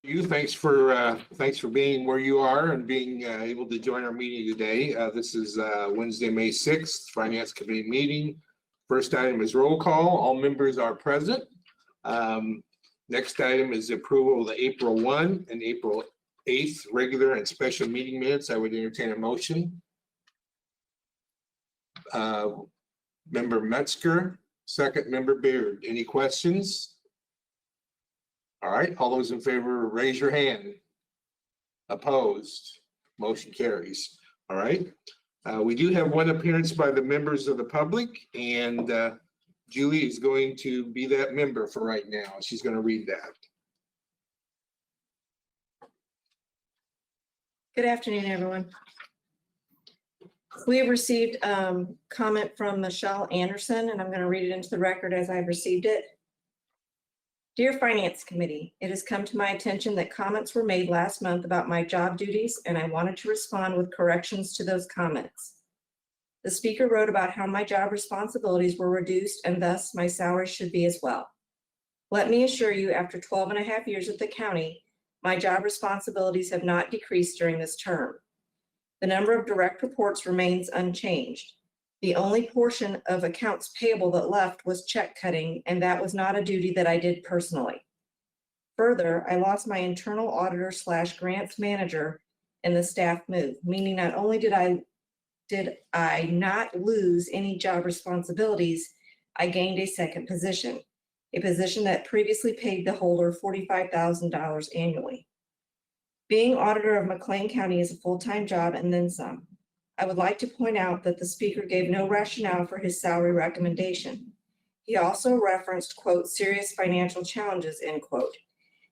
you. Thanks for being where you are and being able to join our meeting today. This is Wednesday, May 6th, Finance Committee meeting. First item is roll call. All members are present. Next item is approval of the April 1 and April 8th regular and special meeting minutes. I would entertain a motion. Member Metzger, second member Beard. Any questions? All right, all those in favor, raise your hand. Opposed? Motion carries. All right. We do have one appearance by the members of the public, and Julie is going to be that member for right now. She's going to read that. Good afternoon, everyone. We have received comment from Michelle Anderson, and I'm going to read it into the record as I've received it. Dear Finance Committee, it has come to my attention that comments were made last month about my job duties, and I wanted to respond with corrections to those comments. The speaker wrote about how my job responsibilities were reduced and thus my salary should be as well. Let me assure you, after 12.5 years at the county, my job responsibilities have not decreased during this term. The number of direct reports remains unchanged. The only portion of accounts payable that left was check cutting, and that was not a duty that I did personally. Further, I lost my internal auditor / grants manager in the staff move, meaning not only did I not lose any job responsibilities, I gained a second position, a position that previously paid the holder $45,000 annually. Being auditor of McLean County is a full-time job and then some. I would like to point out that the speaker gave no rationale for his salary recommendation. He also referenced, quote, serious financial challenges, end quote.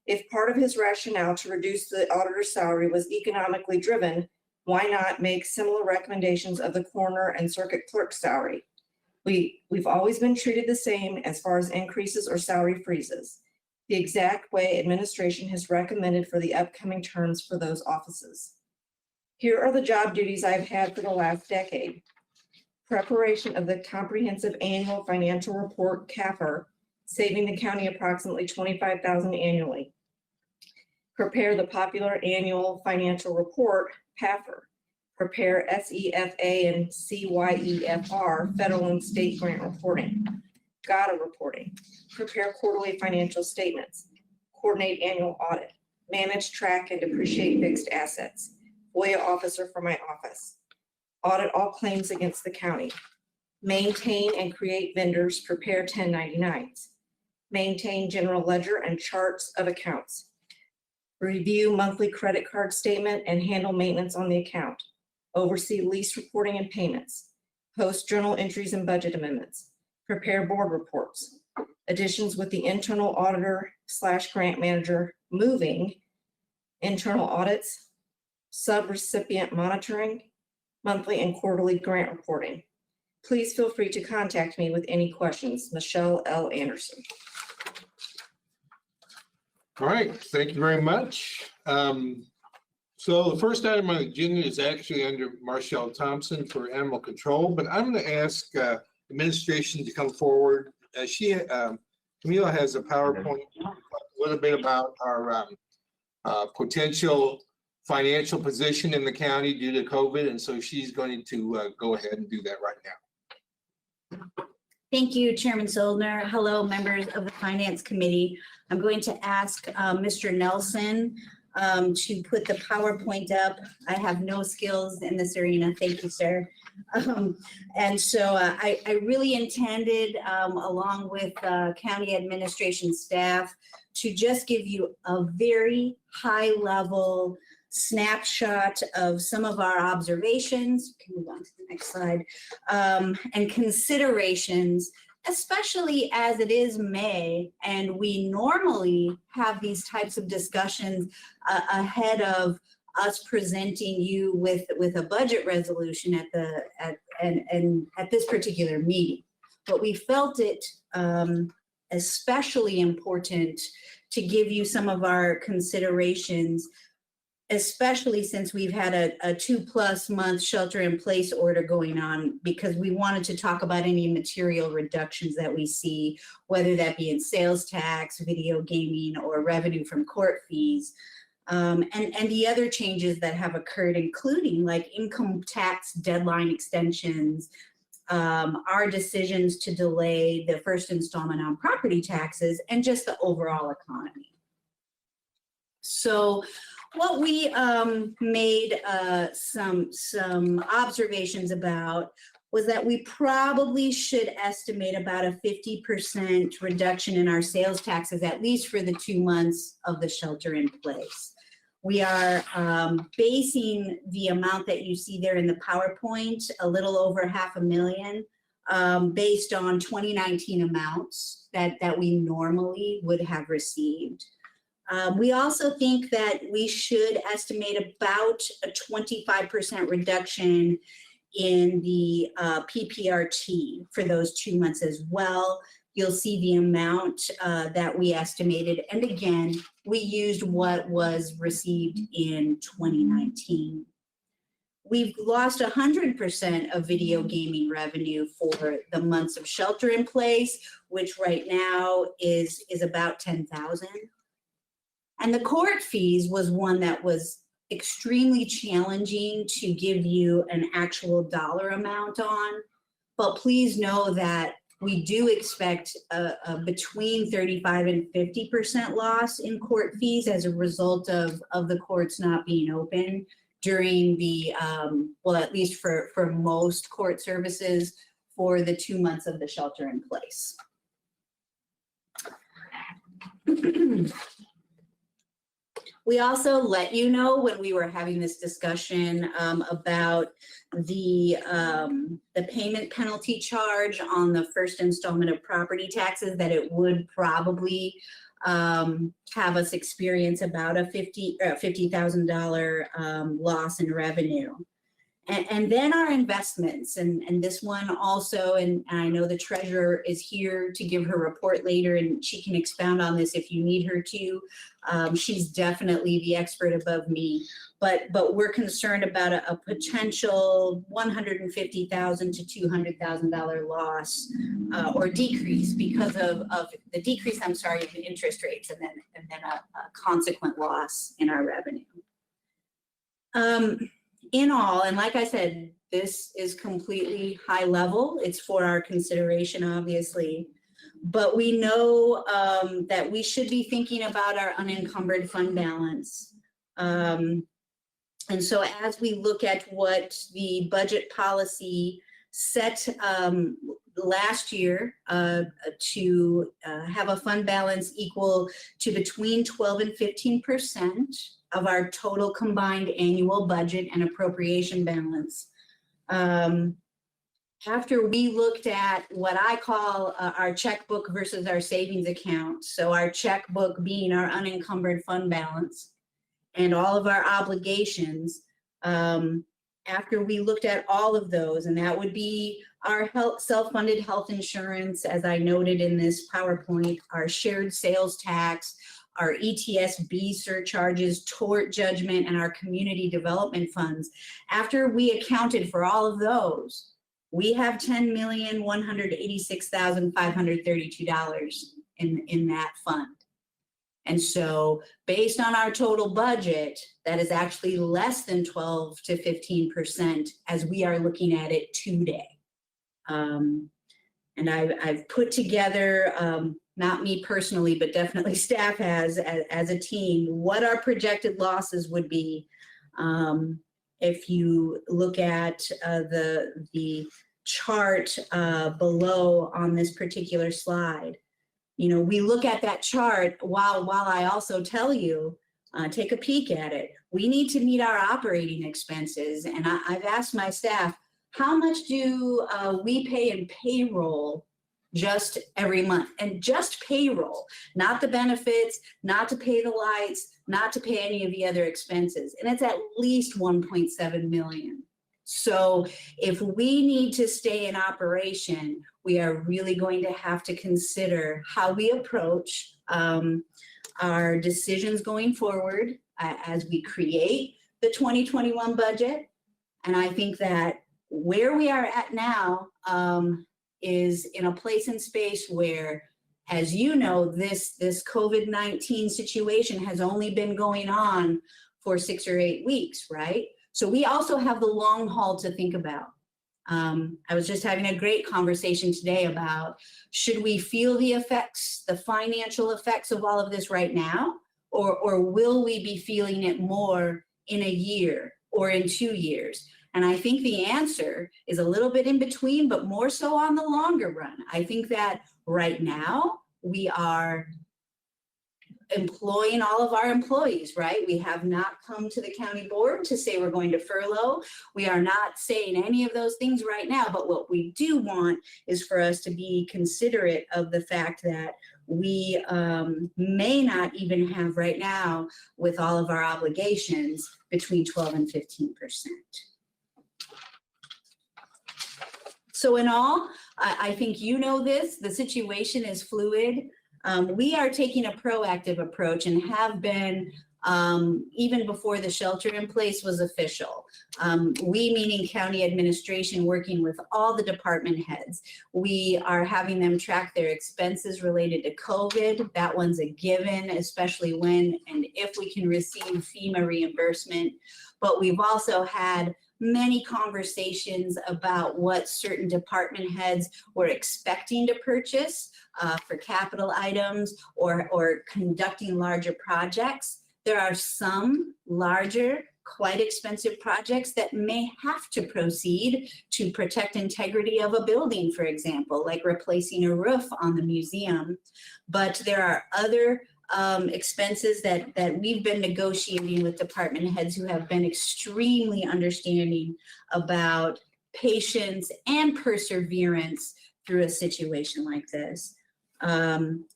If part of his rationale to reduce the auditor's salary was economically driven, why not make similar recommendations of the coroner and circuit clerk's salary? We've always been treated the same as far as increases or salary freezes, the exact way administration has recommended for the upcoming terms for those offices. Here are the job duties I've had for the last decade. Preparation of the Comprehensive Annual Financial Report, CAFR, saving the county approximately $25,000 annually. Prepare the popular Annual Financial Report, PAFR. Prepare SEFA and CYEFR, federal and state grant reporting. GATA reporting. Prepare quarterly financial statements. Coordinate annual audit. Manage, track, and depreciate fixed assets. FOIA officer for my office. Audit all claims against the county. Maintain and create vendors, prepare 1099s. Maintain general ledger and charts of accounts. Review monthly credit card statement and handle maintenance on the account. Oversee lease reporting and payments. Post journal entries and budget amendments. Prepare board reports. Additions with the internal auditor / grant manager, moving, internal audits, subrecipient monitoring, monthly and quarterly grant reporting. Please feel free to contact me with any questions. Michelle L. Anderson. All right, thank you very much. So the first item on the agenda is actually under Marshall Thompson for animal control, but I'm going to ask administration to come forward. Camila has a PowerPoint, a little bit about our potential financial position in the county due to COVID, and so she's going to go ahead and do that right now. Thank you, Chairman Soldner. Hello, members of the Finance Committee. I'm going to ask Mr. Nelson to put the PowerPoint up. I have no skills in this arena. Thank you, sir. And so I really intended, along with county administration staff, to just give you a very high-level snapshot of some of our observations. Can move on to the next slide. And considerations, especially as it is May, and we normally have these types of discussions ahead of us presenting you with a budget resolution at this particular meeting. But we felt it especially important to give you some of our considerations especially since we've had a 2+ month shelter in place order going on, because we wanted to talk about any material reductions that we see, whether that be in sales tax, video gaming, or revenue from court fees. And the other changes that have occurred, including like income tax deadline extensions, our decisions to delay the first installment on property taxes, and just the overall economy. So what we made some observations about was that we probably should estimate about a 50% reduction in our sales taxes, at least for the 2 months of the shelter in place. We are basing the amount that you see there in the PowerPoint, a little over $500,000, based on 2019 amounts that we normally would have received. We also think that we should estimate about a 25% reduction in the PPRT for those 2 months as well. You'll see the amount that we estimated. And again, we used what was received in 2019. We've lost 100% of video gaming revenue for the months of shelter in place, which right now is about $10,000. And the court fees was one that was extremely challenging to give you an actual dollar amount on. But please know that we do expect a between 35 and 50% loss in court fees as a result of the courts not being open during the, well, at least for most court services, for the 2 months of the shelter in place. We also let you know when we were having this discussion about the payment penalty charge on the first installment of property taxes, that it would probably have us experience about a $50,000 loss in revenue. And then our investments, and this one also, and I know the treasurer is here to give her report later, and she can expound on this if you need her to. She's definitely the expert above me, but we're concerned about a potential $150,000 to $200,000 loss or decrease because of the decrease, I'm sorry, in interest rates, and then a consequent loss in our revenue. In all, and like I said, this is completely high level. It's for our consideration, obviously, but we know that we should be thinking about our unencumbered fund balance. And so as we look at what the budget policy set last year to have a fund balance equal to between 12 and 15% of our total combined annual budget and appropriation balance. After we looked at what I call our checkbook versus our savings account, so our checkbook being our unencumbered fund balance and all of our obligations, after we looked at all of those, and that would be our self-funded health insurance, as I noted in this PowerPoint, our shared sales tax, our ETSB surcharges, tort judgment, and our community development funds. After we accounted for all of those, we have $10,186,532 in that fund. And so based on our total budget, that is actually less than 12 to 15% as we are looking at it today. And I've put together, not me personally, but definitely staff has as a team, what our projected losses would be. If you look at the chart below on this particular slide, you know, we look at that chart while I also tell you, take a peek at it. We need to meet our operating expenses. And I've asked my staff, how much do we pay in payroll just every month? And just payroll, not the benefits, not to pay the lights, not to pay any of the other expenses. And it's at least 1.7 million. So if we need to stay in operation, we are really going to have to consider how we approach our decisions going forward, as we create the 2021 budget. And I think that where we are at now is in a place and space where, as you know, this COVID-19 situation has only been going on for 6 or 8 weeks, right? So we also have the long haul to think about. I was just having a great conversation today about, should we feel the effects, the financial effects of all of this right now, or will we be feeling it more in a year or in 2 years? And I think the answer is a little bit in between, but more so on the longer run. I think that right now we are employing all of our employees, right? We have not come to the county board to say we're going to furlough. We are not saying any of those things right now, but what we do want is for us to be considerate of the fact that we may not even have right now, with all of our obligations, between 12 and 15%. So in all, I think you know this, the situation is fluid. We are taking a proactive approach and have been even before the shelter in place was official. We, meaning county administration, working with all the department heads. We are having them track their expenses related to COVID. That one's a given, especially when and if we can receive FEMA reimbursement. But we've also had many conversations about what certain department heads were expecting to purchase for capital items or conducting larger projects. There are some larger, quite expensive projects that may have to proceed to protect integrity of a building, for example, like replacing a roof on the museum. But there are other expenses that we've been negotiating with department heads who have been extremely understanding about patience and perseverance through a situation like this.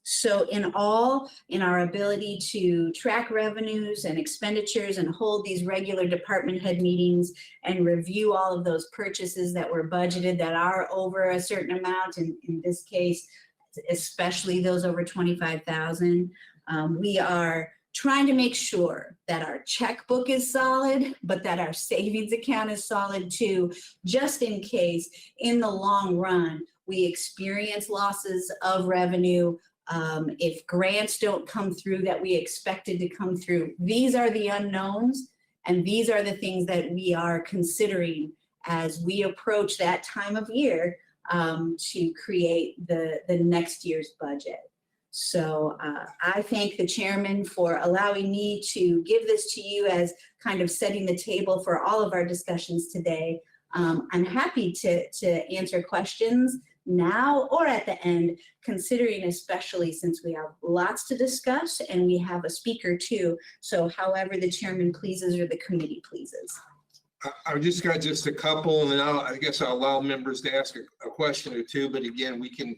So in all, in our ability to track revenues and expenditures and hold these regular department head meetings and review all of those purchases that were budgeted that are over a certain amount, and in this case, especially those over 25,000, we are trying to make sure that our checkbook is solid, but that our savings account is solid too, just in case in the long run, we experience losses of revenue. If grants don't come through that we expected to come through, these are the unknowns, and these are the things that we are considering as we approach that time of year to create the next year's budget. So I thank the chairman for allowing me to give this to you as kind of setting the table for all of our discussions today. I'm happy to answer questions now or at the end, considering especially since we have lots to discuss and we have a speaker too. So however the chairman pleases or the committee pleases. I've just got just a couple, and then I guess I'll allow members to ask a question or two, but again, we can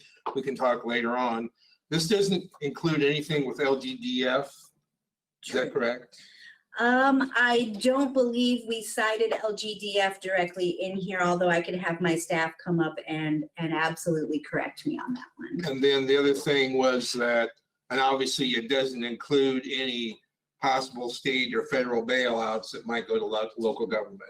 talk later on. This doesn't include anything with LGDF, is that correct? I don't believe we cited LGDF directly in here, although I could have my staff come up and absolutely correct me on that one. And then the other thing was that, and obviously it doesn't include any possible state or federal bailouts that might go to local government.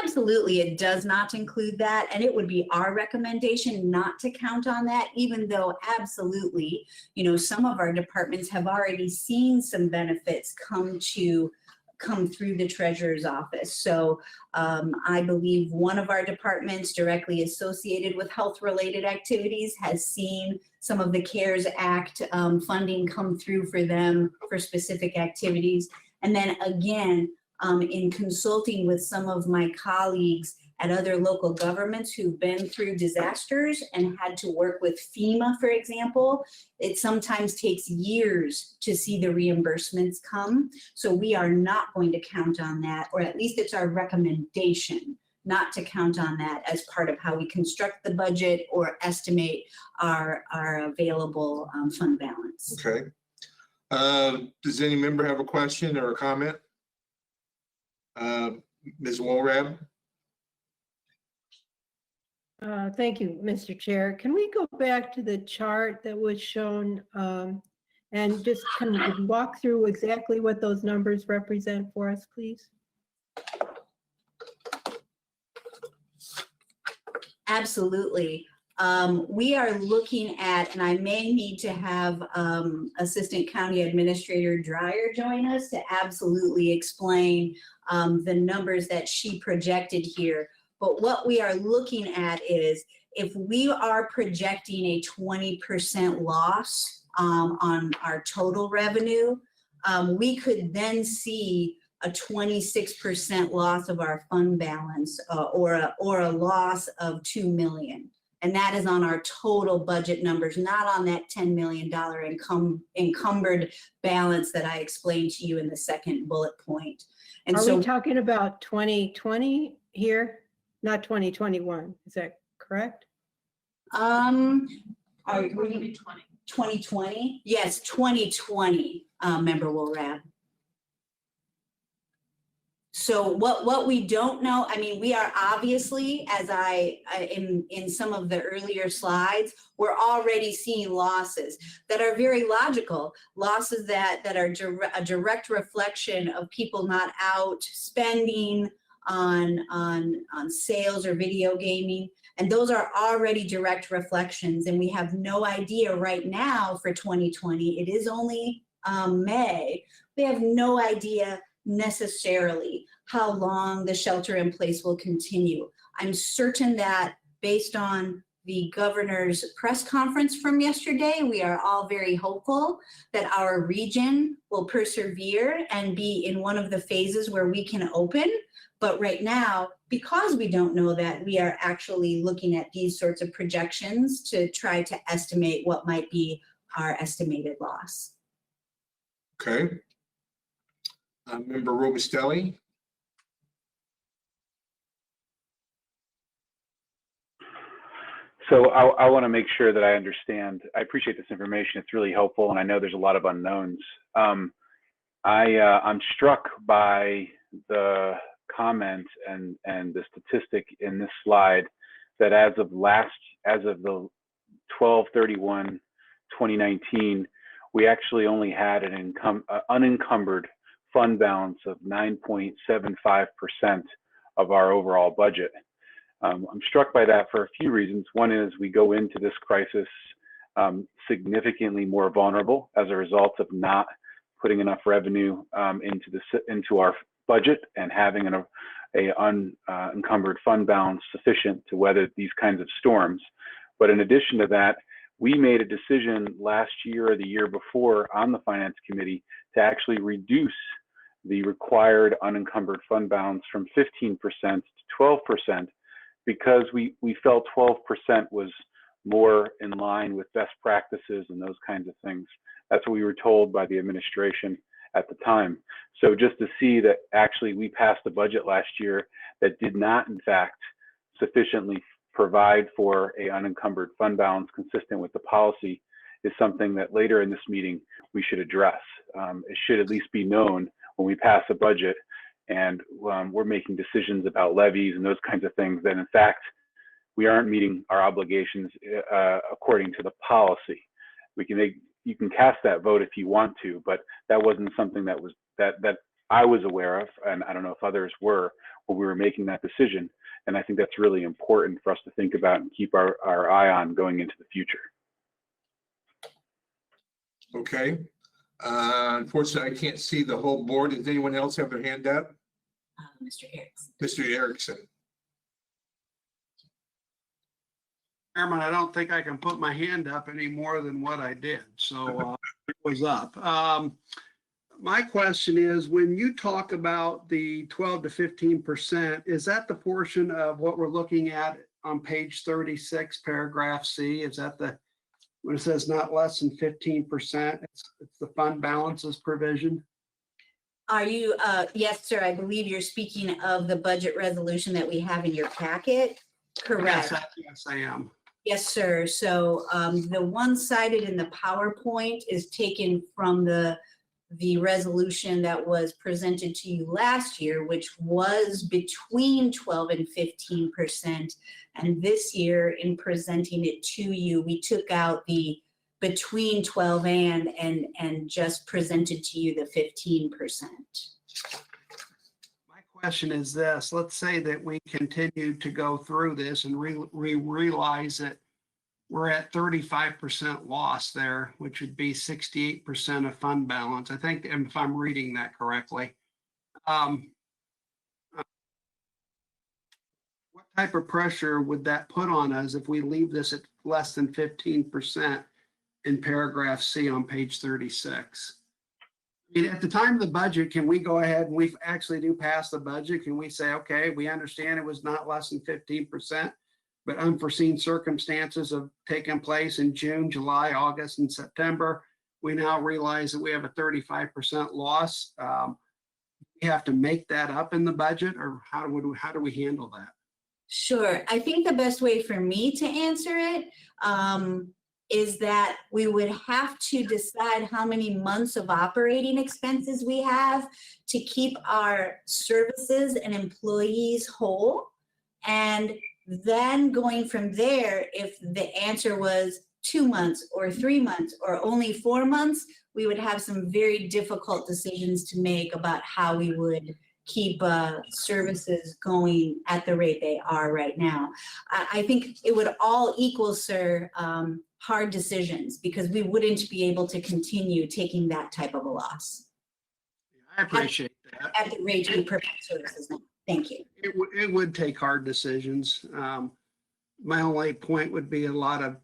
Absolutely, it does not include that, and it would be our recommendation not to count on that, even though absolutely, you know, some of our departments have already seen some benefits come through the treasurer's office. So I believe one of our departments directly associated with health-related activities has seen some of the CARES Act funding come through for them for specific activities. And then again, in consulting with some of my colleagues at other local governments who've been through disasters and had to work with FEMA, for example, it sometimes takes years to see the reimbursements come. So we are not going to count on that, or at least it's our recommendation not to count on that as part of how we construct the budget or estimate our available fund balance. Okay. Does any member have a question or a comment? Ms. Walrab? Thank you, Mr. Chair. Can we go back to the chart that was shown And just can you walk through exactly what those numbers represent for us, please? Absolutely. We are looking at, and I may need to have Assistant County Administrator Dreyer join us to absolutely explain the numbers that she projected here. But what we are looking at is if we are projecting a 20% loss on our total revenue, we could then see a 26% loss of our fund balance or a loss of $2 million. And that is on our total budget numbers, not on that $10 million encumbered balance that I explained to you in the second bullet point. And Are so we talking about 2020 here, not 2021? Is that correct? are we 2020? Yes, 2020, Member Woolrad. So what we don't know, I mean, we are obviously, as in some of the earlier slides, we're already seeing losses that are very logical, losses that are a direct reflection of people not out spending on sales or video gaming. And those are already direct reflections. And we have no idea right now for 2020, it is only May, we have no idea necessarily how long the shelter in place will continue. I'm certain that based on the governor's press conference from yesterday, we are all very hopeful that our region will persevere and be in one of the phases where we can open. But right now, because we don't know that, we are actually looking at these sorts of projections to try to estimate what might be our estimated loss. Okay. Member Robustelli? So I want to make sure that I understand. I appreciate this information. It's really helpful, and I know there's a lot of unknowns. I'm struck by the comment and the statistic in this slide that as of the 12/31/2019, we actually only had an unencumbered fund balance of 9.75% of our overall budget. I'm struck by that for a few reasons. One is we go into this crisis significantly more vulnerable as a result of not putting enough revenue into our budget and having an unencumbered fund balance sufficient to weather these kinds of storms. But in addition to that, we made a decision last year or the year before on the Finance Committee to actually reduce the required unencumbered fund balance from 15% to 12%, because we felt 12% was more in line with best practices and those kinds of things. That's what we were told by the administration at the time. So just to see that actually we passed a budget last year that did not, in fact, sufficiently provide for an unencumbered fund balance consistent with the policy is something that later in this meeting we should address. It should at least be known when we pass a budget and we're making decisions about levies and those kinds of things, that in fact we aren't meeting our obligations according to the policy. You can cast that vote if you want to, but that wasn't something that I was aware of, and I don't know if others were when we were making that decision. And I think that's really important for us to think about and keep our eye on going into the future. Okay. Unfortunately, I can't see the whole board. Does anyone else have their hand up? Mr. Erickson. Mr. Erickson. Chairman, I don't think I can put my hand up any more than what I did. So it was up. My question is, when you talk about the 12 to 15%, is that the portion of what we're looking at on page 36, paragraph C? Is that when it says not less than 15%, it's the fund balances provision? Are you, yes, sir, I believe you're speaking of the budget resolution that we have in your packet? Correct. Yes, I am. Yes, sir. So the one cited in the PowerPoint is taken from the resolution that was presented to you last year, which was between 12 and 15%. And this year, in presenting it to you, we took out the between 12 and just presented to you the 15%. My question is this, let's say that we continue to go through this and realize that we're at 35% loss there, which would be 68% of fund balance. I think if I'm reading that correctly. What type of pressure would that put on us if we leave this at less than 15% in paragraph C on page 36? I mean, at the time of the budget, can we go ahead and we actually do pass the budget? Can we say, okay, we understand it was not less than 15%, but unforeseen circumstances have taken place in June, July, August, and September. We now realize that we have a 35% loss. We have to make that up in the budget, or how do we handle that? Sure. I think the best way for me to answer it is that we would have to decide how many months of operating expenses we have to keep our services and employees whole. And then going from there, if the answer was 2 months or 3 months or only 4 months, we would have some very difficult decisions to make about how we would keep services going at the rate they are right now. I think it would all equal, sir, hard decisions, because we wouldn't be able to continue taking that type of a loss I appreciate that. at the rate we provide services now. Thank you. It would take hard decisions. My only point would be a lot of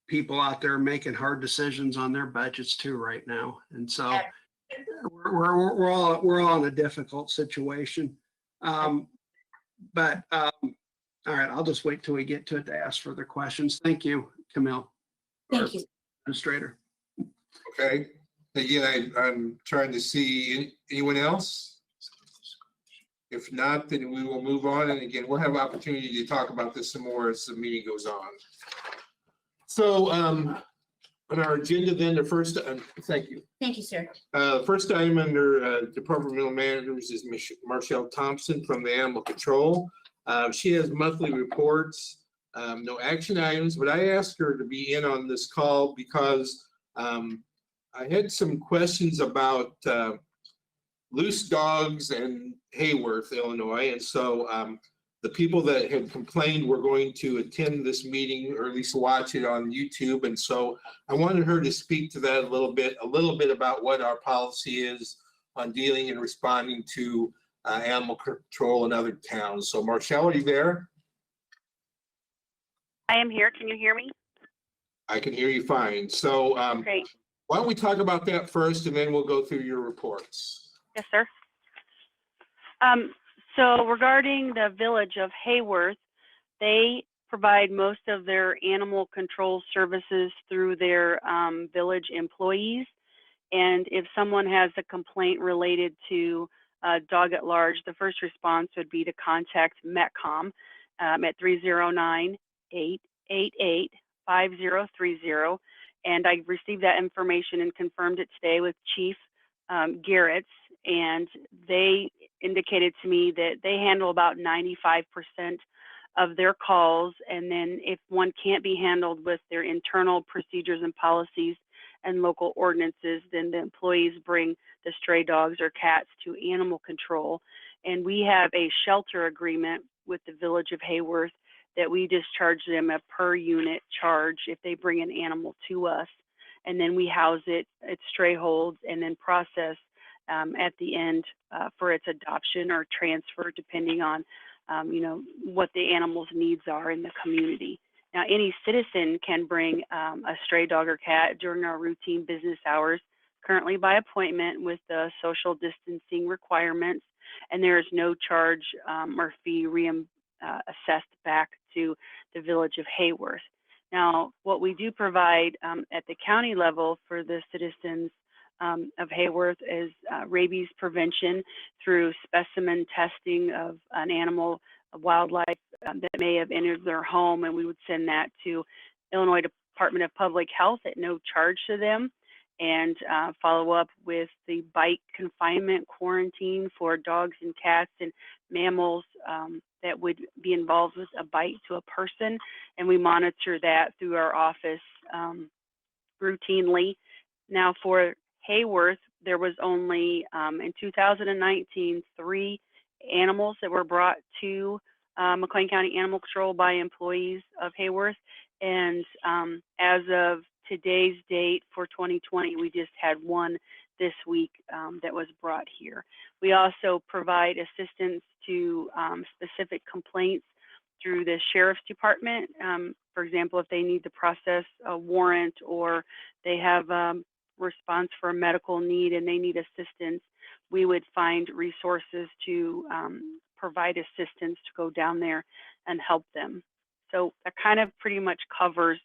people out there making hard decisions on their budgets too right now. And so we're all in a difficult situation. All right, I'll just wait till we get to it to ask further questions. Thank you, Camille. Thank you. Administrator. Okay, again, I'm trying to see anyone else. If not, then we will move on. And again, we'll have opportunity to talk about this some more as the meeting goes on. So on our agenda then, the first, thank you. Thank you, sir. First item under departmental managers is Marshall Thompson from the Animal Control. She has monthly reports, no action items, but I asked her to be in on this call because I had some questions about loose dogs in Hayworth, Illinois. And so the people that had complained were going to attend this meeting, or at least watch it on YouTube. And so I wanted her to speak to that a little bit about what our policy is on dealing and responding to animal control in other towns. So Marshall, are you there? I am here. Can you hear me? I can hear you fine. So Great. why don't we talk about that first, and then we'll go through your reports. Yes, sir. So regarding the village of Hayworth, they provide most of their animal control services through their village employees. And if someone has a complaint related to a dog at large, the first response would be to contact METCOM at 309-888-5030. And I received that information and confirmed it today with Chief Garrett's, and they indicated to me that they handle about 95% of their calls. And then if one can't be handled with their internal procedures and policies and local ordinances, then the employees bring the stray dogs or cats to animal control. And we have a shelter agreement with the village of Hayworth that we discharge them a per unit charge if they bring an animal to us. And then we house it at stray holds and then process at the end for its adoption or transfer, depending on what the animal's needs are in the community. Now, any citizen can bring a stray dog or cat during our routine business hours, currently by appointment with the social distancing requirements, and there is no charge or fee assessed back to the village of Hayworth. Now, what we do provide at the county level for the citizens of Hayworth is rabies prevention through specimen testing of an animal, a wildlife that may have entered their home, and we would send that to Illinois Department of Public Health at no charge to them, and follow up with the bite confinement quarantine for dogs and cats and mammals that would be involved with a bite to a person, and we monitor that through our office routinely. Now for Hayworth, there was only in 2019 3 animals that were brought to McLean County Animal Control by employees of Hayworth, and as of today's date for 2020, we just had 1 this week that was brought here. We also provide assistance to specific complaints through the Sheriff's Department. For example, if they need to process a warrant or they have response for a medical need and they need assistance, we would find resources to provide assistance to go down there and help them. So that kind of pretty much covers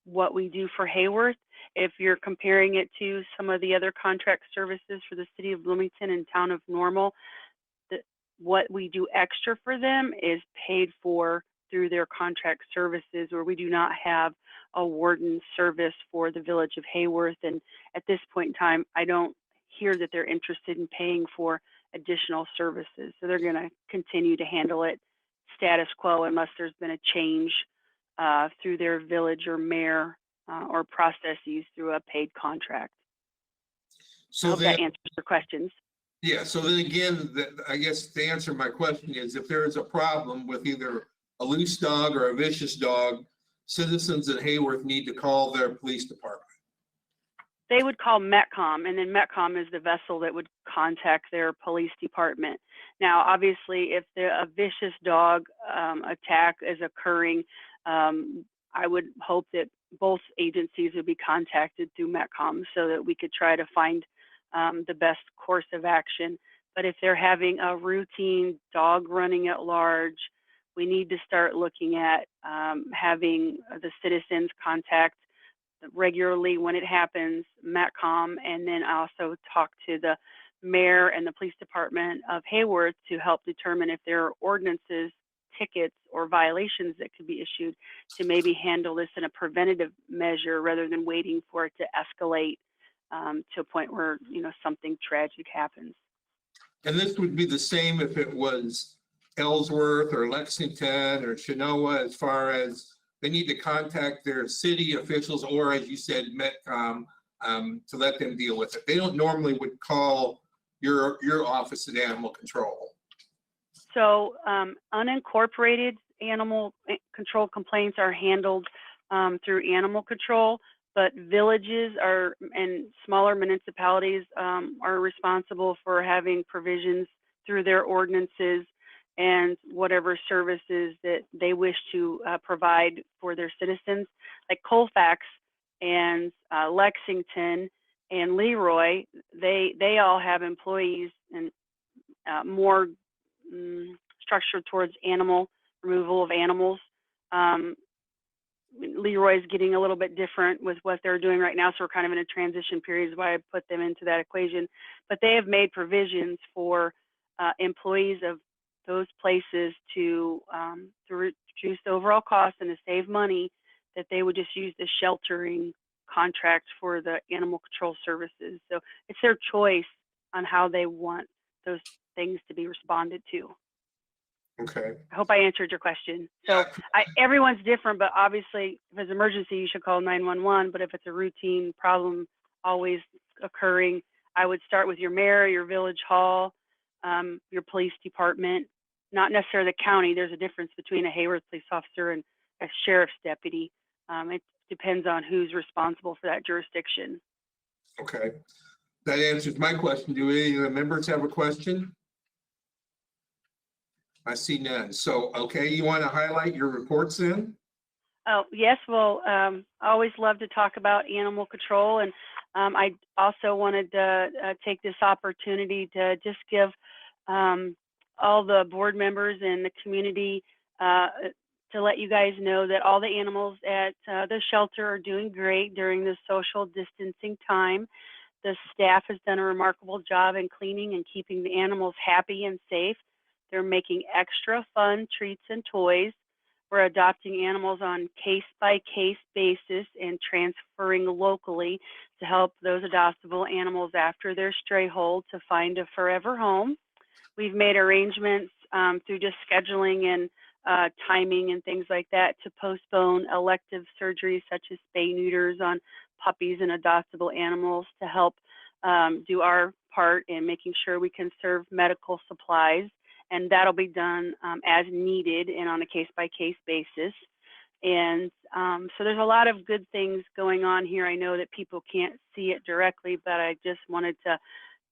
what we do for Hayworth. If you're comparing it to some of the other contract services for the city of Bloomington and town of Normal, what we do extra for them is paid for through their contract services, where we do not have a warden service for the village of Hayworth. And at this point in time, I don't hear that they're interested in paying for additional services. So they're going to continue to handle it status quo unless there's been a change through their village or mayor or processes through a paid contract. I So hope then, that answers your questions. yeah, so then again, I guess the answer to my question is, if there is a problem with either a loose dog or a vicious dog, citizens in Hayworth need to call their police department. They would call METCOM, and then METCOM is the vessel that would contact their police department. Now, obviously, if a vicious dog attack is occurring, I would hope that both agencies would be contacted through METCOM so that we could try to find the best course of action. But if they're having a routine dog running at large, we need to start looking at having the citizens contact regularly when it happens, METCOM, and then also talk to the mayor and the police department of Hayworth to help determine if there are ordinances, tickets, or violations that could be issued to maybe handle this in a preventative measure rather than waiting for it to escalate to a point where, you know, something tragic happens. And this would be the same if it was Ellsworth or Lexington or Chenoa, as far as they need to contact their city officials, or as you said, METCOM, to let them deal with it. They don't normally would call your office at Animal Control. So unincorporated animal control complaints are handled through animal control, but villages and smaller municipalities are responsible for having provisions through their ordinances and whatever services that they wish to provide for their citizens. Like Colfax and Lexington and Leroy, they all have employees and more structured towards removal of animals. Leroy's getting a little bit different with what they're doing right now, so we're kind of in a transition period, is why I put them into that equation. But they have made provisions for employees of those places to reduce the overall cost and to save money, that they would just use the sheltering contract for the animal control services. So it's their choice on how they want those things to be responded to. Okay. I hope I answered your question. So everyone's different, but obviously if it's an emergency, you should call 911. But if it's a routine problem always occurring, I would start with your mayor, your village hall, your police department, not necessarily the county. There's a difference between a Hayworth police officer and a sheriff's deputy. It depends on who's responsible for that jurisdiction. Okay. That answers my question. Do any of the members have a question? I see none. So, okay, you want to highlight your reports then? Oh, yes. Well, I always love to talk about animal control. And I also wanted to take this opportunity to just give all the board members and the community to let you guys know that all the animals at the shelter are doing great during this social distancing time. The staff has done a remarkable job in cleaning and keeping the animals happy and safe. They're making extra fun treats and toys. We're adopting animals on case-by-case basis and transferring locally to help those adoptable animals after their stray hold to find a forever home. We've made arrangements through just scheduling and timing and things like that to postpone elective surgeries such as spay neuters on puppies and adoptable animals to help do our part in making sure we can serve medical supplies. And that'll be done as needed and on a case-by-case basis. And so there's a lot of good things going on here. I know that people can't see it directly, but I just wanted to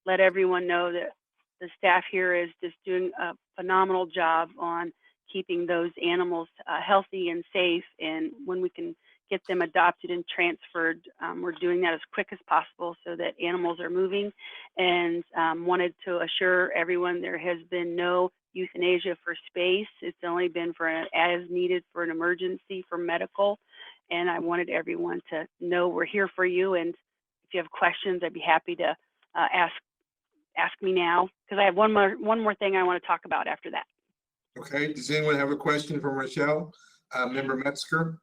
let everyone know that the staff here is just doing a phenomenal job on keeping those animals healthy and safe. And when we can get them adopted and transferred, we're doing that as quick as possible so that animals are moving. And wanted to assure everyone there has been no euthanasia for space. It's only been for as needed for an emergency for medical. And I wanted everyone to know we're here for you. And if you have questions, I'd be happy to ask me now, because I have one more thing I want to talk about after that. Okay, does anyone have a question for Michelle? Member Metzger?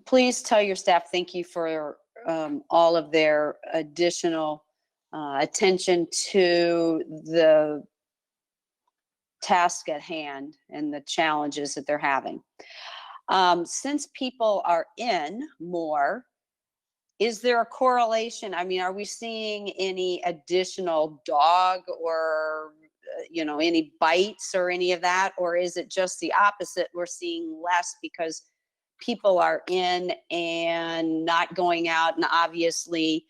Please tell your staff thank you for all of their additional attention to the task at hand and the challenges that they're having. Since people are in more, is there a correlation? I mean, are we seeing any additional dog or, any bites or any of that? Or is it just the opposite? We're seeing less because people are in and not going out, and obviously,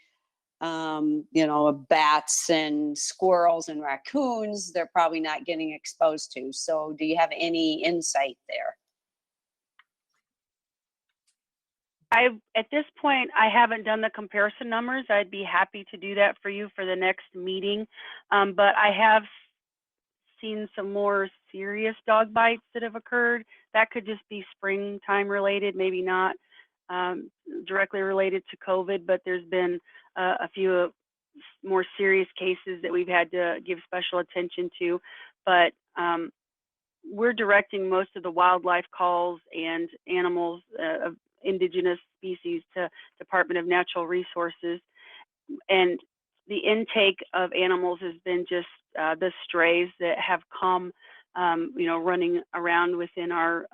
bats and squirrels and raccoons, they're probably not getting exposed to. So do you have any insight there? At this point, I haven't done the comparison numbers. I'd be happy to do that for you for the next meeting. But I have seen some more serious dog bites that have occurred. That could just be springtime related, maybe not directly related to COVID, but there's been a few more serious cases that we've had to give special attention to. But we're directing most of the wildlife calls and animals of indigenous species to Department of Natural Resources. And the intake of animals has been just the strays that have come, running around within our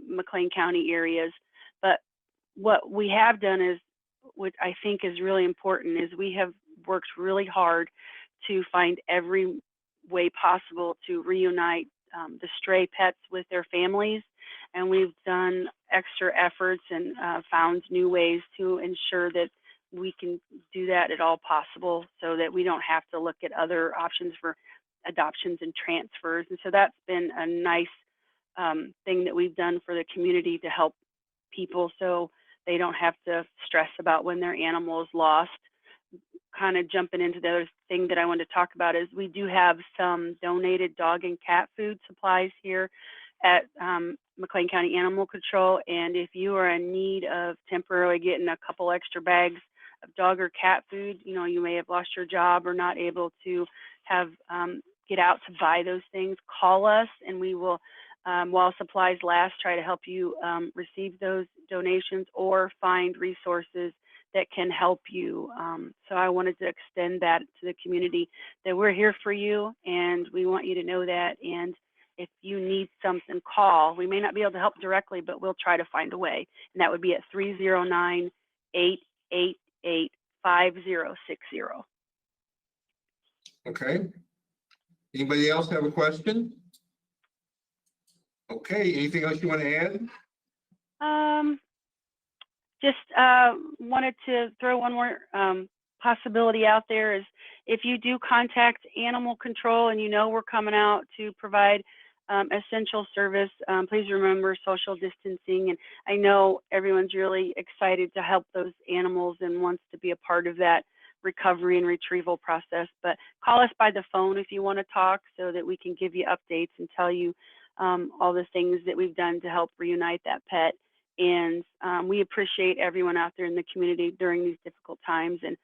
McLean County areas. But what we have done is, what I think is really important, is we have worked really hard to find every way possible to reunite the stray pets with their families. And we've done extra efforts and found new ways to ensure that we can do that at all possible so that we don't have to look at other options for adoptions and transfers. And so that's been a nice thing that we've done for the community to help people so they don't have to stress about when their animal is lost. Kind of jumping into the other thing that I want to talk about is we do have some donated dog and cat food supplies here at McLean County Animal Control. And if you are in need of temporarily getting a couple extra bags of dog or cat food, you may have lost your job or not able to have get out to buy those things, call us and we will, while supplies last, try to help you receive those donations or find resources that can help you. So I wanted to extend that to the community, that we're here for you and we want you to know that. And if you need something, call. We may not be able to help directly, but we'll try to find a way. And that would be at 309-888-5060. Okay. Anybody else have a question? Okay, anything else you want to add? Just wanted to throw one more possibility out there is if you do contact Animal Control and we're coming out to provide essential service, please remember social distancing. And I know everyone's really excited to help those animals and wants to be a part of that recovery and retrieval process. But call us by the phone if you want to talk so that we can give you updates and tell you all the things that we've done to help reunite that pet. And we appreciate everyone out there in the community during these difficult times. And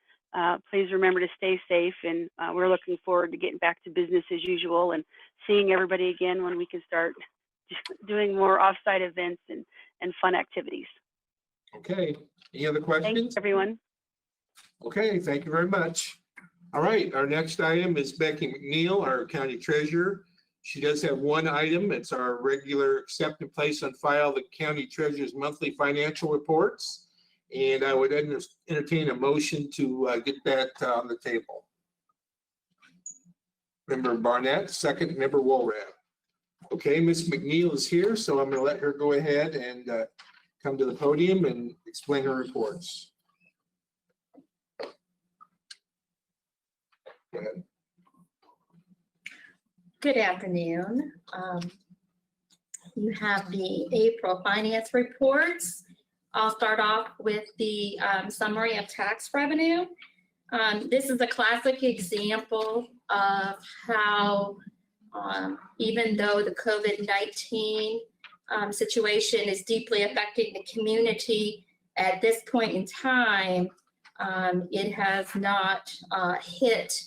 please remember to stay safe. And we're looking forward to getting back to business as usual and seeing everybody again when we can start doing more offsite events and fun activities. Okay, any other questions? Thanks, everyone. Okay, thank you very much. All right, our next item is Becky McNeil, our county treasurer. She does have one item. It's our regular accept and place on file the county treasurer's monthly financial reports. And I would entertain a motion to get that on the table. Member Barnett, second, member Walrath. Okay, Ms. McNeil is here, so I'm going to let her go ahead and come to the podium and explain her reports. Go ahead. Good afternoon. You have the April finance reports. I'll start off with the summary of tax revenue. This is a classic example of how even though the COVID-19 situation is deeply affecting the community, at this point in time, it has not hit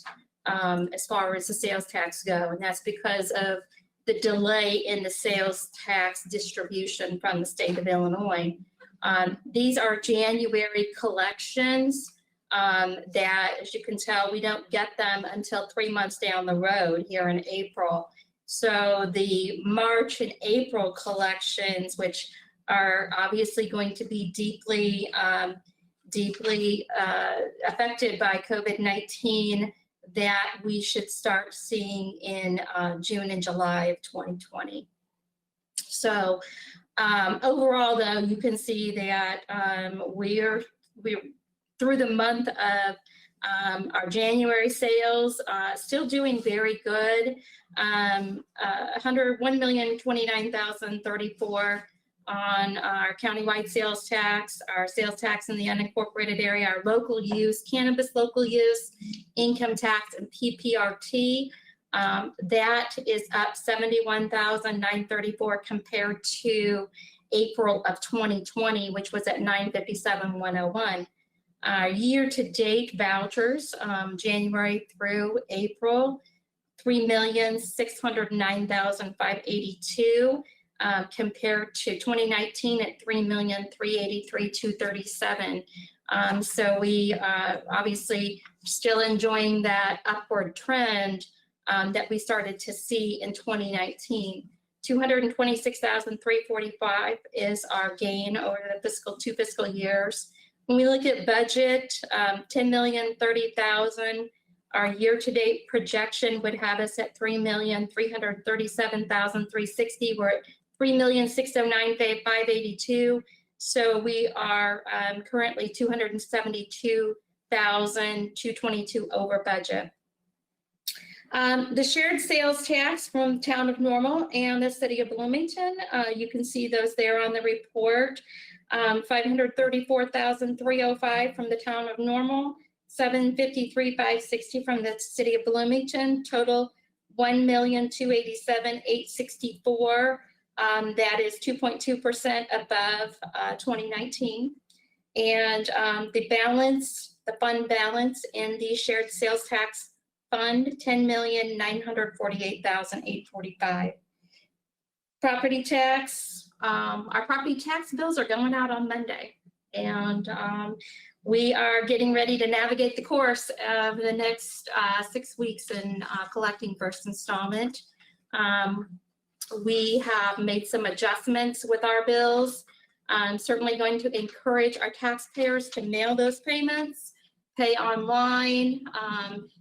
as far as the sales tax go. And that's because of the delay in the sales tax distribution from the state of Illinois. These are January collections that, as you can tell, we don't get them until 3 months down the road here in April. So the March and April collections, which are obviously going to be deeply affected by COVID-19, that we should start seeing in June and July of 2020. So overall, though, you can see that we're through the month of our January sales, still doing very good. 1,029,034 on our countywide sales tax, our sales tax in the unincorporated area, our local use, cannabis local use, income tax, and PPRT. That is up 71,934 compared to April of 2020, which was at 957,101. Year-to-date vouchers, January through April, 3,609,582 compared to 2019 at 3,383,237. So we obviously still enjoying that upward trend that we started to see in 2019. 226,345 is our gain over the two fiscal years. When we look at budget, 10,030,000, our year-to-date projection would have us at 3,337,360. We're at 3,609,582. So we are currently 272,222 over budget. The shared sales tax from town of Normal and the city of Bloomington, you can see those there on the report. 534,305 from the town of Normal, 753,560 from the city of Bloomington, total 1,287,864. That is 2.2% above 2019. And the balance, the fund balance in the shared sales tax fund, 10,948,845. Property tax, our property tax bills are going out on Monday. And we are getting ready to navigate the course of the next 6 weeks in collecting first installment. We have made some adjustments with our bills. I'm certainly going to encourage our taxpayers to mail those payments, pay online,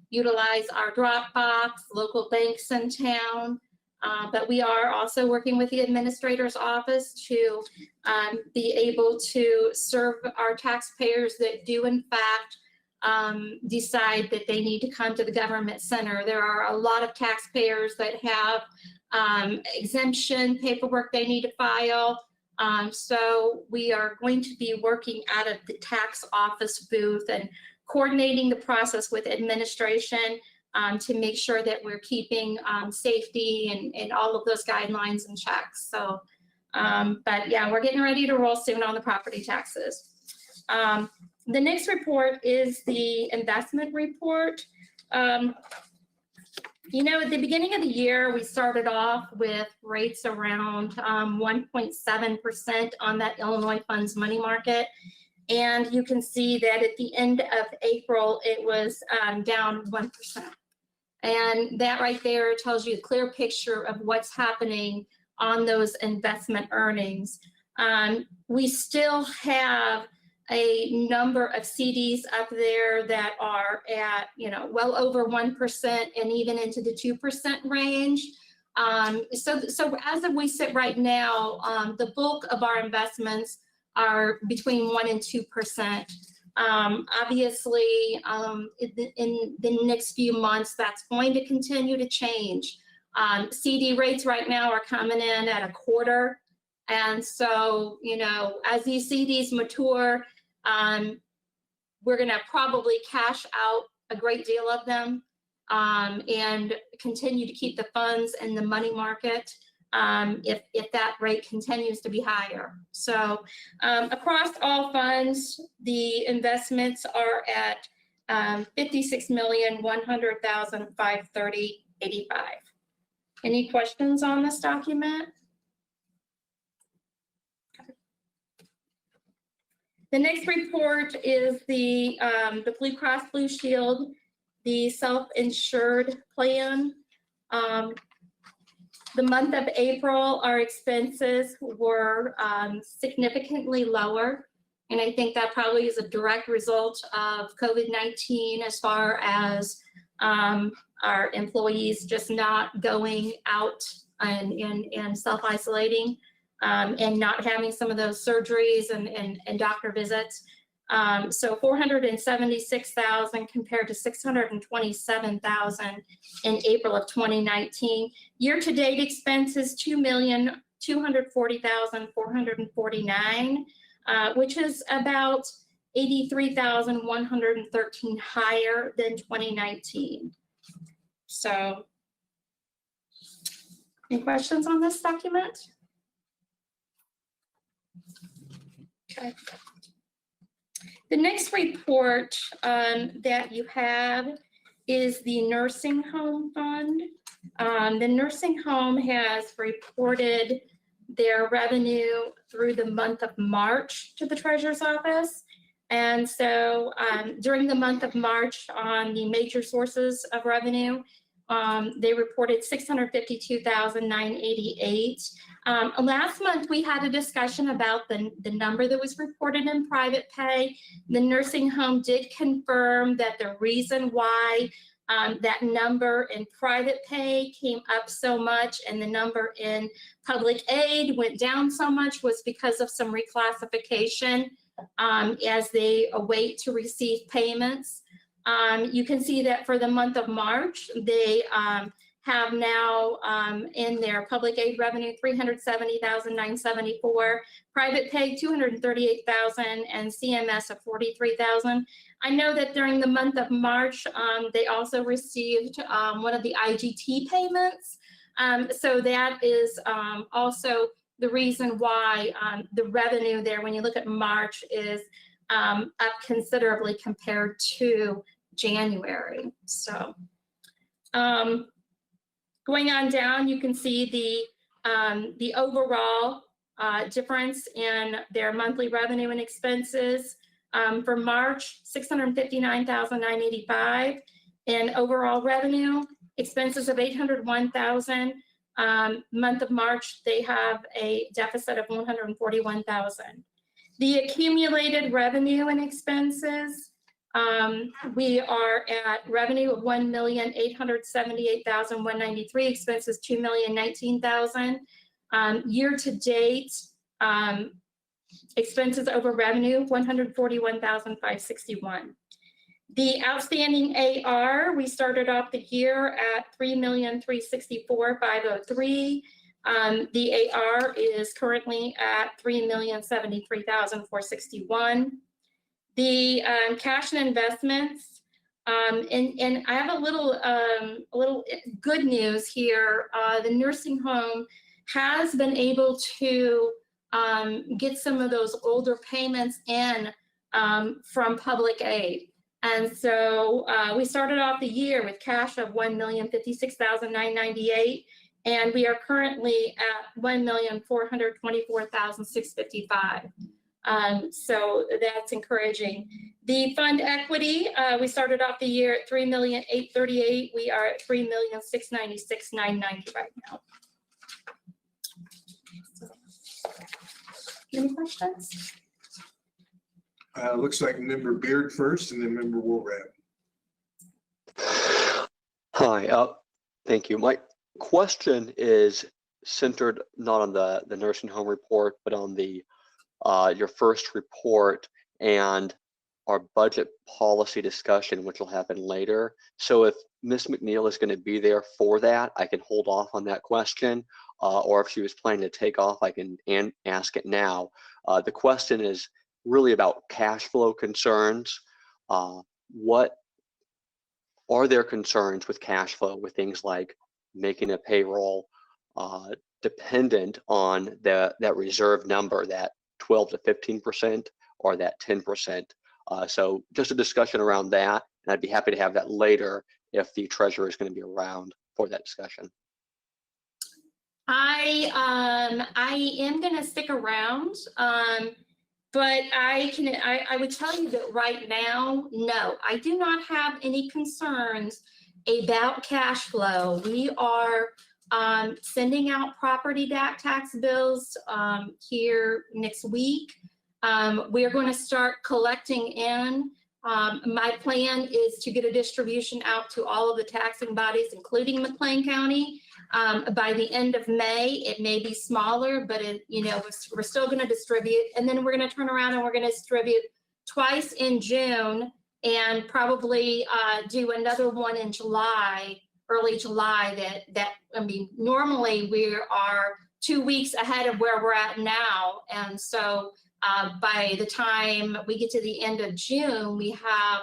utilize our Dropbox, local banks in town. But we are also working with the administrator's office to be able to serve our taxpayers that do in fact decide that they need to come to the government center. There are a lot of taxpayers that have exemption paperwork they need to file. So we are going to be working out of the tax office booth and coordinating the process with administration to make sure that we're keeping safety and all of those guidelines and checks. So, but yeah, we're getting ready to roll soon on the property taxes. The next report is the investment report. You know, at the beginning of the year, we started off with rates around 1.7% on that Illinois Funds money market. And you can see that at the end of April, it was down 1%. And that right there tells you a clear picture of what's happening on those investment earnings. We still have a number of CDs up there that are at, well over 1% and even into the 2% range. So as we sit right now, the bulk of our investments are between 1% and 2%. Obviously, in the next few months, that's going to continue to change. CD rates right now are coming in at 1/4. And so, as these CDs mature, we're going to probably cash out a great deal of them and continue to keep the funds in the money market if that rate continues to be higher. So across all funds, the investments are at $56,100,530.85. Any questions on this document? The next report is the Blue Cross Blue Shield, the self-insured plan. The month of April, our expenses were significantly lower. And I think that probably is a direct result of COVID-19 as far as our employees just not going out and self-isolating and not having some of those surgeries and doctor visits. So 476,000 compared to 627,000 in April of 2019. Year-to-date expenses, 2,240,449, which is about 83,113 higher than 2019. So, any questions on this document? Okay. The next report that you have is the nursing home fund. The nursing home has reported their revenue through the month of March to the Treasurer's Office. And so during the month of March on the major sources of revenue, they reported $652,988. Last month, we had a discussion about the number that was reported in private pay. The nursing home did confirm that the reason why that number in private pay came up so much and the number in public aid went down so much was because of some reclassification as they await to receive payments. You can see that for the month of March, they have now in their public aid revenue, $370,974, private pay, $238,000, and CMS of $43,000. I know that during the month of March, they also received one of the IGT payments. So that is also the reason why the revenue there, when you look at March, is up considerably compared to January. So going on down, you can see the overall difference in their monthly revenue and expenses. For March, $659,985 in overall revenue, expenses of $801,000. Month of March, they have a deficit of $141,000. The accumulated revenue and expenses, we are at revenue of $1,878,193, expenses $2,019,000. Year to date, expenses over revenue, $141,561. The outstanding AR, we started off the year at $3,364,503. The AR is currently at $3,073,461. The cash and investments, and I have a little good news here. The nursing home has been able to get some of those older payments in from public aid. And so we started off the year with cash of $1,056,998, and we are currently at $1,424,655. So that's encouraging. The fund equity, we started off the year at 3,838,000. We are at 3,696,990 right now. Any questions? Looks like member Beard first and then member Woolrat. Hi, thank you. My question is centered not on the nursing home report, but on the your first report and our budget policy discussion, which will happen later. So if Ms. McNeil is going to be there for that, I can hold off on that question. Or if she was planning to take off, I can ask it now. The question is really about cash flow concerns. What are there concerns with cash flow with things like making a payroll dependent on that reserve number, that 12 to 15% or that 10%? So just a discussion around that, and I'd be happy to have that later if the treasurer is going to be around for that discussion. I am going to stick around, but I would tell you that right now, no, I do not have any concerns about cash flow. We are sending out property tax bills here next week. We are going to start collecting in. My plan is to get a distribution out to all of the taxing bodies, including McLean County, by the end of May. It may be smaller, but we're still going to distribute, and then we're going to turn around and we're going to distribute twice in June, and probably do another one in July, early July. Normally we are 2 weeks ahead of where we're at now, and so by the time we get to the end of June, we have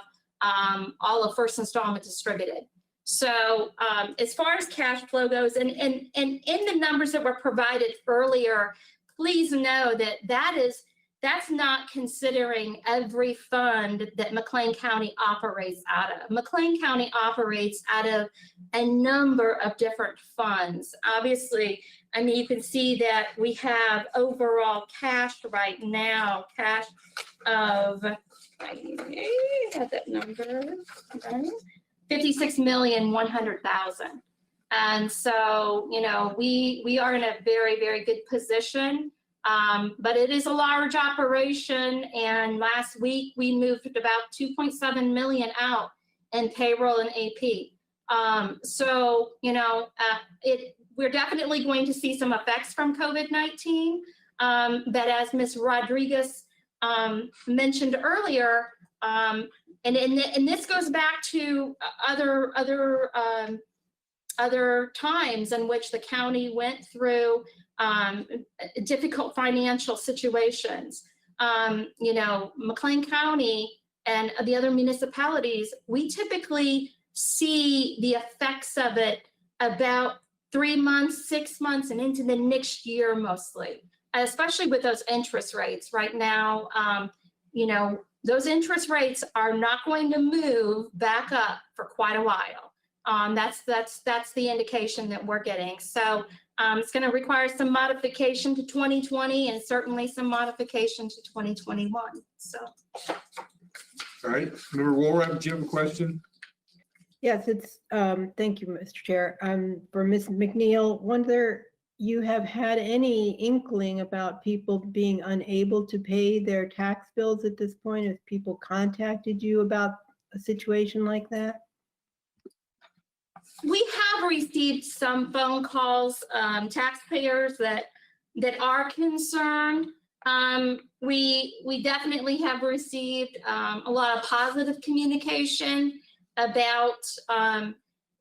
all of first installment distributed. So as far as cash flow goes, and in the numbers that were provided earlier, please know that's not considering every fund that McLean County operates out of. McLean County operates out of a number of different funds. Obviously, you can see that we have overall cash right now, cash of, I had that number, right? 56,100,000. And so, we are in a very, very good position. But it is a large operation, and last week we moved about 2.7 million out in payroll and AP. So, we're definitely going to see some effects from COVID-19. But as Ms. Rodriguez mentioned earlier, and this goes back to other times in which the county went through difficult financial situations. McLean County and the other municipalities, we typically see the effects of it about 3 months, 6 months, and into the next year mostly, especially with those interest rates right now. Those interest rates are not going to move back up for quite a while. That's the indication that we're getting. So it's going to require some modification to 2020 and certainly some modification to 2021. So. All right, member Woolrat, do you have a question? Yes, it's, thank you, Mr. Chair. For Ms. McNeil, whether you have had any inkling about people being unable to pay their tax bills at this point? Have people contacted you about a situation like that? We have received some phone calls, taxpayers that are concerned. We definitely have received a lot of positive communication about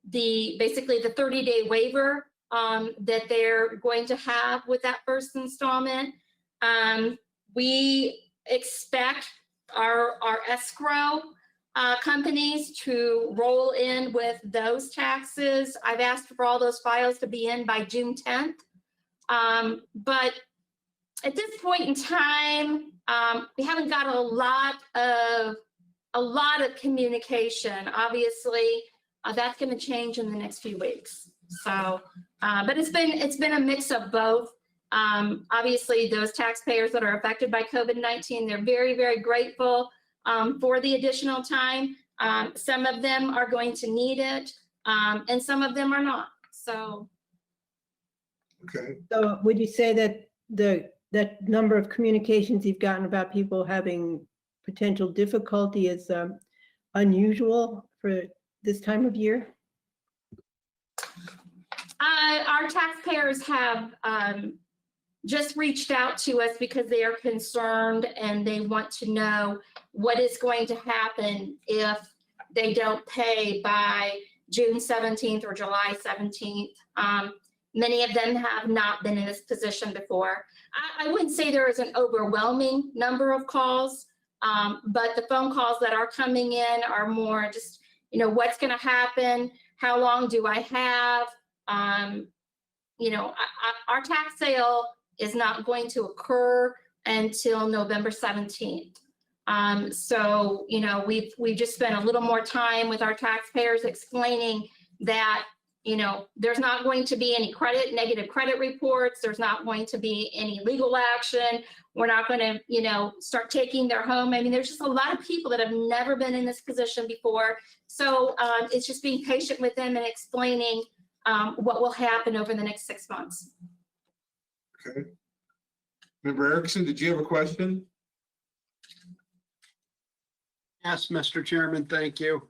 basically the 30-day waiver that they're going to have with that first installment. We expect our escrow companies to roll in with those taxes. I've asked for all those files to be in by June 10th. But at this point in time, we haven't got a lot of communication. Obviously, that's going to change in the next few weeks. So, but it's been a mix of both. Obviously, those taxpayers that are affected by COVID-19, they're very, very grateful for the additional time. Some of them are going to need it, and some of them are not. So, Okay. So would you say that that number of communications you've gotten about people having potential difficulty is unusual for this time of year? our taxpayers have just reached out to us because they are concerned and they want to know what is going to happen if they don't pay by June 17th or July 17th. Many of them have not been in this position before. I wouldn't say there is an overwhelming number of calls, but the phone calls that are coming in are more just, you know, what's going to happen? How long do I have? You know, our tax sale is not going to occur until November 17th. So, you know, we've just spent a little more time with our taxpayers explaining that, you know, there's not going to be any negative credit reports. There's not going to be any legal action. We're not going to, you know, start taking their home. I mean, there's just a lot of people that have never been in this position before. So it's just being patient with them and explaining what will happen over the next 6 months. Okay. Member Erickson, did you have a question? Yes, Mr. Chairman, thank you.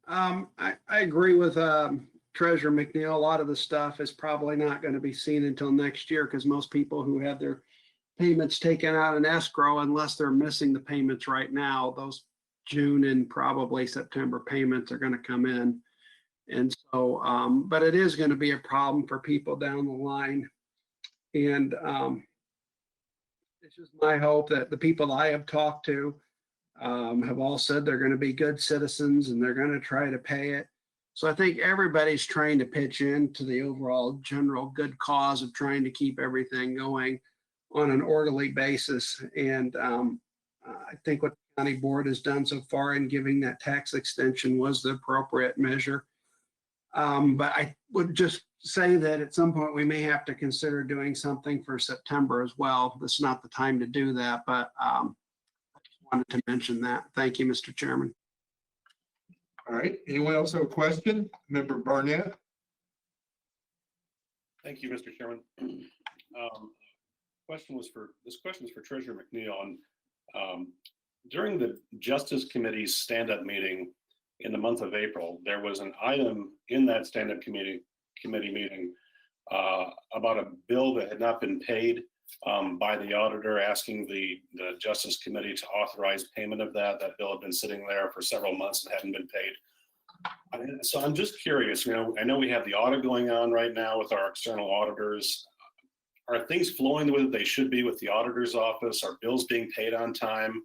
I agree with Treasurer McNeil. A lot of the stuff is probably not going to be seen until next year because most people who have their payments taken out in escrow, unless they're missing the payments right now, those June and probably September payments are going to come in. And so, but it is going to be a problem for people down the line. And it's just my hope that the people I have talked to have all said they're going to be good citizens and they're going to try to pay it. So I think everybody's trying to pitch in to the overall general good cause of trying to keep everything going on an orderly basis. And I think what the county board has done so far in giving that tax extension was the appropriate measure. But I would just say that at some point we may have to consider doing something for September as well. This is not the time to do that, but I just wanted to mention that. Thank you, Mr. Chairman. All right. Anyone else have a question? Member Barnett? Thank you, Mr. Chairman. This question is for Treasurer McNeil. During the Justice Committee's stand-up meeting in the month of April, there was an item in that stand-up committee meeting about a bill that had not been paid by the auditor, asking the Justice Committee to authorize payment of that. That bill had been sitting there for several months and hadn't been paid. So I'm just curious, you know, I know we have the audit going on right now with our external auditors. Are things flowing the way that they should be with the auditor's office? Are bills being paid on time?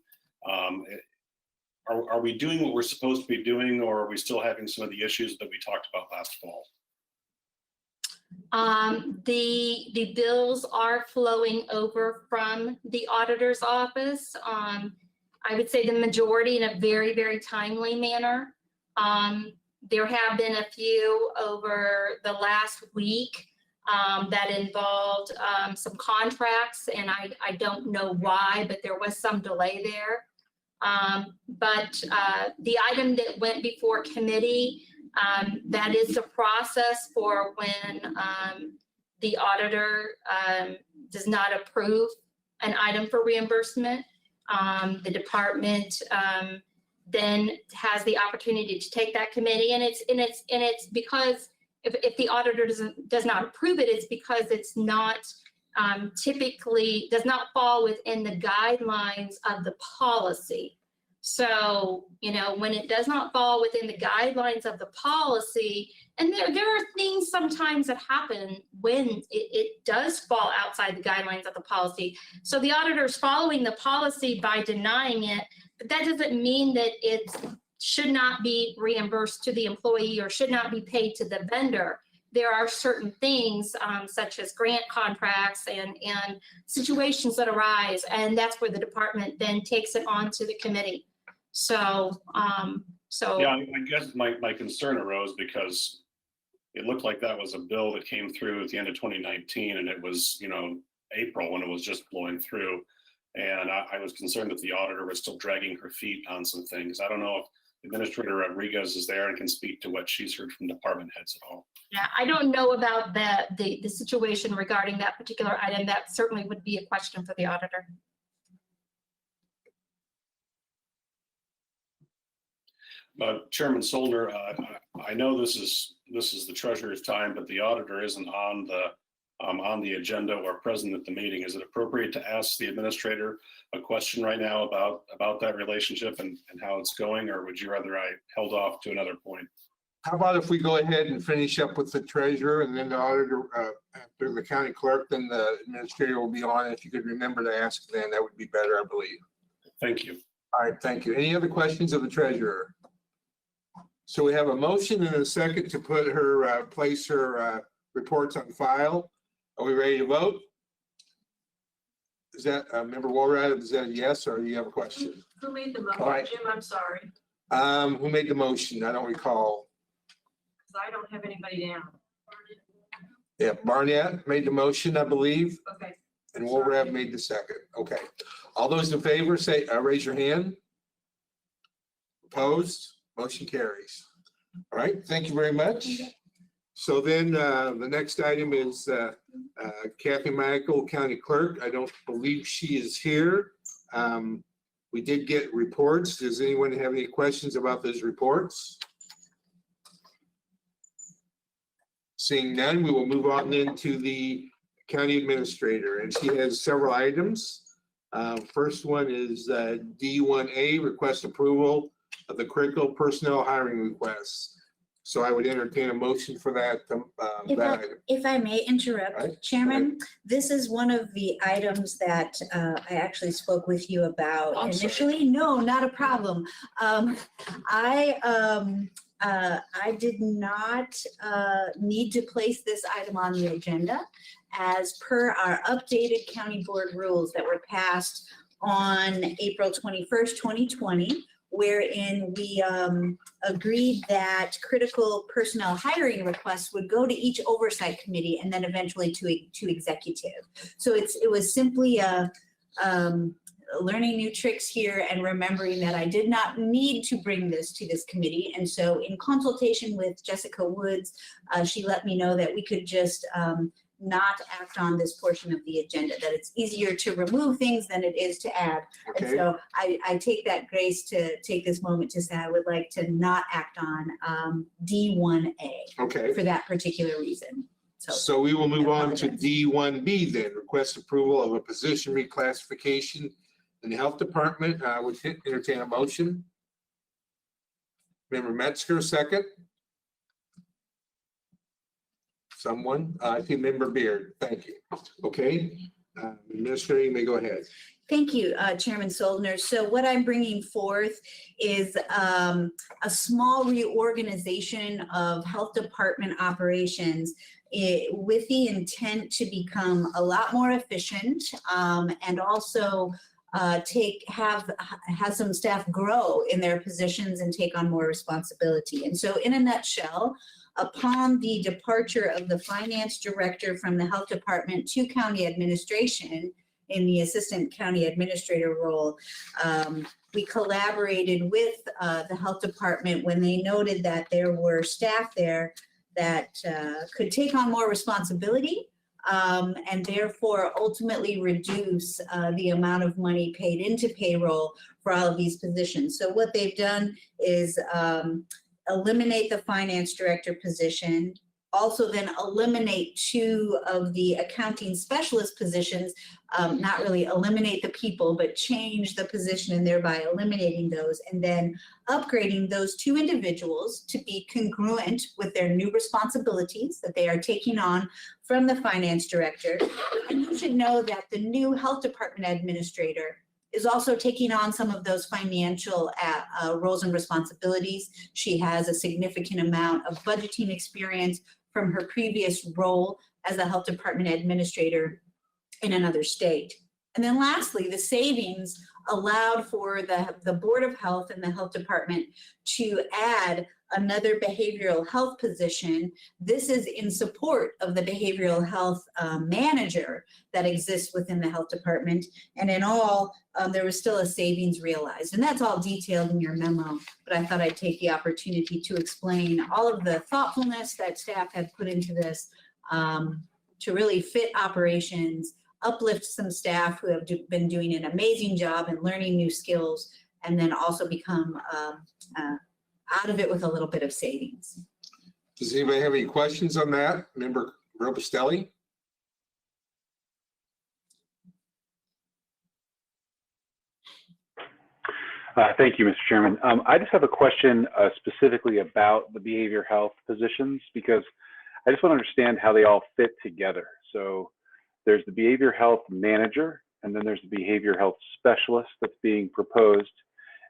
Are we doing what we're supposed to be doing, or are we still having some of the issues that we talked about last fall? The bills are flowing over from the auditor's office. I would say the majority in a very, very timely manner. There have been a few over the last week that involved some contracts, and I don't know why, but there was some delay there. But the item that went before committee, that is the process for when the auditor does not approve an item for reimbursement. The department then has the opportunity to take that committee, and it's because if the auditor does not approve it, it's because it's not typically does not fall within the guidelines of the policy. So, you know, when it does not fall within the guidelines of the policy, and there are things sometimes that happen when it does fall outside the guidelines of the policy. So the auditor is following the policy by denying it, but that doesn't mean that it should not be reimbursed to the employee or should not be paid to the vendor. There are certain things such as grant contracts and situations that arise, and that's where the department then takes it on to the committee. So, Yeah, I guess my concern arose because it looked like that was a bill that came through at the end of 2019, and it was, you know, April when it was just blowing through. And I was concerned that the auditor was still dragging her feet on some things. I don't know if Administrator Rodriguez is there and can speak to what she's heard from department heads at all. Yeah, I don't know about the situation regarding that particular item. That certainly would be a question for the auditor. Chairman Soldner, I know this is the treasurer's time, but the auditor isn't on the agenda or present at the meeting. Is it appropriate to ask the administrator a question right now about that relationship and how it's going, or would you rather I held off to another point? How about if we go ahead and finish up with the treasurer and then the auditor, after the county clerk, then the administrator will be on. If you could remember to ask then, that would be better, I believe. Thank you. All right, thank you. Any other questions of the treasurer? So we have a motion and a second to put her, place her reports on file. Are we ready to vote? Is that, Member Walrat, is that a yes, or do you have a question? Who made the All right. motion, Jim? I'm sorry, Who made the motion? I don't recall. because I don't have anybody down. Yeah, Barnett made the motion, I believe, Okay. and Walrat made the second. Okay. All those in favor say, raise your hand. Opposed? Motion carries. All right, thank you very much. So then the next item is Kathy Michael, County Clerk. I don't believe she is here. We did get reports. Does anyone have any questions about those reports? Seeing none, we will move on then to the County Administrator, and she has several items. First one is D1A, request approval of the critical personnel hiring requests. So I would entertain a motion for that. Item. If I may interrupt, Right. Chairman, this is one of the items that I actually spoke with you about I'm sorry. initially. No, not a problem. I did not need to place this item on the agenda as per our updated county board rules that were passed on April 21st, 2020. Wherein we agreed that critical personnel hiring requests would go to each oversight committee and then eventually to executive. So it was simply learning new tricks here and remembering that I did not need to bring this to this committee. And so in consultation with Jessica Woods, she let me know that we could just not act on this portion of the agenda, that it's easier to remove things than it is to add. And Okay. so I take that grace to take this moment to say I would like to not act on D1A Okay. for that particular reason. So we will move on to apologize. D1B then, request approval of a position reclassification in the Health Department. I would entertain a motion. Member Metzger, second. Someone, I think Member Beard, thank you. Okay, Administrator, you may go ahead. Thank you, Chairman Soldner. So what I'm bringing forth is a small reorganization of health department operations with the intent to become a lot more efficient and also have some staff grow in their positions and take on more responsibility. And so in a nutshell, upon the departure of the finance director from the health department to county administration in the assistant county administrator role, we collaborated with the health department when they noted that there were staff there that could take on more responsibility and therefore ultimately reduce the amount of money paid into payroll for all of these positions. So what they've done is eliminate the finance director position, also then eliminate 2 of the accounting specialist positions, not really eliminate the people, but change the position and thereby eliminating those, and then upgrading those 2 individuals to be congruent with their new responsibilities that they are taking on from the finance director. And you should know that the new health department administrator is also taking on some of those financial roles and responsibilities. She has a significant amount of budgeting experience from her previous role as a health department administrator in another state. And then lastly, the savings allowed for the Board of Health and the health department to add another behavioral health position. This is in support of the behavioral health manager that exists within the health department. And in all, there was still a savings realized. And that's all detailed in your memo, but I thought I'd take the opportunity to explain all of the thoughtfulness that staff have put into this to really fit operations, uplift some staff who have been doing an amazing job and learning new skills, and then also become out of it with a little bit of savings. Does anybody have any questions on that? Member Robustelli? Thank you, Mr. Chairman. I just have a question specifically about the behavior health positions, because I just want to understand how they all fit together. So there's the behavior health manager, and then there's the behavior health specialist that's being proposed.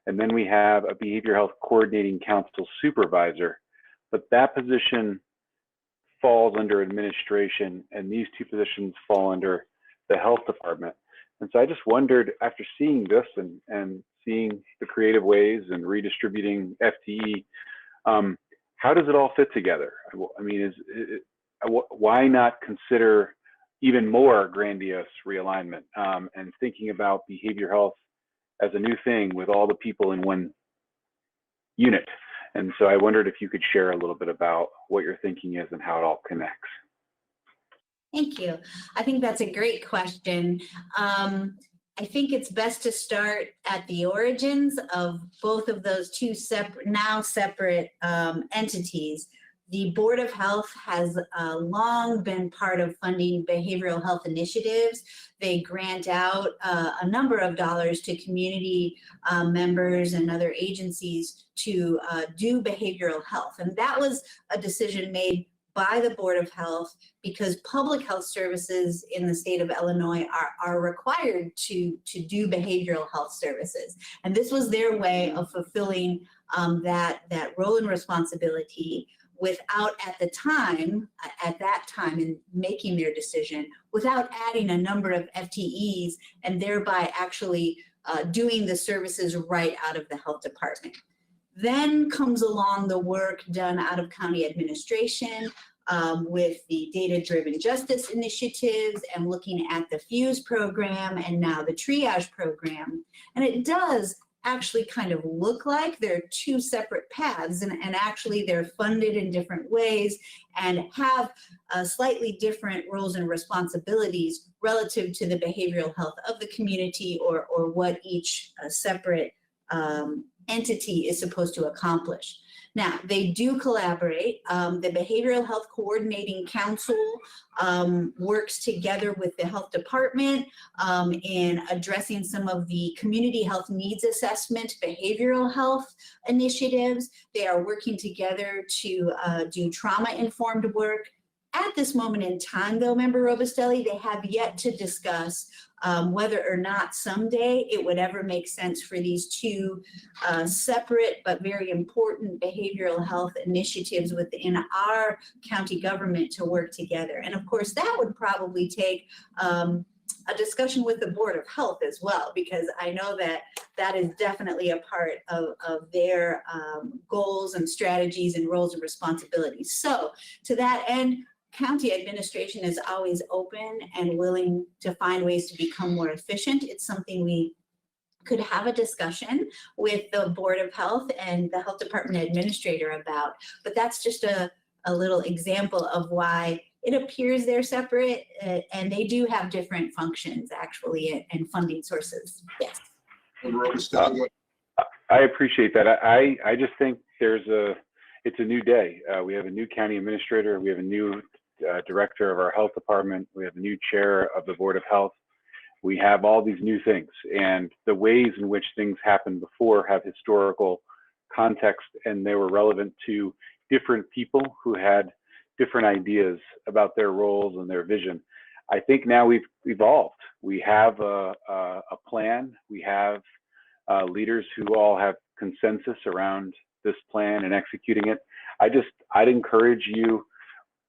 And then we have a behavior health coordinating council supervisor, but that position falls under administration, and these two positions fall under the health department. And so I just wondered, after seeing this and seeing the creative ways and redistributing FTE, how does it all fit together? I mean, why not consider even more grandiose realignment and thinking about behavior health as a new thing with all the people in one unit? And so I wondered if you could share a little bit about what your thinking is and how it all connects. Thank you. I think that's a great question. I think it's best to start at the origins of both of those two separate entities. The Board of Health has long been part of funding behavioral health initiatives. They grant out a number of dollars to community members and other agencies to do behavioral health. And that was a decision made by the Board of Health because public health services in the state of Illinois are required to do behavioral health services. And this was their way of fulfilling that role and responsibility without at that time in making their decision, without adding a number of FTEs and thereby actually doing the services right out of the health department. Then comes along the work done out of county administration with the data-driven justice initiatives and looking at the FUSE program and now the triage program. And it does actually kind of look like they're two separate paths, and actually they're funded in different ways and have slightly different roles and responsibilities relative to the behavioral health of the community or what each separate entity is supposed to accomplish. Now, they do collaborate. The Behavioral Health Coordinating Council works together with the health department in addressing some of the community health needs assessment, behavioral health initiatives. They are working together to do trauma-informed work. At this moment in time, though, Member Robustelli, they have yet to discuss whether or not someday it would ever make sense for these two separate but very important behavioral health initiatives within our county government to work together. And of course, that would probably take a discussion with the Board of Health as well, because I know that that is definitely a part of their goals and strategies and roles and responsibilities. So to that end, county administration is always open and willing to find ways to become more efficient. It's something we could have a discussion with the Board of Health and the Health Department Administrator about, but that's just a little example of why it appears they're separate and they do have different functions actually and funding sources. Yes. I appreciate that. I just think it's a new day. We have a new county administrator. We have a new director of our health department. We have a new chair of the Board of Health. We have all these new things, and the ways in which things happened before have historical context, and they were relevant to different people who had different ideas about their roles and their vision. I think now we've evolved. We have a plan. We have leaders who all have consensus around this plan and executing it. I'd encourage you,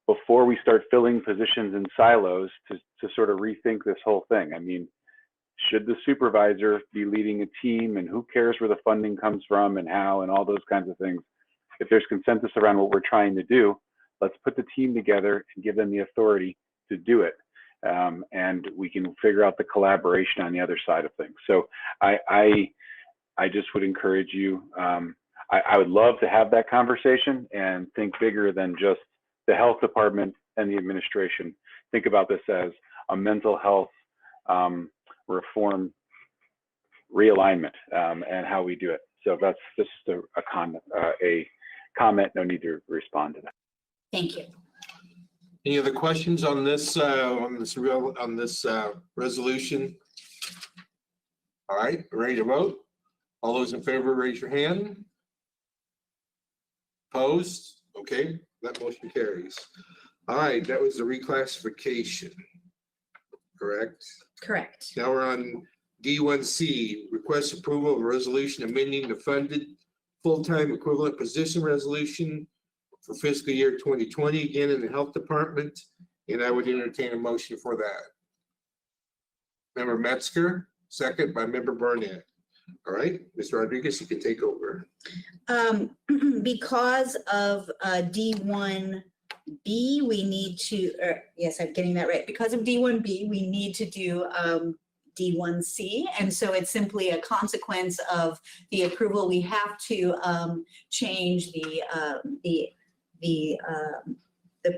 before we start filling positions in silos, to sort of rethink this whole thing. I mean, should the supervisor be leading a team, and who cares where the funding comes from and how and all those kinds of things? if there's consensus around what we're trying to do, let's put the team together and give them the authority to do it. And we can figure out the collaboration on the other side of things. So I just would encourage you, I would love to have that conversation and think bigger than just the health department and the administration. Think about this as a mental health reform realignment and how we do it. So that's just a comment, no need to respond to that. Thank you. Any other questions on this resolution? All right, ready to vote? All those in favor, raise your hand. Opposed? Okay, that motion carries. All right, that was the reclassification, correct? Correct. Now we're on D1C, request approval of a resolution amending the funded full-time equivalent position resolution for fiscal year 2020, again in the health department, and I would entertain a motion for that. Member Metzger, second by Member Burnett. All right, Mr. Rodriguez, you can take over. Because of D1B, we need to, yes, I'm getting that right. Because of D1B, we need to do D1C. And so it's simply a consequence of the approval. We have to change the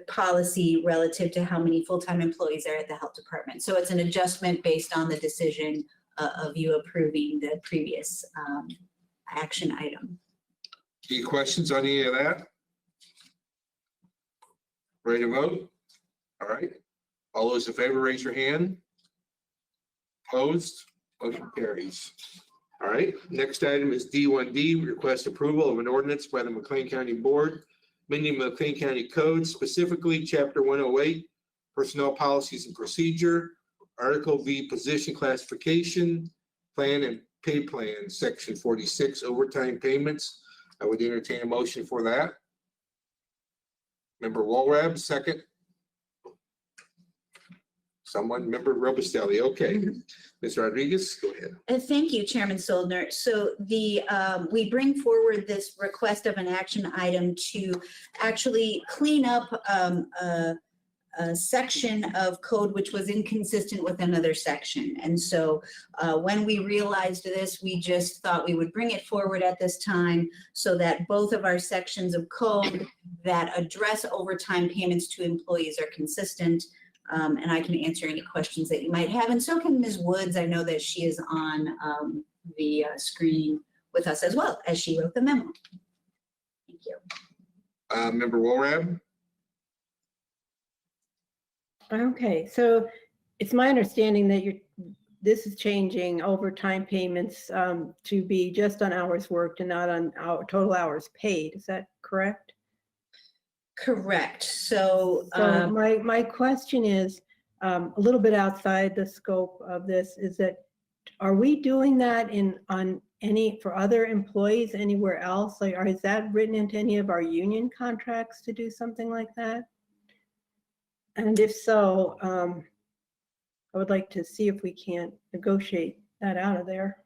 policy relative to how many full-time employees are at the health department. So it's an adjustment based on the decision of you approving the previous action item. Any questions on any of that? Ready to vote? All right. All those in favor, raise your hand. Opposed? Motion carries. All right. Next item is D1D, request approval of an ordinance by the McLean County Board, amending McLean County Code, specifically Chapter 108, Personnel Policies and Procedure, Article V, Position Classification, Plan and Pay Plan, Section 46, Overtime Payments. I would entertain a motion for that. Member Walrab, second. Someone, Member Robustelli. Okay. Ms. Rodriguez, go ahead. Thank you, Chairman Soldner. So we bring forward this request of an action item to actually clean up a section of code which was inconsistent with another section. And so when we realized this, we just thought we would bring it forward at this time so that both of our sections of code that address overtime payments to employees are consistent. And I can answer any questions that you might have. And so can Ms. Woods. I know that she is on the screen with us as well as she wrote the memo. Thank you. Member Walrab. Okay, so it's my understanding that this is changing overtime payments to be just on hours worked and not on total hours paid. Is that correct? Correct. So my question is a little bit outside the scope of this, is that are we doing that for other employees anywhere else? Like, is that written into any of our union contracts to do something like that? And if so, I would like to see if we can't negotiate that out of there.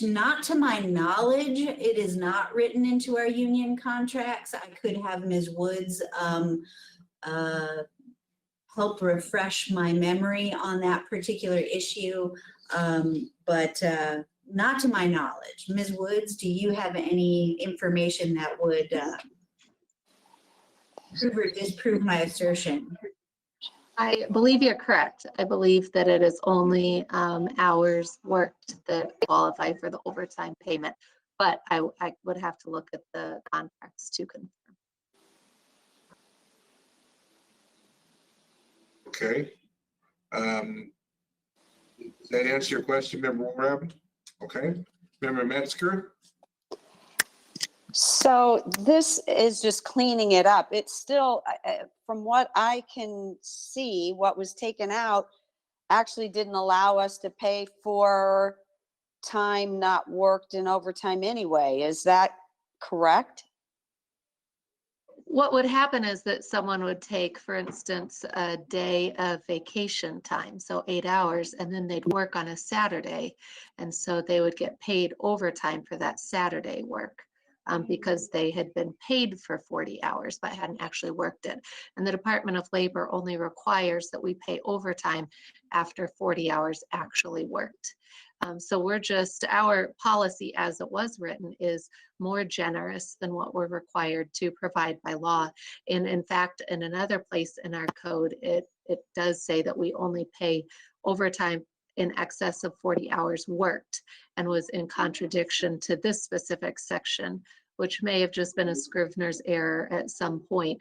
Not to my knowledge, it is not written into our union contracts. I could have Ms. Woods help refresh my memory on that particular issue, but not to my knowledge. Ms. Woods, do you have any information that would prove or disprove my assertion? I believe you're correct. I believe that it is only hours worked that qualify for the overtime payment, but I would have to look at the contracts to confirm. Okay. Does that answer your question, Member Walrab? Okay. Member Metzger? So this is just cleaning it up. It's still, from what I can see, what was taken out actually didn't allow us to pay for time not worked in overtime anyway. Is that correct? What would happen is that someone would take, for instance, a day of vacation time, so 8 hours, and then they'd work on a Saturday. And so they would get paid overtime for that Saturday work because they had been paid for 40 hours but hadn't actually worked it. And the Department of Labor only requires that we pay overtime after 40 hours actually worked. So our policy as it was written is more generous than what we're required to provide by law. And in fact, in another place in our code, it does say that we only pay overtime in excess of 40 hours worked, and was in contradiction to this specific section, which may have just been a Scrivener's error at some point,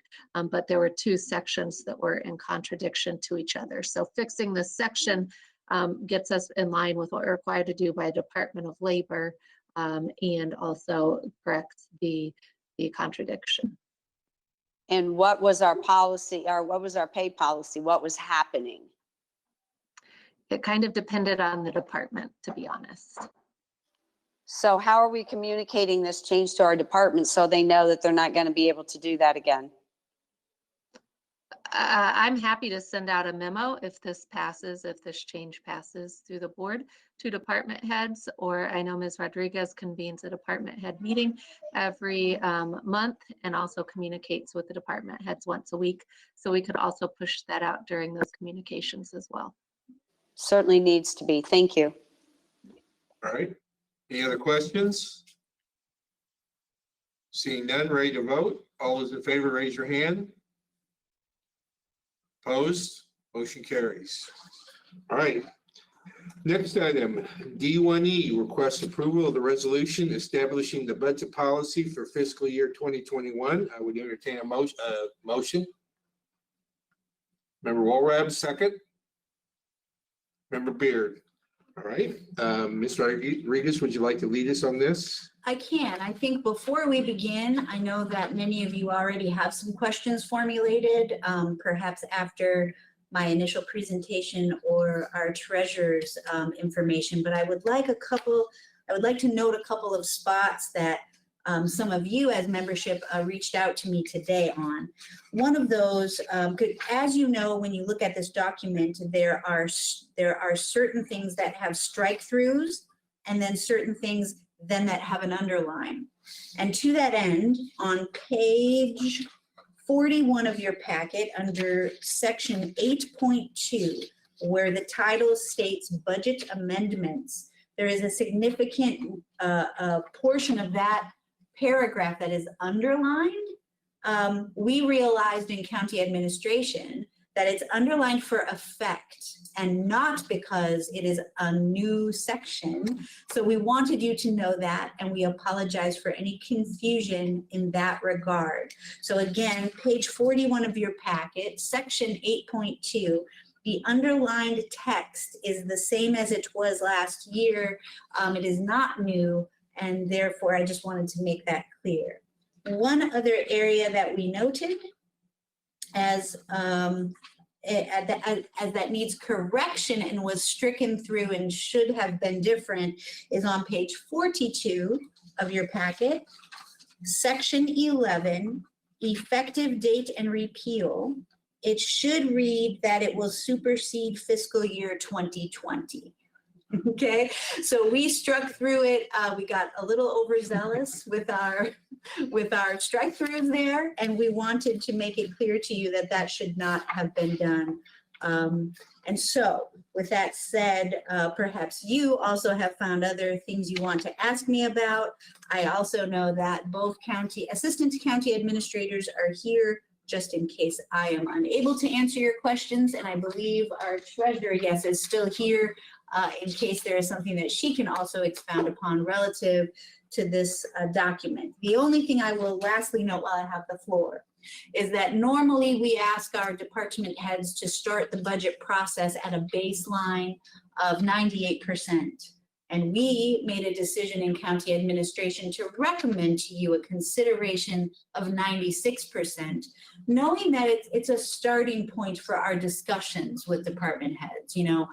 but there were two sections that were in contradiction to each other. So fixing this section gets us in line with what we're required to do by Department of Labor, and also corrects the contradiction. And what was our policy, or what was our pay policy? What was happening? It kind of depended on the department, to be honest. So how are we communicating this change to our department so they know that they're not going to be able to do that again? I'm happy to send out a memo if this change passes through the board to department heads, or I know Ms. Rodriguez convenes a department head meeting every month and also communicates with the department heads once a week. So we could also push that out during those communications as well. Certainly needs to be. Thank you. All right. Any other questions? Seeing none, ready to vote? All those in favor, raise your hand. Opposed? Motion carries. All right. Next item, D1E, request approval of the resolution establishing the budget policy for fiscal year 2021. I would entertain a motion. Member Walrab, second. Member Beard. All right. Ms. Rodriguez, would you like to lead us on this? I can. I think before we begin, I know that many of you already have some questions formulated, perhaps after my initial presentation or our treasurer's information, but I would like to note a couple of spots that some of you as membership reached out to me today on. One of those, as you know, when you look at this document, there are certain things that have strike-throughs and then certain things then that have an underline. And to that end, on page 41 of your packet, under section 8.2, where the title states budget amendments, there is a significant portion of that paragraph that is underlined. We realized in county administration that it's underlined for effect and not because it is a new section. So we wanted you to know that, and we apologize for any confusion in that regard. So again, page 41 of your packet, section 8.2, the underlined text is the same as it was last year. It is not new, and therefore I just wanted to make that clear. One other area that we noted as that needs correction and was stricken through and should have been different is on page 42 of your packet, section 11, effective date and repeal. It should read that it will supersede fiscal year 2020. Okay, so we struck through it. We got a little overzealous with our strike throughs there, and we wanted to make it clear to you that that should not have been done. And so with that said, perhaps you also have found other things you want to ask me about. I also know that both assistant county administrators are here just in case I am unable to answer your questions. And I believe our treasurer, yes, is still here in case there is something that she can also expound upon relative to this document. The only thing I will lastly note while I have the floor is that normally we ask our department heads to start the budget process at a baseline of 98%. And we made a decision in county administration to recommend to you a consideration of 96%, knowing that it's a starting point for our discussions with department heads. You know,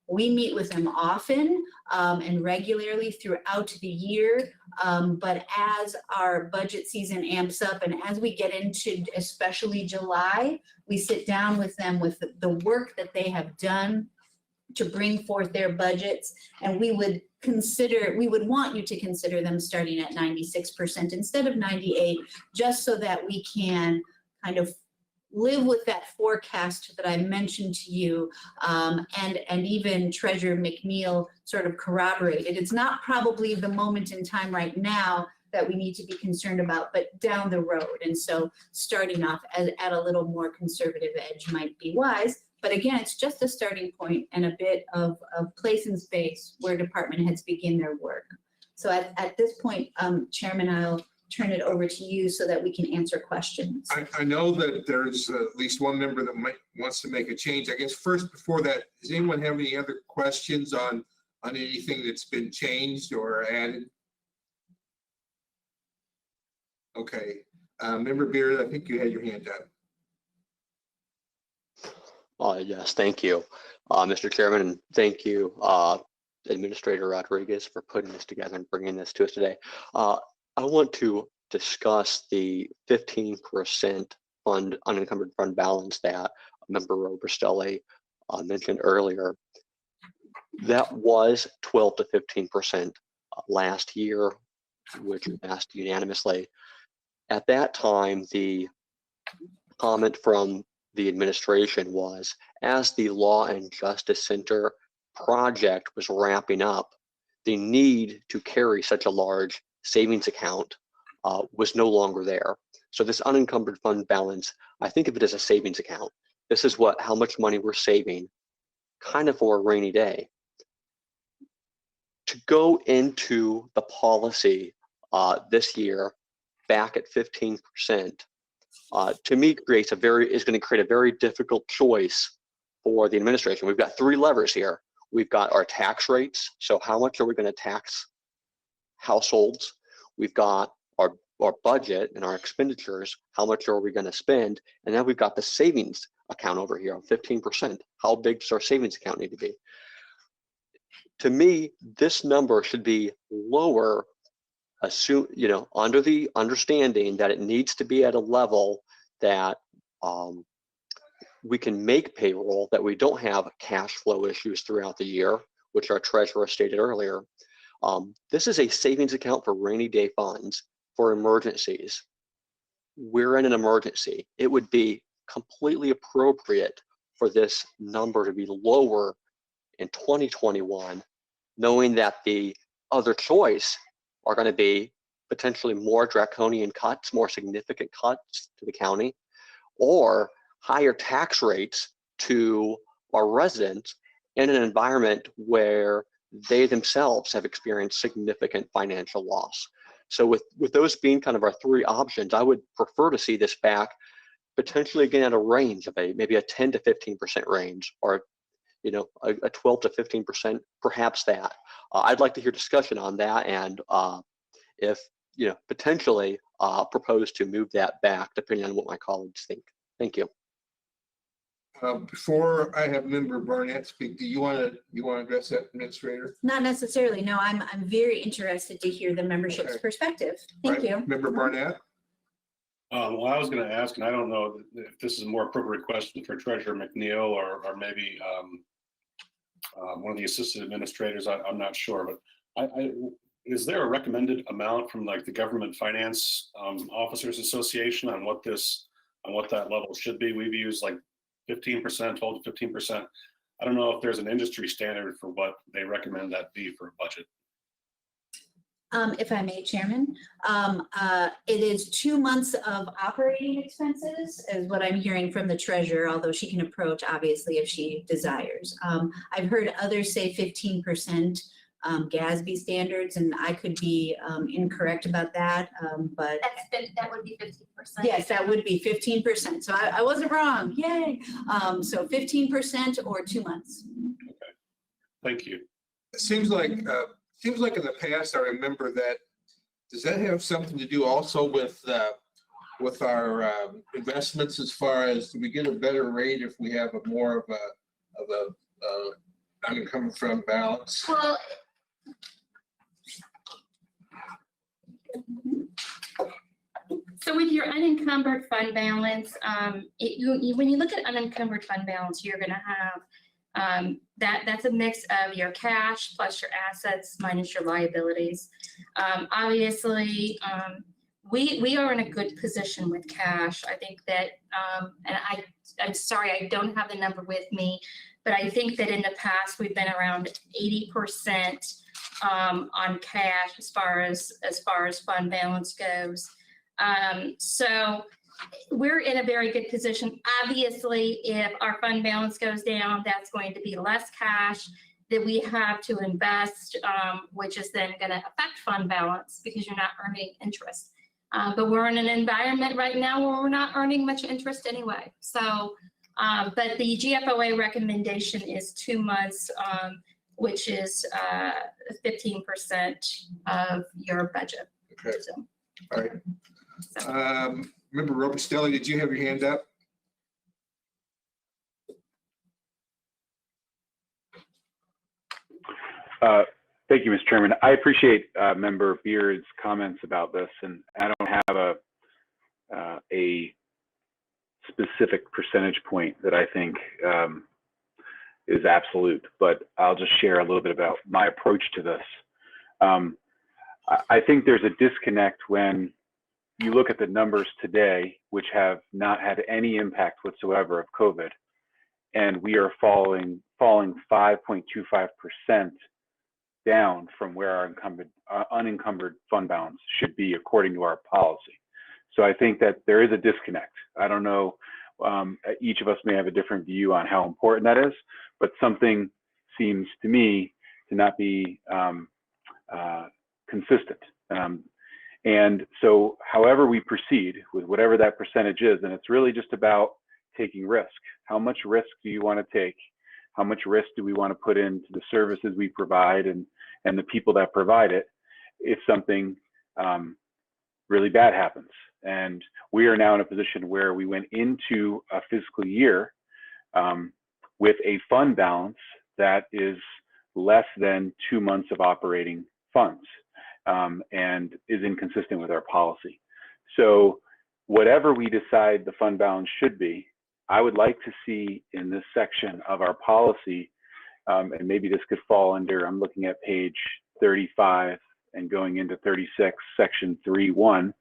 we meet with them often and regularly throughout the year. But as our budget season amps up and as we get into especially July, we sit down with them with the work that they have done to bring forth their budgets. And we would want you to consider them starting at 96% instead of 98, just so that we can kind of live with that forecast that I mentioned to you, and even Treasurer McNeil sort of corroborated. It's not probably the moment in time right now that we need to be concerned about, but down the road. And so starting off at a little more conservative edge might be wise. But again, it's just a starting point and a bit of place and space where department heads begin their work. So at this point, Chairman, I'll turn it over to you so that we can answer questions. I know that there's at least one member that wants to make a change. I guess first, before that, does anyone have any other questions on anything that's been changed or added? Okay, Member Beard, I think you had your hand up. Yes, thank you, Mr. Chairman, and thank you, Administrator Rodriguez, for putting this together and bringing this to us today. I want to discuss the 15% unencumbered fund balance that Member Roberstelli mentioned earlier. That was 12 to 15% last year, which passed unanimously. At that time, the comment from the administration was, as the Law and Justice Center project was ramping up, the need to carry such a large savings account was no longer there. So this unencumbered fund balance, I think of it as a savings account. This is how much money we're saving kind of for a rainy day. To go into the policy this year back at 15%, to me is going to create a very difficult choice for the administration. We've got three levers here. We've got our tax rates. So how much are we going to tax households? We've got our budget and our expenditures. How much are we going to spend? And then we've got the savings account over here of 15%. How big does our savings account need to be? To me, this number should be lower, under the understanding that it needs to be at a level that we can make payroll, that we don't have cash flow issues throughout the year, which our treasurer stated earlier. This is a savings account for rainy day funds for emergencies. We're in an emergency. It would be completely appropriate for this number to be lower in 2021, knowing that the other choice are going to be potentially more draconian cuts, more significant cuts to the county, or higher tax rates to our residents in an environment where they themselves have experienced significant financial loss. So with those being kind of our three options, I would prefer to see this back potentially again at a range of maybe a 10 to 15% range, or a 12 to 15%, perhaps that. I'd like to hear discussion on that, and if potentially propose to move that back, depending on what my colleagues think. Thank you. Before I have Member Barnett speak, do you want to address that, Administrator? Not necessarily. No, I'm very interested to hear the membership's perspective. Thank you. Member Barnett? Well, I was going to ask, and I don't know if this is a more appropriate question for Treasurer McNeil or maybe one of the assistant administrators. I'm not sure, but is there a recommended amount from like the Government Finance Officers Association on what that level should be? We've used like 15%, 12 to 15%. I don't know if there's an industry standard for what they recommend that be for a budget. If I may, Chairman, it is 2 months of operating expenses is what I'm hearing from the treasurer, although she can approach obviously if she desires. I've heard others say 15% GASB standards, and I could be incorrect about that, but. That would be 15%. Yes, that would be 15%. So I wasn't wrong. Yay. So 15% or 2 months. Okay, thank you. It seems like in the past, I remember that. Does that have something to do also with our investments, as far as do we get a better rate if we have a more of a unencumbered fund balance? Well, So with your unencumbered fund balance, when you look at unencumbered fund balance, you're gonna have that's a mix of your cash plus your assets minus your liabilities. Obviously, we are in a good position with cash. I think that, and I'm sorry, I don't have the number with me, but I think that in the past, we've been around 80% on cash as far as fund balance goes. So we're in a very good position. Obviously, if our fund balance goes down, that's going to be less cash that we have to invest, which is then going to affect fund balance because you're not earning interest. But we're in an environment right now where we're not earning much interest anyway. So, but the GFOA recommendation is 2 months, which is 15% of your budget. Okay. So, All right. Member Robustelli, did you have your hand up? Thank you, Mr. Chairman. I appreciate Member Beard's comments about this, and I don't have a specific percentage point that I think is absolute, but I'll just share a little bit about my approach to this. I think there's a disconnect when you look at the numbers today, which have not had any impact whatsoever of COVID, and we are falling 5.25% down from where our unencumbered fund balance should be according to our policy. So I think that there is a disconnect. I don't know, each of us may have a different view on how important that is, but something seems to me to not be consistent. And so however we proceed with whatever that percentage is, and it's really just about taking risk. How much risk do you want to take? How much risk do we want to put into the services we provide and the people that provide it if something really bad happens? And we are now in a position where we went into a fiscal year with a fund balance that is less than 2 months of operating funds and is inconsistent with our policy. So whatever we decide the fund balance should be, I would like to see in this section of our policy, and maybe this could fall under, I'm looking at page 35 and going into 36, section 3.1,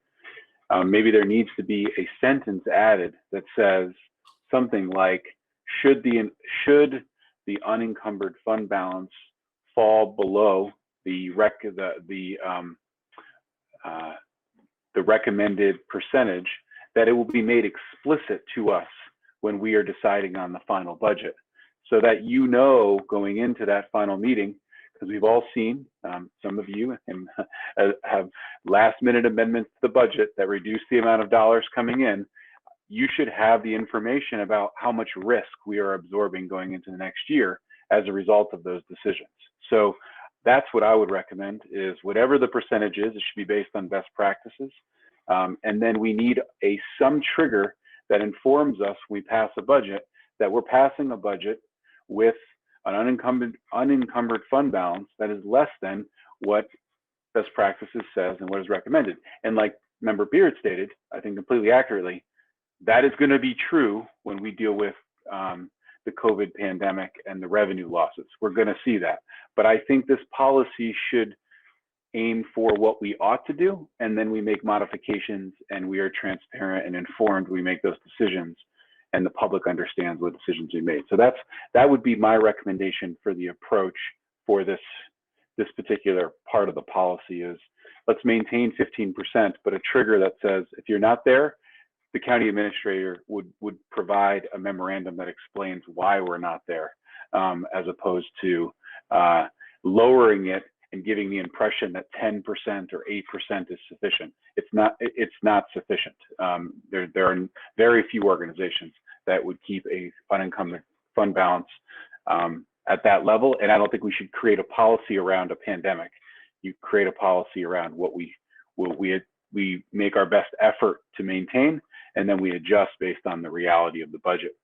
maybe there needs to be a sentence added that says something like, should the unencumbered fund balance fall below the recommended percentage, that it will be made explicit to us when we are deciding on the final budget, so that you know going into that final meeting, because we've all seen, some of you have last minute amendments to the budget that reduce the amount of dollars coming in. You should have the information about how much risk we are absorbing going into the next year as a result of those decisions. So that's what I would recommend, is whatever the percentage is, it should be based on best practices. And then we need some trigger that informs us when we pass a budget, that we're passing a budget with an unencumbered fund balance that is less than what best practices says and what is recommended. And like Member Beard stated, I think completely accurately, that is going to be true when we deal with the COVID pandemic and the revenue losses. We're going to see that. But I think this policy should aim for what we ought to do, and then we make modifications and we are transparent and informed. We make those decisions and the public understands what decisions we made. So that would be my recommendation for the approach for this particular part of the policy, is let's maintain 15%, but a trigger that says if you're not there, the county administrator would provide a memorandum that explains why we're not there, as opposed to lowering it and giving the impression that 10% or 8% is sufficient. It's not sufficient. There are very few organizations that would keep a unencumbered fund balance at that level, and I don't think we should create a policy around a pandemic. You create a policy around what we make our best effort to maintain, and then we adjust based on the reality of the budget.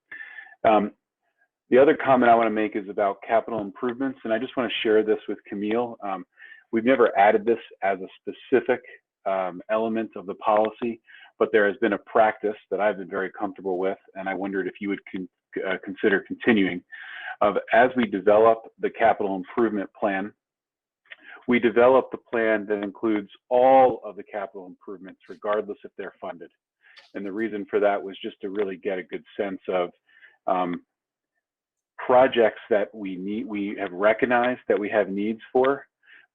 The other comment I want to make is about capital improvements, and I just want to share this with Camille. We've never added this as a specific element of the policy, but there has been a practice that I've been very comfortable with, and I wondered if you would consider continuing. As we develop the capital improvement plan, we develop the plan that includes all of the capital improvements, regardless if they're funded. And the reason for that was just to really get a good sense of projects that we have recognized that we have needs for,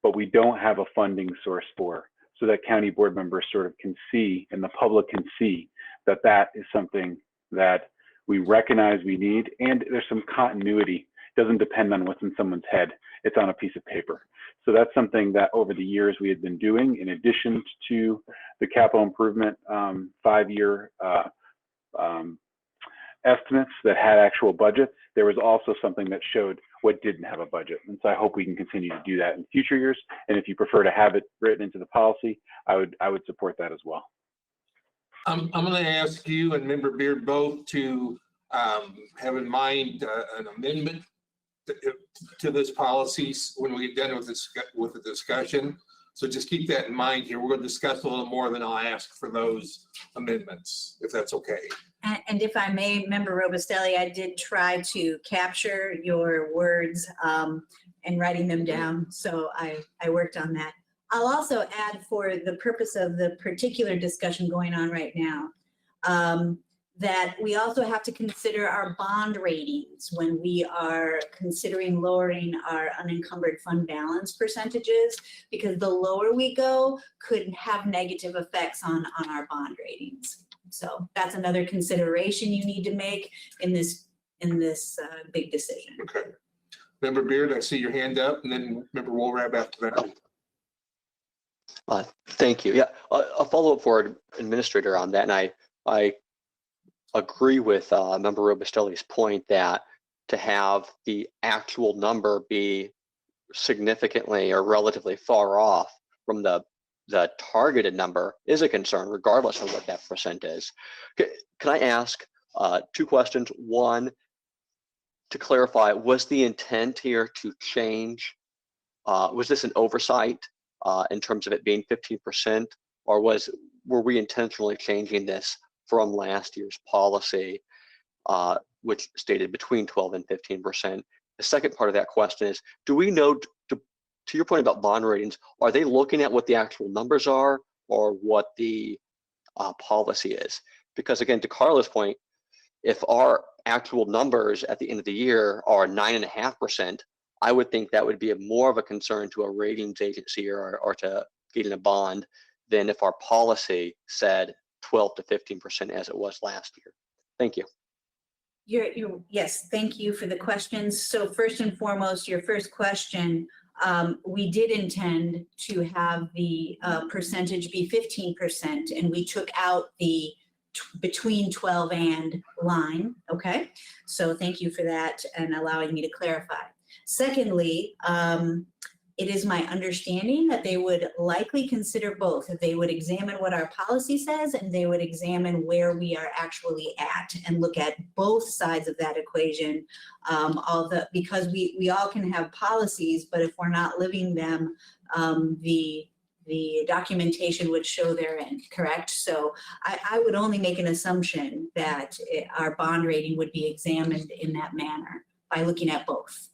but we don't have a funding source for, so that county board members sort of can see, and the public can see, that that is something that we recognize we need, and there's some continuity. It doesn't depend on what's in someone's head. It's on a piece of paper. So that's something that over the years we had been doing, in addition to the capital improvement 5-year estimates that had actual budgets. There was also something that showed what didn't have a budget. And so I hope we can continue to do that in future years. And if you prefer to have it written into the policy, I would support that as well. I'm going to ask you and Member Beard both to have in mind an amendment to this policy when we get done with the discussion. So just keep that in mind here. We're going to discuss a little more, than I'll ask for those amendments, if that's okay. And if I may, Member Robustelli, I did try to capture your words and writing them down. So I worked on that. I'll also add, for the purpose of the particular discussion going on right now, that we also have to consider our bond ratings when we are considering lowering our unencumbered fund balance percentages, because the lower we go could have negative effects on our bond ratings. So that's another consideration you need to make in this big decision. Okay. Member Beard, I see your hand up, and then Member Woolrab after that. Thank you. Yeah, a follow-up for Administrator on that, and I agree with Member Robustelli's point that to have the actual number be significantly or relatively far off from the targeted number is a concern, regardless of what that percent is. Can I ask 2 questions? One, to clarify, was the intent here to change, was this an oversight in terms of it being 15%, or were we intentionally changing this from last year's policy, which stated between 12 and 15%? The second part of that question is, do we know, to your point about bond ratings, are they looking at what the actual numbers are or what the policy is? Because again, to Carla's point, if our actual numbers at the end of the year are 9.5%, I would think that would be more of a concern to a ratings agency or to getting a bond than if our policy said 12 to 15% as it was last year. Thank you. Yes, thank you for the questions. So first and foremost, your first question, we did intend to have the percentage be 15%, and we took out the between 12 and line. Okay, so thank you for that and allowing me to clarify. Secondly, it is my understanding that they would likely consider both. That they would examine what our policy says, and they would examine where we are actually at and look at both sides of that equation. Because we all can have policies, but if we're not living them, the documentation would show therein, correct? So I would only make an assumption that our bond rating would be examined in that manner by looking at both.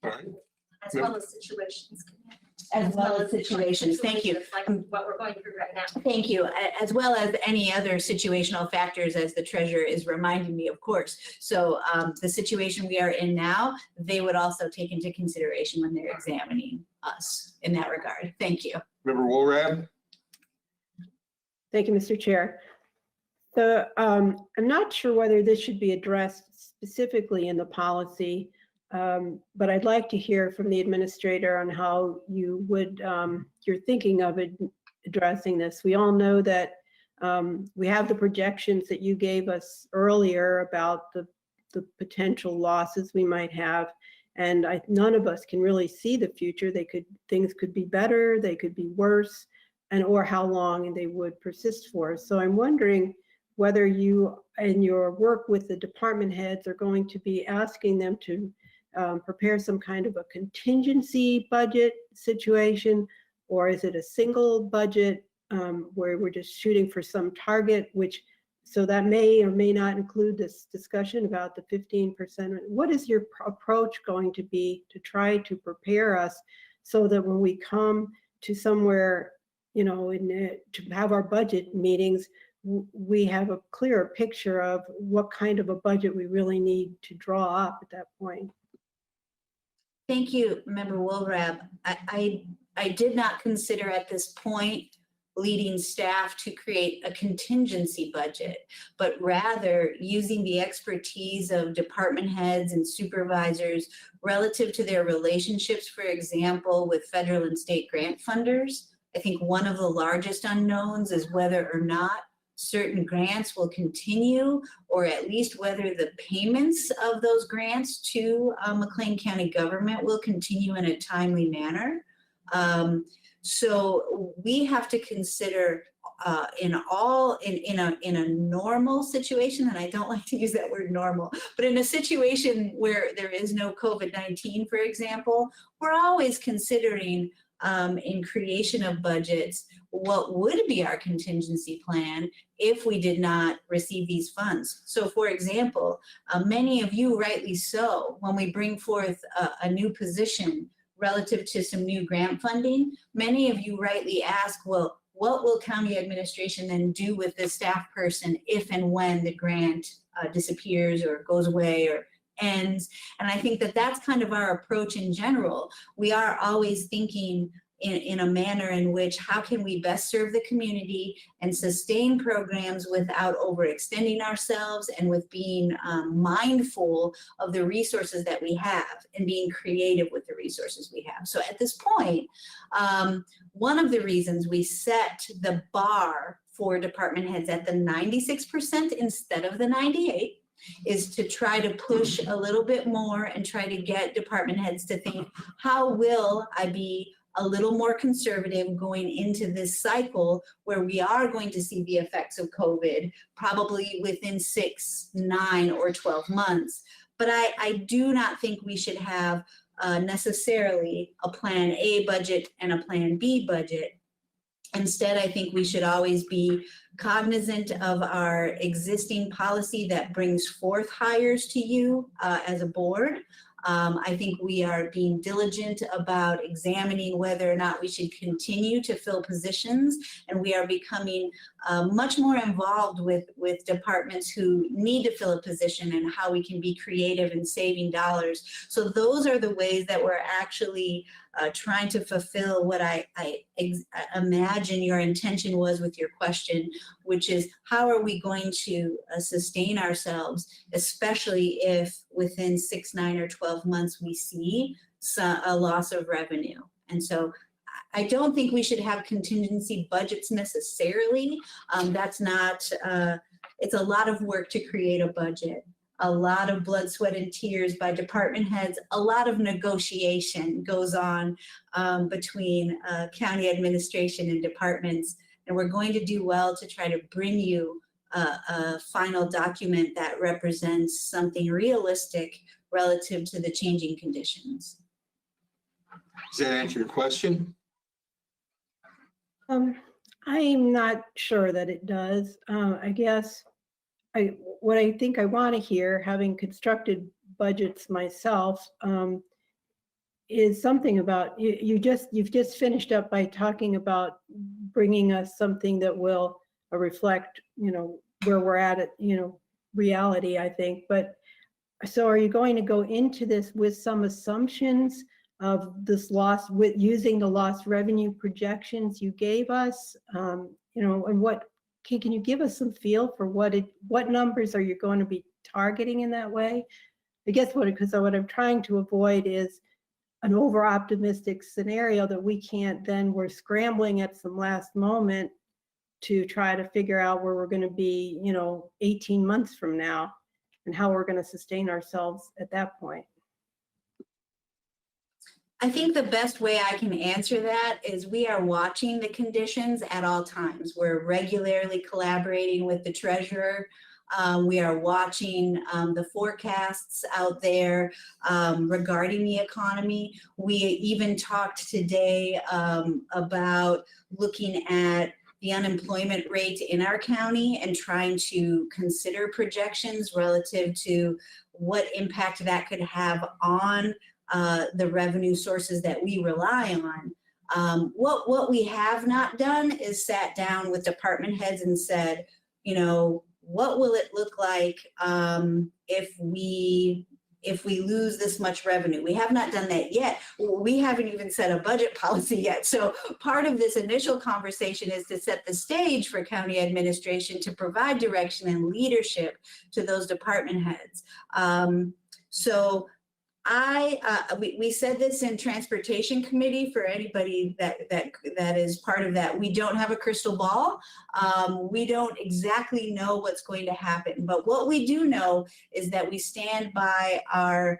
All right. As well as situations. As well as situations, thank you. Like what we're going through right now. Thank you, as well as any other situational factors, as the treasurer is reminding me, of course. So the situation we are in now, they would also take into consideration when they're examining us in that regard. Thank you. Member Woolrab? Thank you, Mr. Chair. So I'm not sure whether this should be addressed specifically in the policy, but I'd like to hear from the administrator on how you would, you're thinking of addressing this. We all know that we have the projections that you gave us earlier about the potential losses we might have, and none of us can really see the future. Things could be better, they could be worse, or how long they would persist for. So I'm wondering whether you, in your work with the department heads, are going to be asking them to prepare some kind of a contingency budget situation, Or is it a single budget where we're just shooting for some target, so that may or may not include this discussion about the 15%. What is your approach going to be to try to prepare us so that when we come to somewhere, to have our budget meetings, we have a clearer picture of what kind of a budget we really need to draw up at that point? Thank you, Member Wolrab. I did not consider at this point leading staff to create a contingency budget, but rather using the expertise of department heads and supervisors relative to their relationships, for example, with federal and state grant funders. I think one of the largest unknowns is whether or not certain grants will continue, or at least whether the payments of those grants to McLean County government will continue in a timely manner. So we have to consider in a normal situation, and I don't like to use that word normal, but in a situation where there is no COVID-19, for example, we're always considering in creation of budgets, what would be our contingency plan if we did not receive these funds. So for example, many of you, rightly so, when we bring forth a new position relative to some new grant funding, many of you rightly ask, well, what will county administration then do with this staff person if and when the grant disappears or goes away or ends? And I think that that's kind of our approach in general. We are always thinking in a manner in which how can we best serve the community and sustain programs without overextending ourselves and with being mindful of the resources that we have and being creative with the resources we have. So at this point, one of the reasons we set the bar for department heads at the 96% instead of the 98% is to try to push a little bit more and try to get department heads to think, how will I be a little more conservative going into this cycle where we are going to see the effects of COVID probably within 6, 9, or 12 months. But I do not think we should have necessarily a plan A budget and a plan B budget. Instead, I think we should always be cognizant of our existing policy that brings forth hires to you as a board. I think we are being diligent about examining whether or not we should continue to fill positions, and we are becoming much more involved with departments who need to fill a position and how we can be creative in saving dollars. So those are the ways that we're actually trying to fulfill what I imagine your intention was with your question, which is how are we going to sustain ourselves, especially if within 6, 9, or 12 months we see a loss of revenue. And so I don't think we should have contingency budgets necessarily. That's not, it's a lot of work to create a budget. A lot of blood, sweat, and tears by department heads. A lot of negotiation goes on between county administration and departments. And we're going to do well to try to bring you a final document that represents something realistic relative to the changing conditions. Does that answer your question? I'm not sure that it does. I guess what I think I want to hear, having constructed budgets myself, is something about you've just finished up by talking about bringing us something that will reflect, where we're at, reality, I think. But so are you going to go into this with some assumptions of this loss, with using the lost revenue projections you gave us, and what can you give us some feel for what numbers are you going to be targeting in that way? I guess because what I'm trying to avoid is an over-optimistic scenario that we can't, then we're scrambling at some last moment to try to figure out where we're going to be, 18 months from now, and how we're going to sustain ourselves at that point. I think the best way I can answer that is we are watching the conditions at all times. We're regularly collaborating with the treasurer We are watching the forecasts out there regarding the economy. We even talked today about looking at the unemployment rate in our county and trying to consider projections relative to what impact that could have on the revenue sources that we rely on. What we have not done is sat down with department heads and said, you know, what will it look like if we lose this much revenue? We have not done that yet. We haven't even set a budget policy yet. So part of this initial conversation is to set the stage for county administration to provide direction and leadership to those department heads. So we said this in transportation committee for anybody that is part of that. We don't have a crystal ball. We don't exactly know what's going to happen, but what we do know is that we stand by our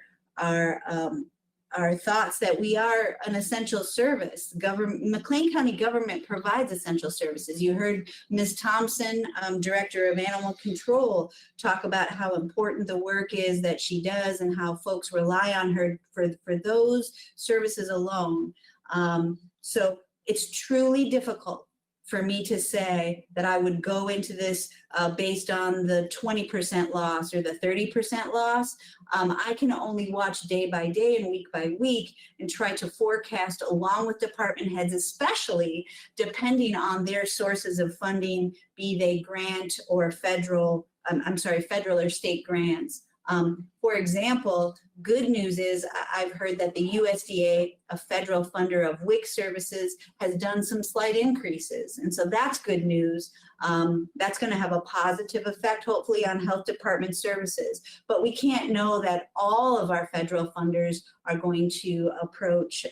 thoughts that we are an essential service. McLean County government provides essential services. You heard Ms. Thompson, Director of Animal Control, talk about how important the work is that she does and how folks rely on her for those services alone. So it's truly difficult for me to say that I would go into this based on the 20% loss or the 30% loss. I can only watch day by day and week by week and try to forecast along with department heads, especially depending on their sources of funding, be they grant or federal or state grants. For example, good news is I've heard that the USDA, a federal funder of WIC services, has done some slight increases. And so that's good news. That's going to have a positive effect, hopefully, on health department services. But we can't know that all of our federal funders are going to approach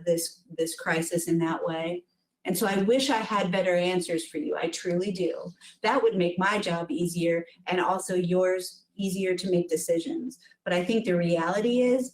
this crisis in that way. And so I wish I had better answers for you. I truly do. That would make my job easier and also yours easier to make decisions. But I think the reality is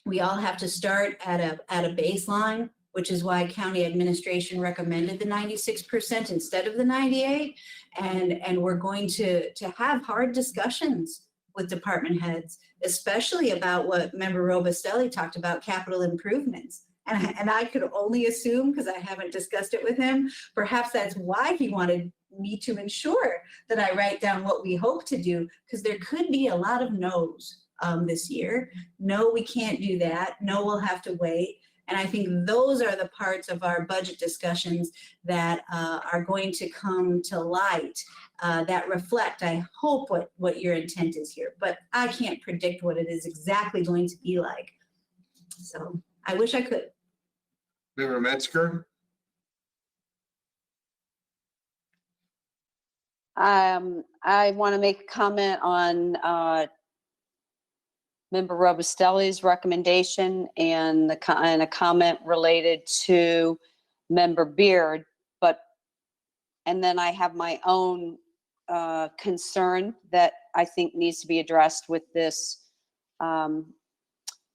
we all have to start at a baseline, which is why county administration recommended the 96% instead of the 98. And we're going to have hard discussions with department heads, especially about what Member Robustelli talked about, capital improvements. And I could only assume, because I haven't discussed it with him, perhaps that's why he wanted me to ensure that I write down what we hope to do, because there could be a lot of no's this year. No, we can't do that. No, we'll have to wait. And I think those are the parts of our budget discussions that are going to come to light that reflect, I hope, what your intent is here. But I can't predict what it is exactly going to be like. So I wish I could. Member Metzger? I want to make a comment on Member Robustelli's recommendation and a comment related to Member Beard, and then I have my own concern that I think needs to be addressed with this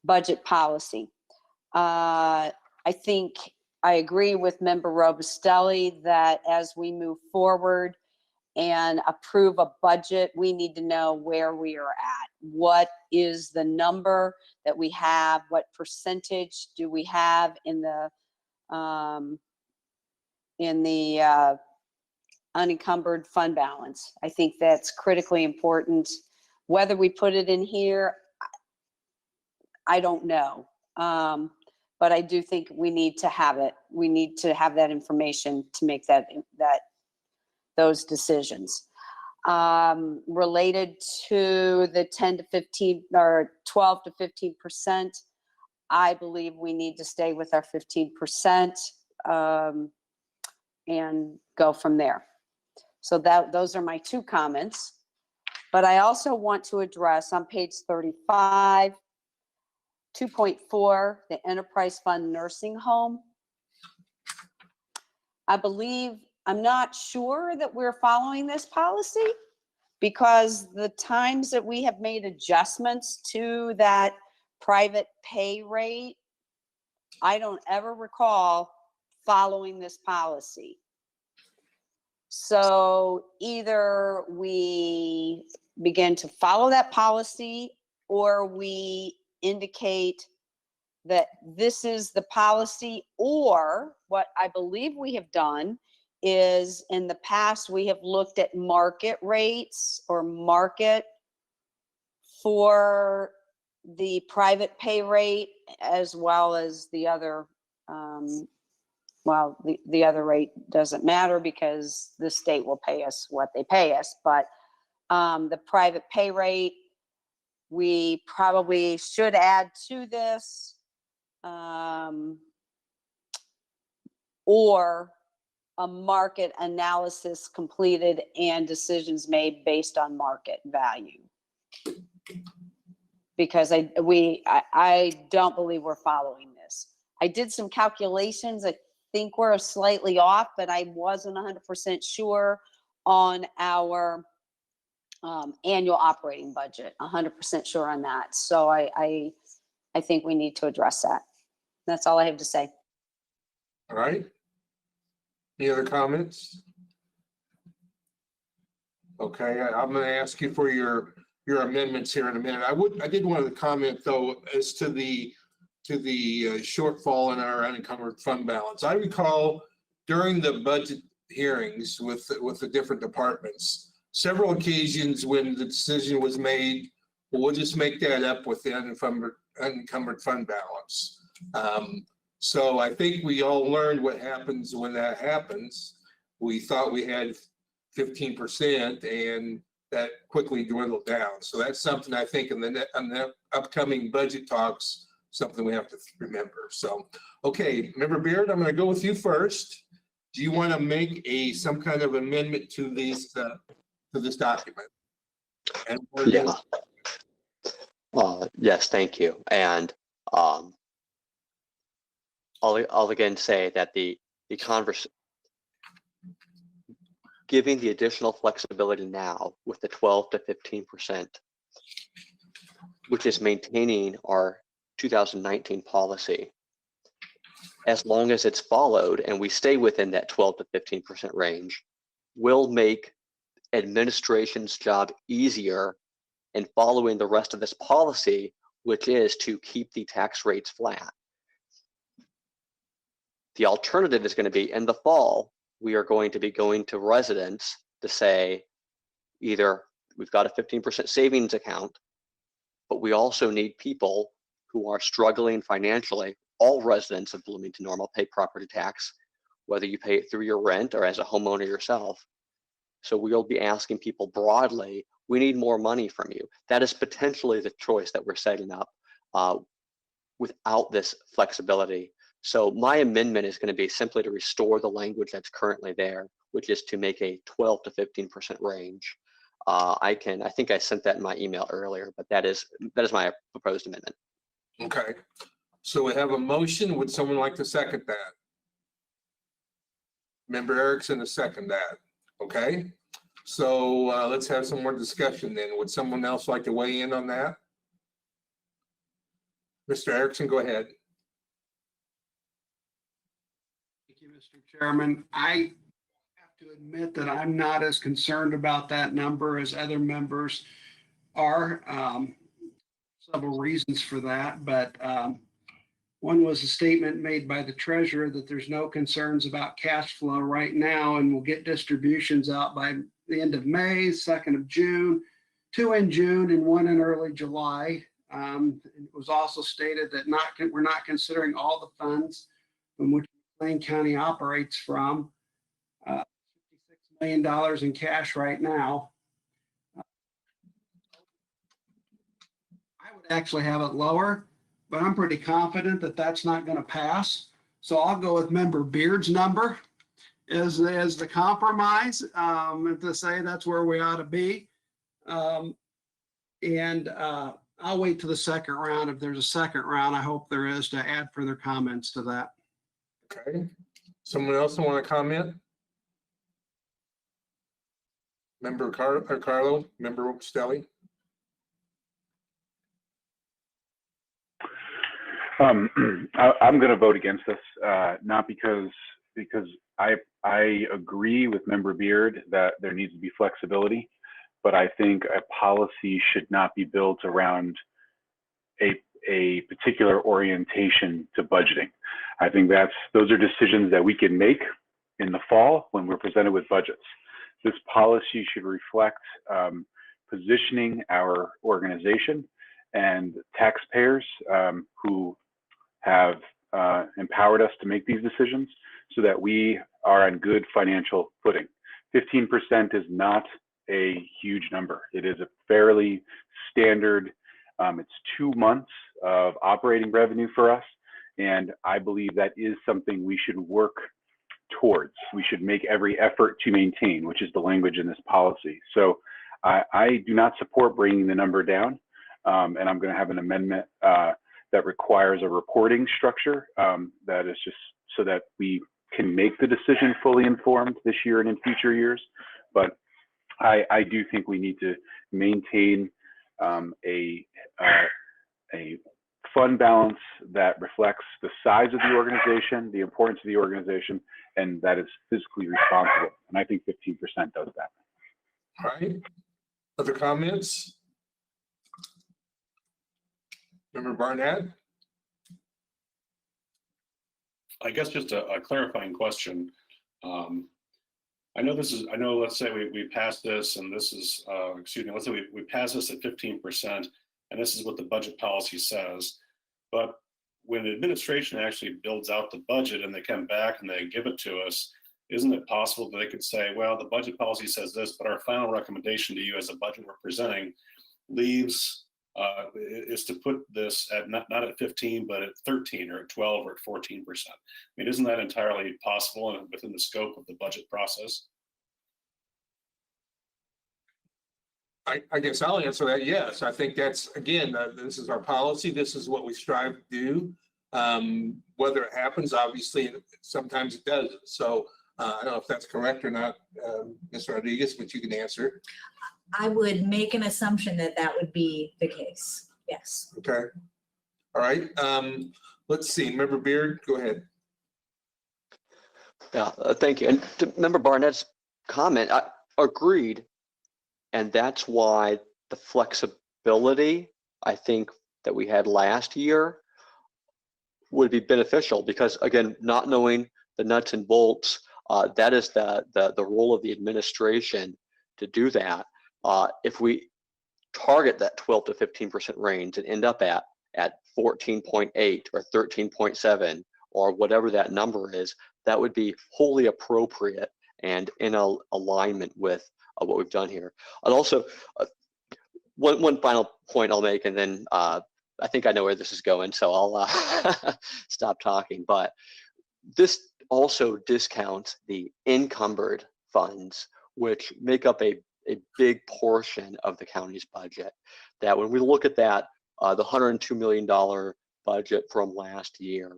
budget policy. I think I agree with Member Robustelli that as we move forward and approve a budget, we need to know where we are at. What is the number that we have? What percentage do we have in the unencumbered fund balance? I think that's critically important. Whether we put it in here, I don't know. But I do think we need to have it. We need to have that information to make those decisions. Related to the 10 to 15 or 12 to 15%, I believe we need to stay with our 15% and go from there. So those are my two comments. But I also want to address on page 35, 2.4, the Enterprise Fund Nursing Home. I'm not sure that we're following this policy, because the times that we have made adjustments to that private pay rate, I don't ever recall following this policy. So either we begin to follow that policy, or we indicate that this is the policy, or what I believe we have done is in the past, we have looked at market rates or market for the private pay rate, as well as the other, well, the other rate doesn't matter because the state will pay us what they pay us, but the private pay rate, we probably should add to this, or a market analysis completed and decisions made based on market value. Because I don't believe we're following this. I did some calculations. I think we're slightly off, but I wasn't 100% sure on our annual operating budget, 100% sure on that. So I think we need to address that. That's all I have to say. All right. Any other comments? Okay, I'm going to ask you for your amendments here in a minute. I did want to comment though as to the shortfall in our unencumbered fund balance. I recall during the budget hearings with the different departments, several occasions when the decision was made, well, we'll just make that up with the unencumbered fund balance. So I think we all learned what happens when that happens. We thought we had 15% and that quickly dwindled down. So that's something I think in the upcoming budget talks, something we have to remember. So, okay, Member Beard, I'm going to go with you first. Do you want to make some kind of amendment to these to this document? And Yeah. Yes, thank you. And I'll again say that the giving the additional flexibility now with the 12 to 15%, which is maintaining our 2019 policy, as long as it's followed and we stay within that 12 to 15% range, will make administration's job easier in following the rest of this policy, which is to keep the tax rates flat. The alternative is going to be in the fall, we are going to be going to residents to say, either we've got a 15% savings account, but we also need people who are struggling financially. All residents of Bloomington Normal pay property tax, whether you pay it through your rent or as a homeowner yourself. So we'll be asking people broadly, we need more money from you. That is potentially the choice that we're setting up without this flexibility. So my amendment is going to be simply to restore the language that's currently there, which is to make a 12 to 15% range. I think I sent that in my email earlier, but that is my proposed amendment. okay, so we have a motion. Would someone like to second that? Member Erickson to second that. Okay, so let's have some more discussion then. Would someone else like to weigh in on that? Mr. Erickson, go ahead. Thank you, Mr. Chairman. I have to admit that I'm not as concerned about that number as other members are. Several reasons for that, but one was a statement made by the treasurer that there's no concerns about cash flow right now, and we'll get distributions out by the end of May, 2nd of June, 2 in June and 1 in early July. It was also stated that we're not considering all the funds from which McLean County operates from. $56 million in cash right now. I would actually have it lower, but I'm pretty confident that that's not going to pass. So I'll go with Member Beard's number as the compromise, to say that's where we ought to be. I'll wait till the second round. If there's a second round, I hope there is, to add further comments to that. Okay, someone else want to comment? Member Carlo, Member Stelly? I'm going to vote against this, not because I agree with Member Beard that there needs to be flexibility, but I think a policy should not be built around a particular orientation to budgeting. I think those are decisions that we can make in the fall when we're presented with budgets. This policy should reflect positioning our organization and taxpayers who have empowered us to make these decisions so that we are on good financial footing. 15% is not a huge number. It is a fairly standard, it's 2 months of operating revenue for us. And I believe that is something we should work towards. We should make every effort to maintain, which is the language in this policy. So I do not support bringing the number down. And I'm going to have an amendment that requires a reporting structure that is just so that we can make the decision fully informed this year and in future years. But I do think we need to maintain a fund balance that reflects the size of the organization, the importance of the organization, and that is fiscally responsible. And I think 15% does that. All right. Other comments? Member Barnett? I guess just a clarifying question. I know, let's say we pass this and this is, let's say we pass this at 15% and this is what the budget policy says. But when the administration actually builds out the budget and they come back and they give it to us, isn't it possible that they could say, well, the budget policy says this, but our final recommendation to you as a budget we're presenting leaves is to put this at not at 15, but at 13 or at 12 or at 14%. I mean, isn't that entirely possible and within the scope of the budget process? I guess I'll answer that. Yes, I think that's, again, this is our policy. This is what we strive to do. Whether it happens, obviously, sometimes it doesn't. So I don't know if that's correct or not, Ms. Rodriguez, but you can answer. I would make an assumption that that would be the case. Yes. Okay. All right. Let's see. Member Beard, go ahead. Yeah, thank you. And to Member Barnett's comment, I agreed. And that's why the flexibility, I think, that we had last year would be beneficial because, again, not knowing the nuts and bolts, that is the role of the administration to do that. If we target that 12 to 15% range and end up at 14.8 or 13.7 or whatever that number is, that would be wholly appropriate and in alignment with what we've done here. And also, one final point I'll make, and then I think I know where this is going, so I'll stop talking. But this also discounts the encumbered funds, which make up a big portion of the county's budget. That when we look at that, the $102 million budget from last year,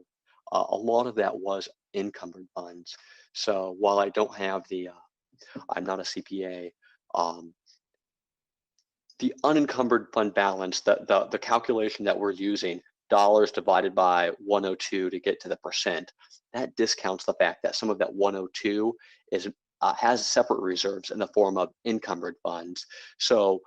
a lot of that was encumbered funds. So while I don't have I'm not a CPA, the unencumbered fund balance, the calculation that we're using, dollars divided by 102 to get to the percent, that discounts the fact that some of that 102 has separate reserves in the form of encumbered funds. So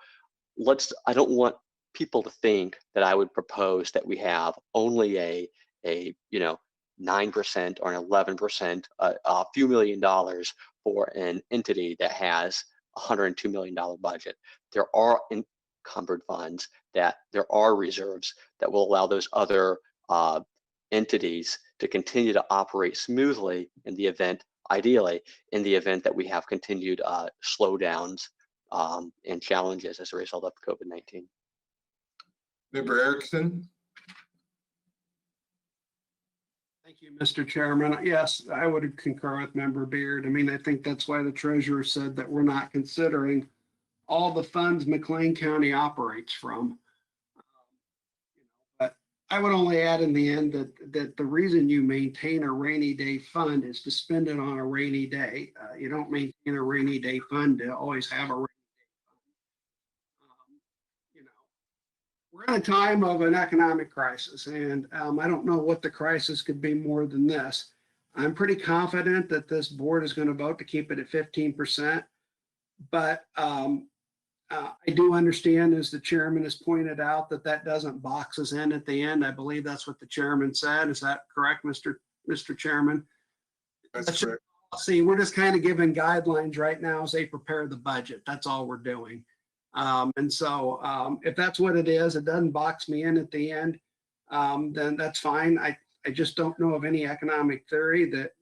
I don't want people to think that I would propose that we have only a 9% or an 11%, a few million dollars for an entity that has $102 million budget. There are encumbered funds, that there are reserves that will allow those other entities to continue to operate smoothly in the event, ideally, in the event that we have continued slowdowns and challenges as a result of COVID-19. Member Erickson. Thank you, Mr. Chairman. Yes, I would concur with Member Beard. I mean, I think that's why the treasurer said that we're not considering all the funds McLean County operates from. But I would only add in the end that the reason you maintain a rainy day fund is to spend it on a rainy day. You don't maintain a rainy day fund to always have a rainy day fund. We're in a time of an economic crisis, and I don't know what the crisis could be more than this. I'm pretty confident that this board is going to vote to keep it at 15%. But I do understand, as the chairman has pointed out, that that doesn't box us in at the end. I believe that's what the chairman said. Is that correct, Mr. Chairman? That's correct. See, we're just kind of giving guidelines right now as they prepare the budget. That's all we're doing. And so if that's what it is, it doesn't box me in at the end, then that's fine. I just don't know of any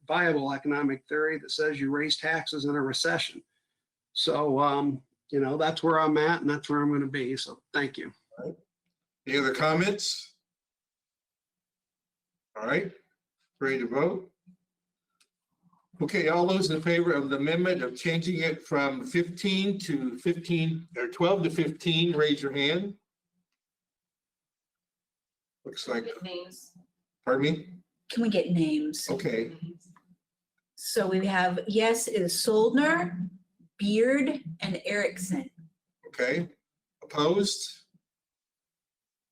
viable economic theory that says you raise taxes in a recession. So, you know, that's where I'm at and that's where I'm going to be. So thank you. Any other comments? All right, ready to vote? Okay, all those in favor of the amendment of changing it from 15 to 15 or 12 to 15, raise your hand. Looks like, Names. pardon me? Can we get names? Okay, So we have, yes, is Soldner, Beard, and Erickson. okay. Opposed?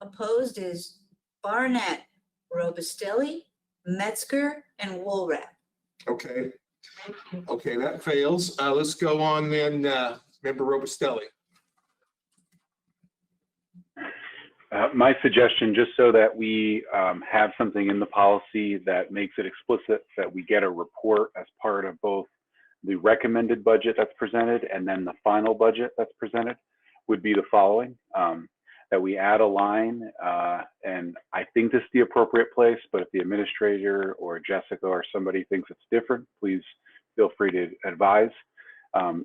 Opposed is Barnett, Robustelli, Metzger, and Woolrab. Okay. Okay, that fails. Let's go on then, Member Robustelli. My suggestion, just so that we have something in the policy that makes it explicit that we get a report as part of both the recommended budget that's presented and then the final budget that's presented, would be the following. That we add a line, and I think this is the appropriate place, but if the administrator or Jessica or somebody thinks it's different, please feel free to advise.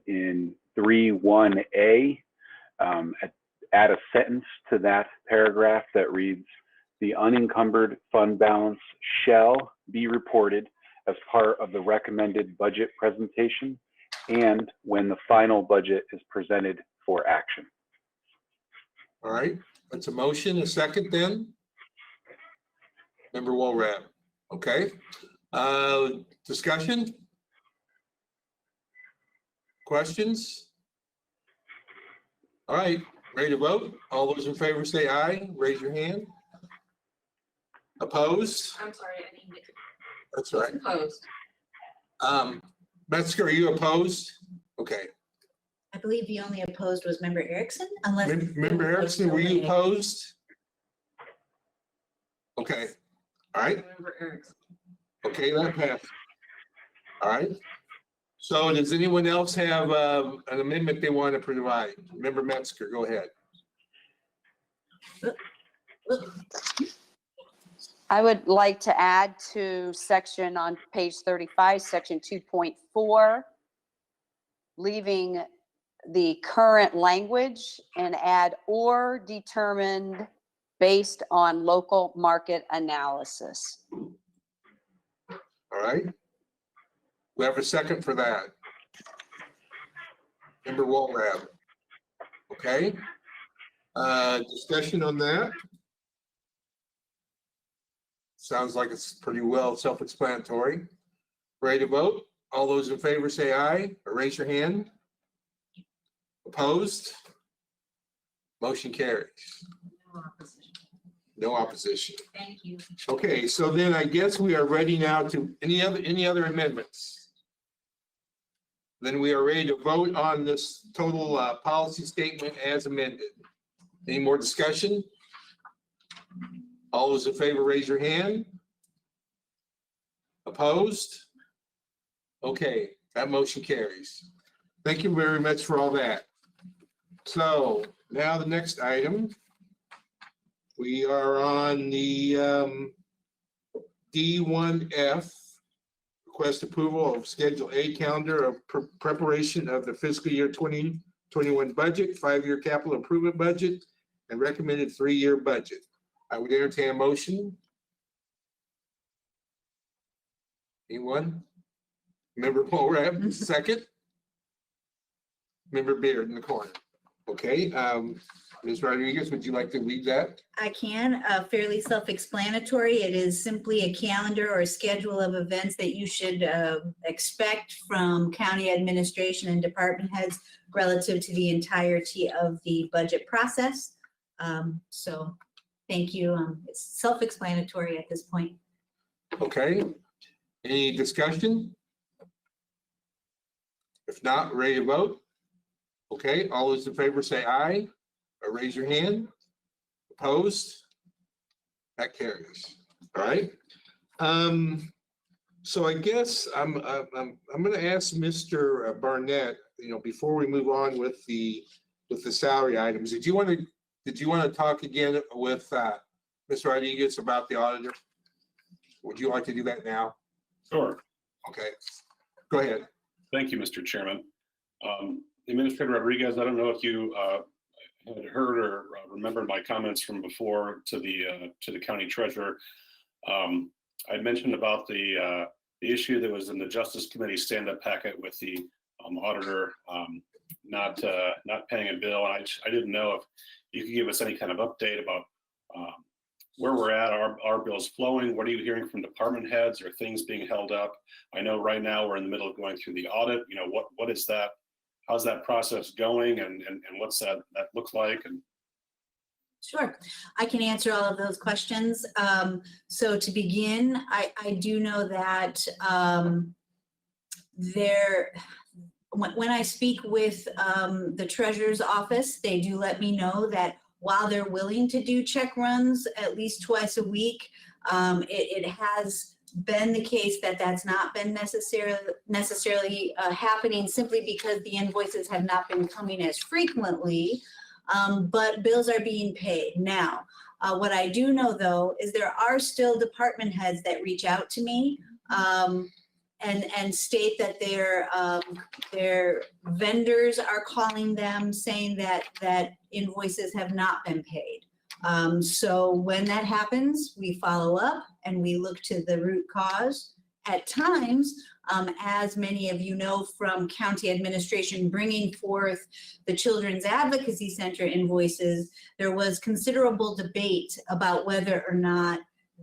In 3.1a, add a sentence to that paragraph that reads, the unencumbered fund balance shall be reported as part of the recommended budget presentation and when the final budget is presented for action. All right, that's a motion. A second then? Member Woolrab. Okay. Discussion? Questions? All right, ready to vote? All those in favor say aye. Raise your hand. Opposed? I'm sorry, I didn't get That's right. opposed. Metzger, are you opposed? Okay. I believe the only opposed was Member Erickson, unless. Member Erickson, were you opposed? Okay, all right. Member Erickson. Okay, that passed. All right. So does anyone else have an amendment they want to provide? Member Metzger, go ahead. I would like to add to section on page 35, section 2.4, leaving the current language and add or determined based on local market analysis. All right. We have a second for that. Member Woolrab. Okay. Discussion on that. Sounds like it's pretty well self-explanatory. Ready to vote? All those in favor say aye or raise your hand. Opposed? Motion carries. No opposition. No opposition. Thank you. Okay, so then I guess we are ready now to any other amendments? Then we are ready to vote on this total policy statement as amended. Any more discussion? All those in favor, raise your hand. Opposed? Okay, that motion carries. Thank you very much for all that. So now the next item. We are on the D1F, request approval of Schedule A calendar of preparation of the fiscal year 2021 budget, 5-year capital improvement budget, and recommended 3-year budget. I would entertain a motion. Anyone? Member Woolrab, second. Member Beard in the corner. Okay, Ms. Rodriguez, would you like to lead that? I can, fairly self-explanatory. It is simply a calendar or a schedule of events that you should expect from county administration and department heads relative to the entirety of the budget process. So thank you. It's self-explanatory at this point. Okay. Any discussion? If not, ready to vote? Okay, all those in favor say aye, or raise your hand. Opposed? That carries. All right. So I guess I'm going to ask Mr. Barnett, before we move on with the salary items, did you want to talk again with Mr. Rodriguez about the auditor? Would you like to do that now? Sure. Okay, go ahead. Thank you, Mr. Chairman. Administrator Rodriguez, I don't know if you had heard or remembered my comments from before to the county treasurer. I mentioned about the issue that was in the Justice Committee stand-up packet with the auditor not paying a bill. I didn't know if you could give us any kind of update about where we're at. Are bills flowing? What are you hearing from department heads? Are things being held up? I know right now we're in the middle of going through the audit. What is that? How's that process going, and what's that look like? And Sure, I can answer all of those questions. So to begin, I do know that when I speak with the treasurer's office, they do let me know that while they're willing to do check runs at least twice a week, it has been the case that that's not been necessarily happening simply because the invoices have not been coming as frequently, but bills are being paid. Now, what I do know though is there are still department heads that reach out to me and state that their vendors are calling them saying that invoices have not been paid. So when that happens, we follow up and we look to the root cause. At times, as many of you know from county administration bringing forth the Children's Advocacy Center invoices, there was considerable debate about whether or not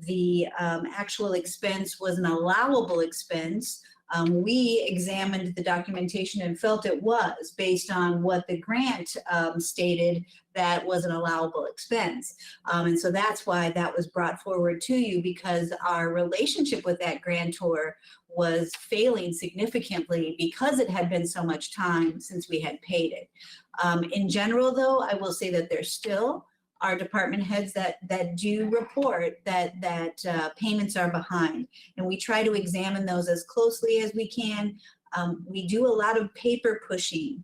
the actual expense was an allowable expense. We examined the documentation and felt it was based on what the grant stated that was an allowable expense. And so that's why that was brought forward to you, because our relationship with that grantor was failing significantly because it had been so much time since we had paid it. In general, though, I will say that there still are department heads that do report that payments are behind, and we try to examine those as closely as we can. We do a lot of paper pushing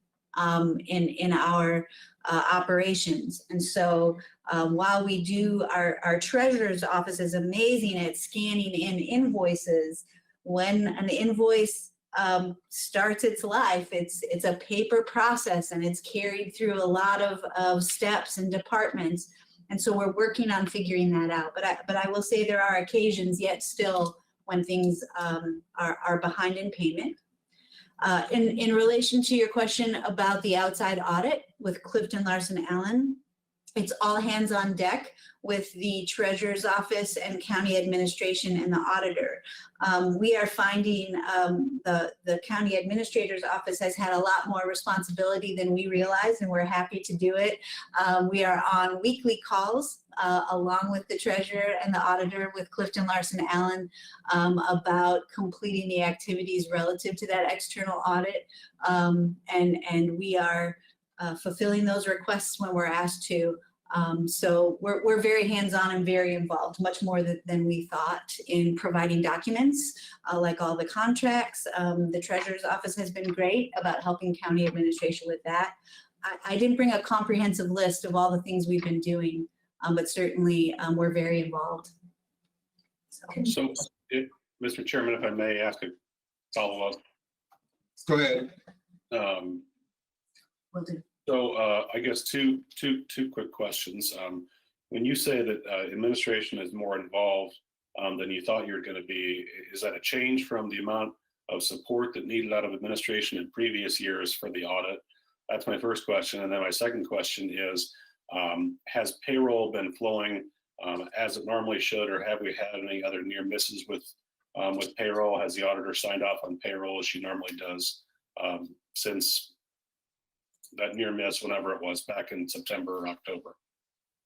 in our operations, and so while we do, our treasurer's office is amazing at scanning in invoices. When an invoice starts its life, it's a paper process and it's carried through a lot of steps and departments. And so we're working on figuring that out. But I will say there are occasions yet still when things are behind in payment. In relation to your question about the outside audit with Clifton Larson Allen, it's all hands on deck with the treasurer's office and county administration and the auditor. We are finding the county administrator's office has had a lot more responsibility than we realized, and we're happy to do it. We are on weekly calls along with the treasurer and the auditor with Clifton Larson Allen about completing the activities relative to that external audit. And we are fulfilling those requests when we're asked to. So we're very hands-on and very involved, much more than we thought in providing documents, like all the contracts. The treasurer's office has been great about helping county administration with that. I didn't bring a comprehensive list of all the things we've been doing, but certainly we're very involved. So Mr. Chairman, if I may ask a follow-up. Go ahead. Will do. So I guess two quick questions. When you say that administration is more involved than you thought you were going to be, is that a change from the amount of support that needed out of administration in previous years for the audit? That's my first question. And then my second question is, has payroll been flowing as it normally should, or have we had any other near misses with payroll? Has the auditor signed off on payroll as she normally does since that near miss, whenever it was back in September or October?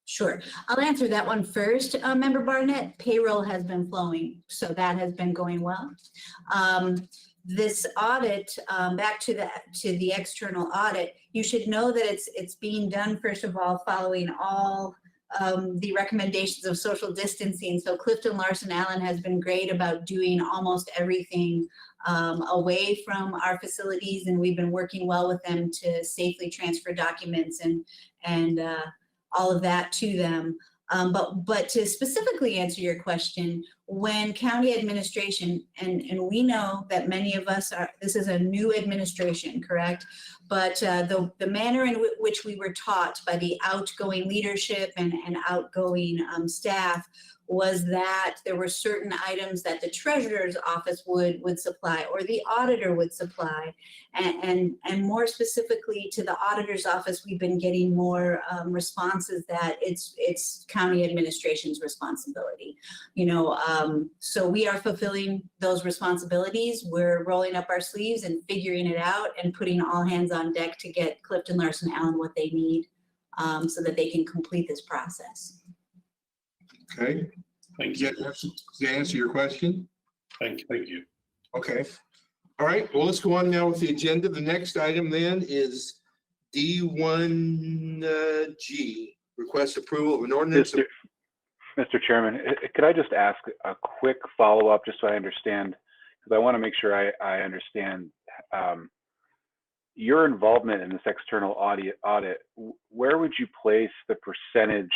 Sure. I'll answer that one first, Member Barnett. Payroll has been flowing, so that has been going well. This audit, back to the external audit, you should know that it's being done, first of all, following all the recommendations of social distancing. So Clifton Larson Allen has been great about doing almost everything away from our facilities, and we've been working well with them to safely transfer documents and all of that to them. But to specifically answer your question, when county administration, and we know that many of us are, this is a new administration, correct? But the manner in which we were taught by the outgoing leadership and outgoing staff was that there were certain items that the treasurer's office would supply or the auditor would supply. And more specifically to the auditor's office, we've been getting more responses that it's county administration's responsibility. You know, so we are fulfilling those responsibilities. We're rolling up our sleeves and figuring it out and putting all hands on deck to get Clifton Larson Allen what they need so that they can complete this process. Okay. Thank you. Does that answer your question? Thank you. Okay. All right. Well, let's go on now with the agenda. The next item then is D1G, request approval of an ordinance. Mr. Chairman, could I just ask a quick follow-up just so I understand? Because I want to make sure I understand your involvement in this external audit. Where would you place the percentage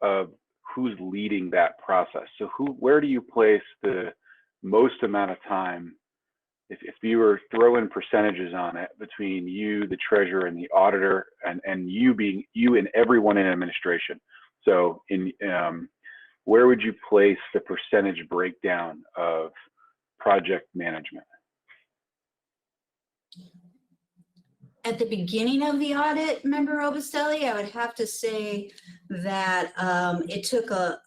of who's leading that process? So where do you place the most amount of time, if you were throwing percentages on it, between you, the treasurer, and the auditor, and you and everyone in administration? So where would you place the percentage breakdown of project management? At the beginning of the audit, Member Obastelli, I would have to say that it took a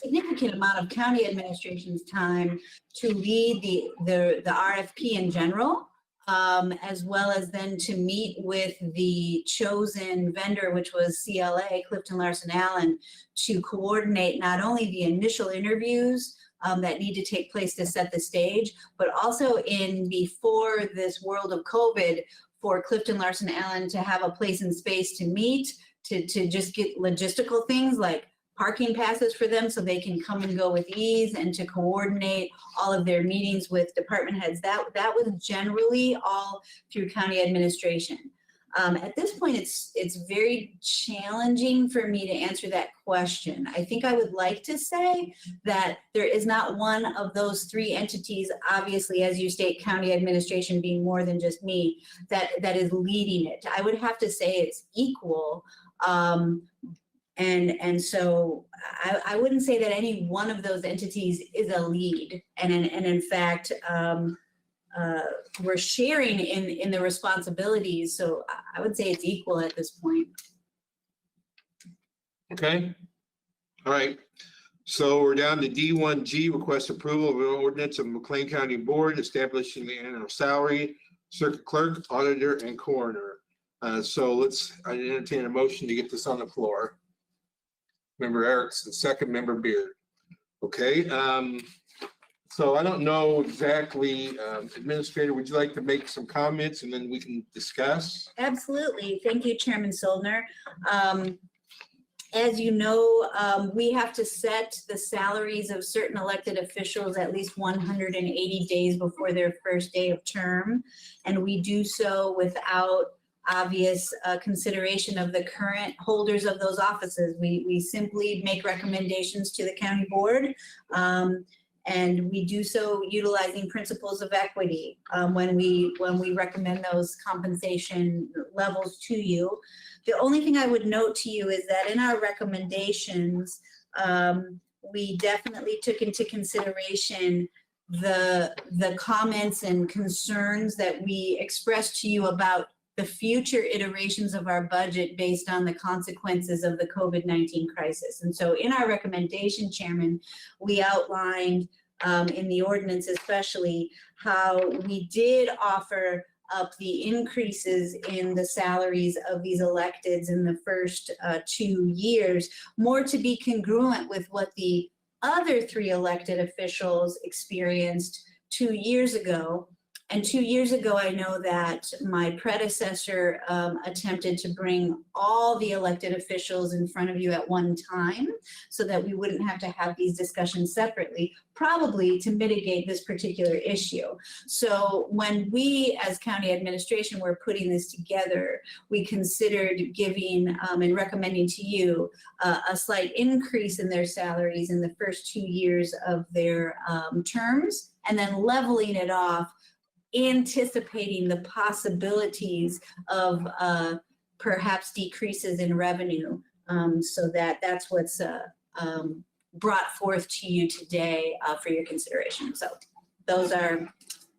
significant amount of county administration's time to lead the RFP in general, as well as then to meet with the chosen vendor, which was CLA, Clifton Larson Allen, to coordinate not only the initial interviews that need to take place to set the stage, but also before this world of COVID, for Clifton Larson Allen to have a place and space to meet, to just get logistical things like parking passes for them so they can come and go with ease, and to coordinate all of their meetings with department heads. That was generally all through county administration. At this point, it's very challenging for me to answer that question. I think I would like to say that there is not one of those three entities, obviously, as you state, county administration being more than just me, that is leading it. I would have to say it's equal. And so I wouldn't say that any one of those entities is a lead. And in fact, we're sharing in the responsibilities. So I would say it's equal at this point. Okay. All right. So we're down to D1G, request approval of an ordinance of McLean County Board establishing the annual salary, circuit clerk, auditor, and coroner. So I entertain a motion to get this on the floor. Member Erickson, second. Member Beard. Okay. So I don't know exactly, Administrator, would you like to make some comments and then we can discuss? Absolutely. Thank you, Chairman Soldner. As you know, we have to set the salaries of certain elected officials at least 180 days before their first day of term. And we do so without obvious consideration of the current holders of those offices. We simply make recommendations to the county board. And we do so utilizing principles of equity when we recommend those compensation levels to you. The only thing I would note to you is that in our recommendations, we definitely took into consideration the comments and concerns that we expressed to you about the future iterations of our budget based on the consequences of the COVID-19 crisis. And so in our recommendation, Chairman, we outlined in the ordinance especially how we did offer up the increases in the salaries of these electeds in the first 2 years, more to be congruent with what the other 3 elected officials experienced 2 years ago. And 2 years ago, I know that my predecessor attempted to bring all the elected officials in front of you at one time so that we wouldn't have to have these discussions separately, probably to mitigate this particular issue. So when we, as county administration, were putting this together, we considered giving and recommending to you a slight increase in their salaries in the first 2 years of their terms, and then leveling it off, anticipating the possibilities of perhaps decreases in revenue. So that's what's brought forth to you today for your consideration. So those are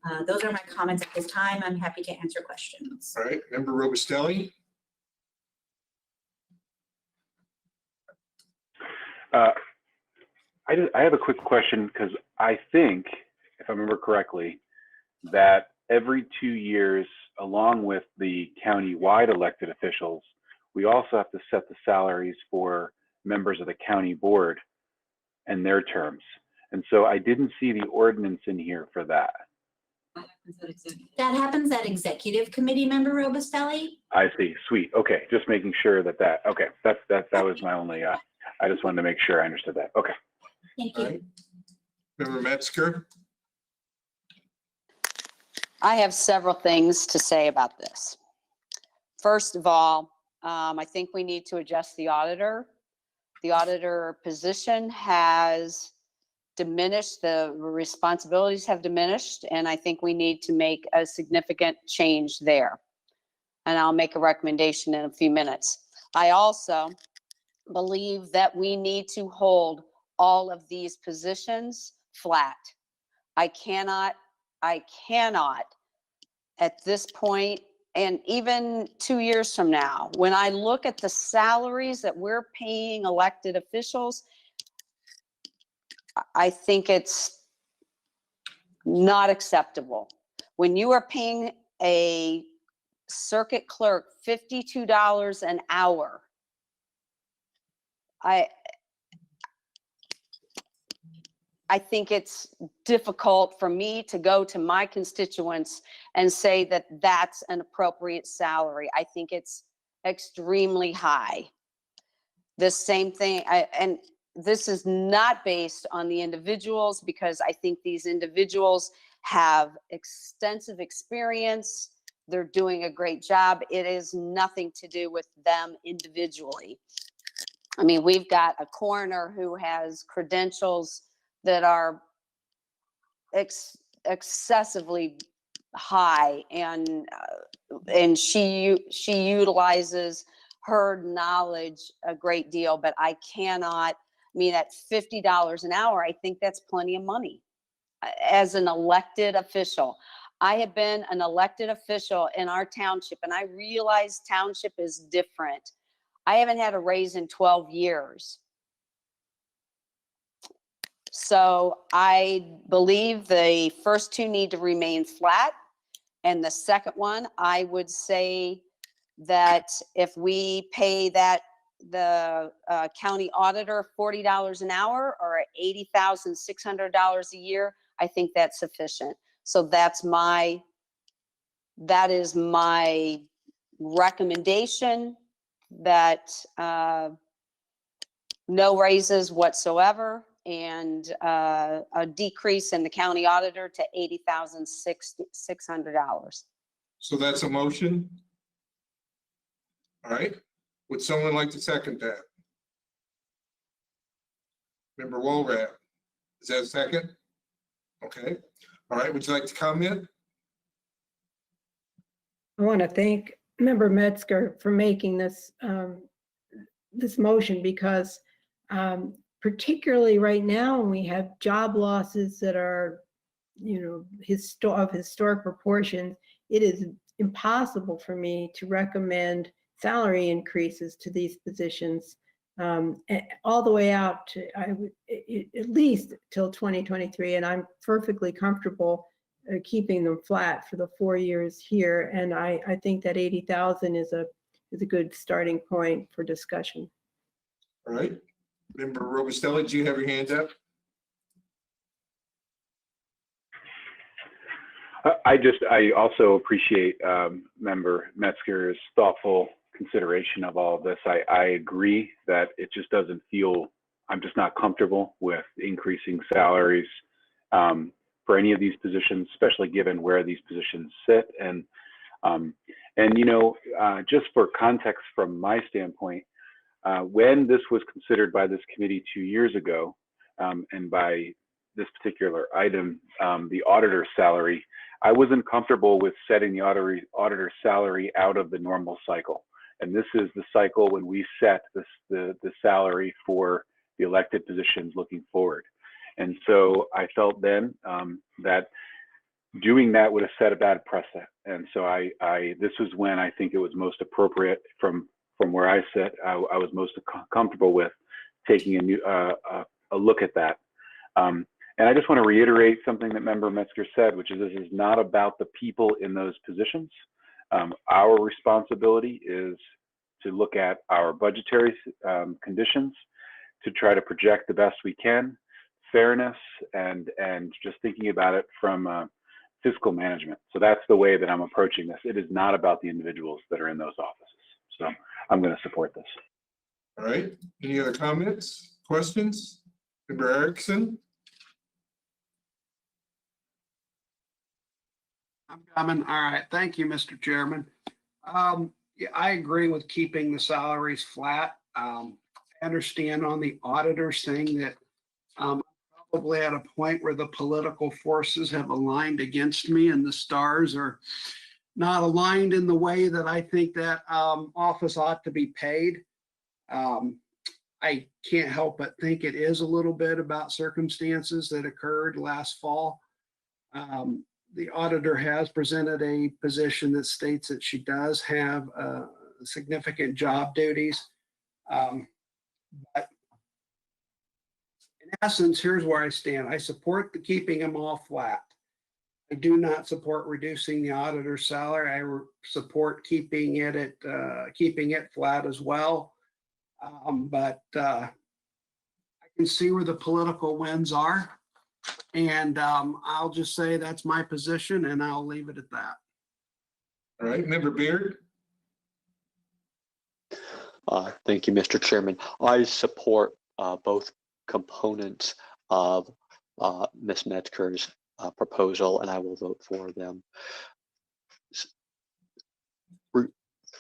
my comments at this time. I'm happy to answer questions. All right, Member Robustelli? I have a quick question because I think, if I remember correctly, that every 2 years, along with the county-wide elected officials, we also have to set the salaries for members of the county board and their terms. And so I didn't see the ordinance in here for that. That happens at executive committee, Member Robustelli. I see. Sweet. Okay. Just making sure that okay. That was my only, I just wanted to make sure I understood that. Okay. Thank All you. right. Member Metzger? I have several things to say about this. First of all, I think we need to adjust the auditor. The auditor position has diminished, the responsibilities have diminished, and I think we need to make a significant change there. And I'll make a recommendation in a few minutes. I also believe that we need to hold all of these positions flat. I cannot at this point, and even 2 years from now, when I look at the salaries that we're paying elected officials, I think it's not acceptable. When you are paying a circuit clerk $52 an hour, I think it's difficult for me to go to my constituents and say that that's an appropriate salary. I think it's extremely high. The same thing, and this is not based on the individuals, because I think these individuals have extensive experience. They're doing a great job. It is nothing to do with them individually. I mean, we've got a coroner who has credentials that are excessively high, and she utilizes her knowledge a great deal, but I cannot, I mean, at $50 an hour, I think that's plenty of money as an elected official. I have been an elected official in our township, and I realize township is different. I haven't had a raise in 12 years. So I believe the first two need to remain flat. And the second one, I would say that if we pay the county auditor $40 an hour or $80,600 a year, I think that's sufficient. So that is my recommendation, that no raises whatsoever, and a decrease in the county auditor to $80,600. So that's a motion? All right. Would someone like to second that? Member Walrath, is that a second? Okay. All right. Would you like to comment? I want to thank Member Metzger for making this this motion, because particularly right now, when we have job losses that are, of historic proportions, it is impossible for me to recommend salary increases to these positions all the way out to at least till 2023, and I'm perfectly comfortable keeping them flat for the 4 years here. And I think that 80,000 is a good starting point for discussion. All right. Member Robustelli, do you have your hand up? I also appreciate Member Metzger's thoughtful consideration of all of this. I agree that it just doesn't feel, I'm just not comfortable with increasing salaries for any of these positions, especially given where these positions sit. And you know, just for context from my standpoint, when this was considered by this committee 2 years ago, and by this particular item, the auditor's salary, I wasn't comfortable with setting the auditor's salary out of the normal cycle. And this is the cycle when we set the salary for the elected positions looking forward. And so I felt then that doing that would have set a bad precedent. And so this was when I think it was most appropriate from where I sit. I was most comfortable with taking a look at that. And I just want to reiterate something that Member Metzger said, which is this is not about the people in those positions. Our responsibility is to look at our budgetary conditions, to try to project the best we can, fairness, and just thinking about it from fiscal management. So that's the way that I'm approaching this. It is not about the individuals that are in those offices. So I'm going to support this. All right. Any other comments, questions? Member Erickson? I'm coming. All right. Thank you, Mr. Chairman. Yeah, I agree with keeping the salaries flat. I understand on the auditors thing that probably at a point where the political forces have aligned against me and the stars are not aligned in the way that I think that office ought to be paid. I can't help but think it is a little bit about circumstances that occurred last fall. The auditor has presented a position that states that she does have significant job duties. But in essence, here's where I stand. I support keeping them all flat. I do not support reducing the auditor's salary. I support keeping it flat as well. But I can see where the political winds are. And I'll just say that's my position and I'll leave it at that. All right, Member Beard? Thank you, Mr. Chairman. I support both components of Ms. Metzger's proposal, and I will vote for them.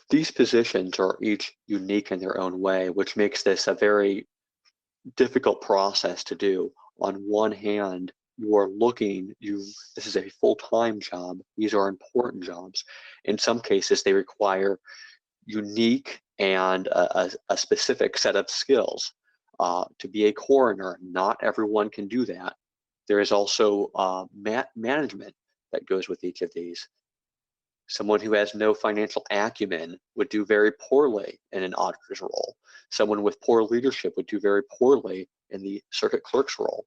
These positions are each unique in their own way, which makes this a very difficult process to do. On one hand, this is a full-time job. These are important jobs. In some cases, they require unique and a specific set of skills. To be a coroner, not everyone can do that. There is also management that goes with each of these. Someone who has no financial acumen would do very poorly in an auditor's role. Someone with poor leadership would do very poorly in the circuit clerk's role.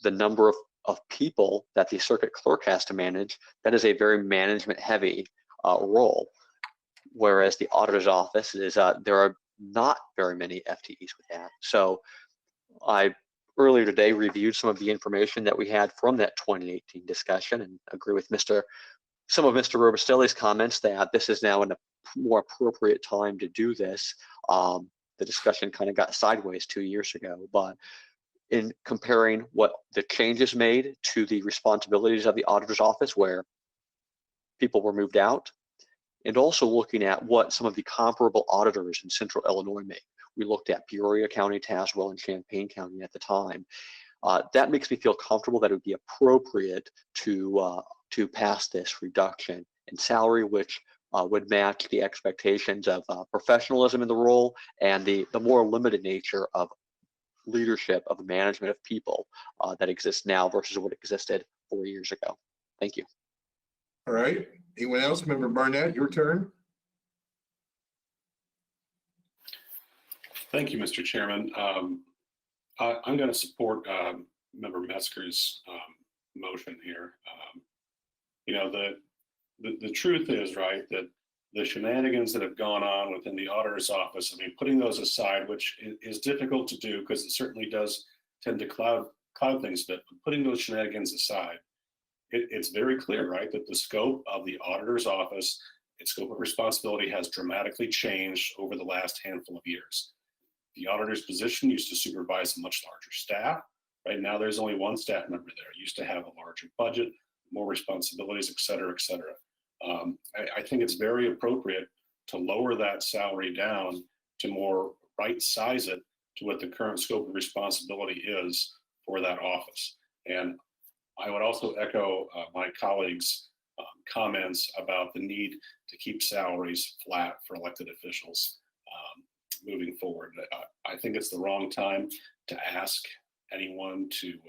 The number of people that the circuit clerk has to manage, that is a very management heavy role. Whereas the auditor's office is, there are not very many FTEs with that. So I earlier today reviewed some of the information that we had from that 2018 discussion and agree with some of Mr. Robustelli's comments that this is now a more appropriate time to do this. The discussion kind of got sideways 2 years ago, but in comparing what the changes made to the responsibilities of the auditor's office where people were moved out, and also looking at what some of the comparable auditors in Central Illinois make. We looked at Peoria County, Tazewell, and Champaign County at the time. That makes me feel comfortable that it would be appropriate to pass this reduction in salary, which would match the expectations of professionalism in the role and the more limited nature of leadership of management of people that exists now versus what existed 4 years ago. Thank you. All right. Anyone else? Member Barnett, your turn. Thank you, Mr. Chairman. I'm going to support Member Metzger's motion here. you know, the truth is, right, that the shenanigans that have gone on within the auditor's office, I mean, putting those aside, which is difficult to do because it certainly does tend to cloud things a bit, but putting those shenanigans aside, it's very clear, right, that the scope of the auditor's office, its scope of responsibility has dramatically changed over the last handful of years. The auditor's position used to supervise a much larger staff. Right now, there's only one staff member there. It used to have a larger budget, more responsibilities, et cetera, et cetera. I think it's very appropriate to lower that salary down to more right size it to what the current scope of responsibility is for that office. And I would also echo my colleagues' comments about the need to keep salaries flat for elected officials moving forward. I think it's the wrong time to ask anyone to,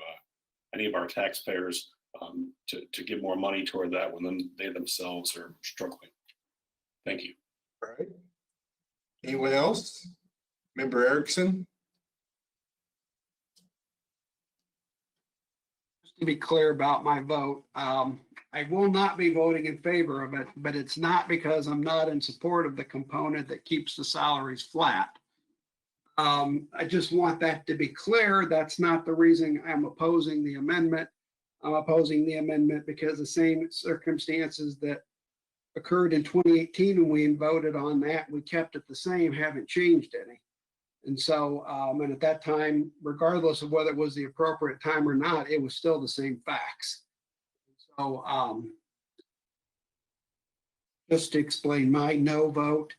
any of our taxpayers to give more money toward that when they themselves are struggling. Thank you. All right. Anyone else? Member Erickson? To be clear about my vote, I will not be voting in favor of it, but it's not because I'm not in support of the component that keeps the salaries flat. I just want that to be clear. That's not the reason I'm opposing the amendment. I'm opposing the amendment because the same circumstances that occurred in 2018 when we voted on that, we kept it the same, haven't changed any. And so, and at that time, regardless of whether it was the appropriate time or not, it was still the same facts. So just to explain my no vote,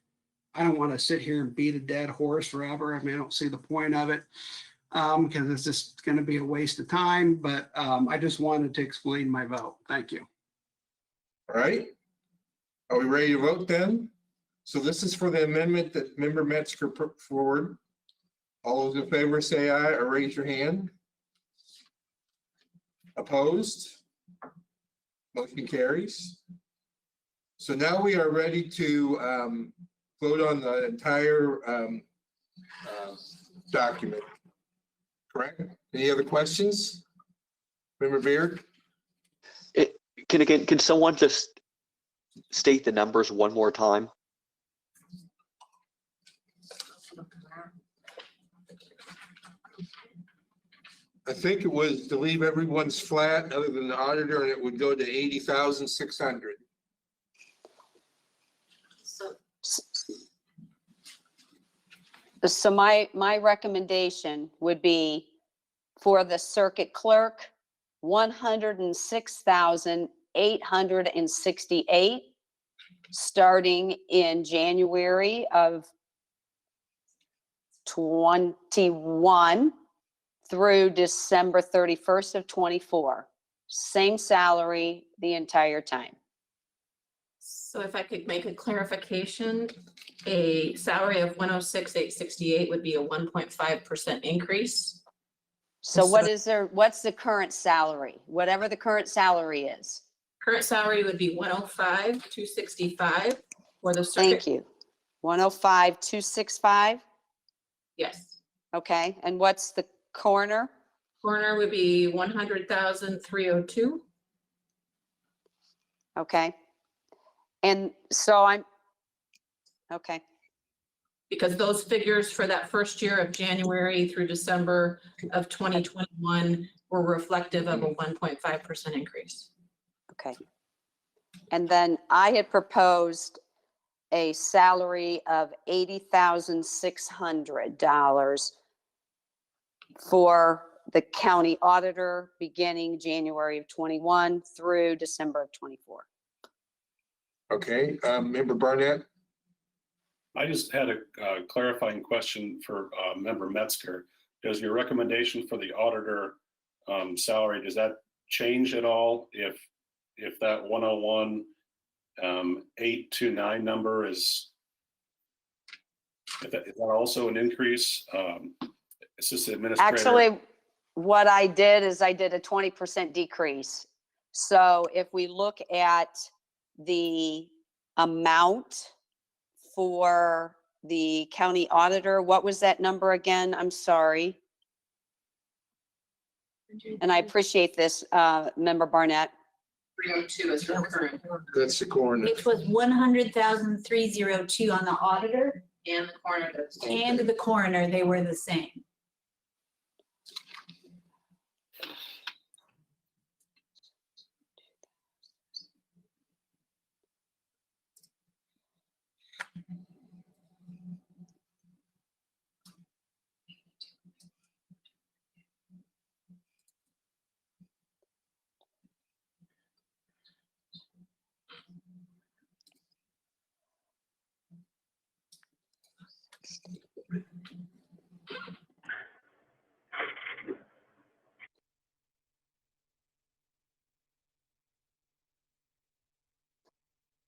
I don't want to sit here and beat a dead horse forever. I mean, I don't see the point of it because it's just going to be a waste of time, but I just wanted to explain my vote. Thank you. All right. Are we ready to vote then? So this is for the amendment that Member Metzger put forward. All those in favor say aye or raise your hand. Opposed? Motion carries. So now we are ready to vote on the entire document. Correct? Any other questions? Member Beard? Can someone just state the numbers one more time? I think it was to leave everyone's flat other than the auditor, and it would go to 80,600. So my recommendation would be for the circuit clerk, 106,868, starting in January of 21 through December 31st of 24. Same salary the entire time. So if I could make a clarification, a salary of 106,868 would be a 1.5% increase. So what's the current salary? Whatever the current salary is. Current salary would be 105,265 for the circuit. Thank you. 105,265. Yes. Okay. And what's the coroner? Coroner would be 100,302. Okay. And so okay. Because those figures for that first year of January through December of 2021 were reflective of a 1.5% increase. Okay. And then I had proposed a salary of $80,600 for the county auditor beginning January of 21 through December of 24. Okay, Member Barnett? I just had a clarifying question for Member Metzger. Does your recommendation for the auditor salary, does that change at all if that 101,829 number is that also an increase? Assistant administrator. Actually, what I did is I did a 20% decrease. So if we look at the amount for the county auditor, what was that number again? I'm sorry. And I appreciate this, Member Barnett. 302 is her current. That's the coroner. Which was 100,302 on the auditor And the coroner does. and the coroner, they were the same.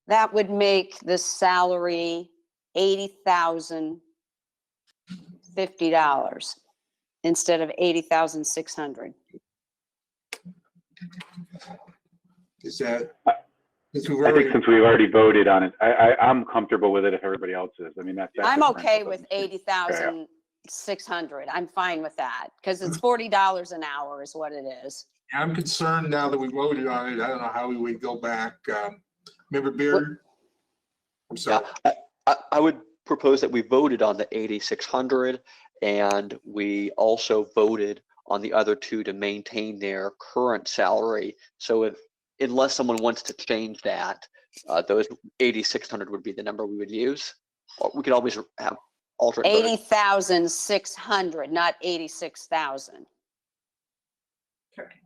That would make the salary $80,050 instead of $80,600. Is that? I think since we've already voted on it, I'm comfortable with it if everybody else is. I mean, that's. I'm okay with 80,600. I'm fine with that because it's $40 an hour is what it is. I'm concerned now that we voted on it. I don't know how we would go back. Member Beard? I'm sorry. Yeah, I would propose that we voted on the 8,600 and we also voted on the other two to maintain their current salary. So unless someone wants to change that, those 8,600 would be the number we would use. Or we could always have alternate. 80,600, not 86,000.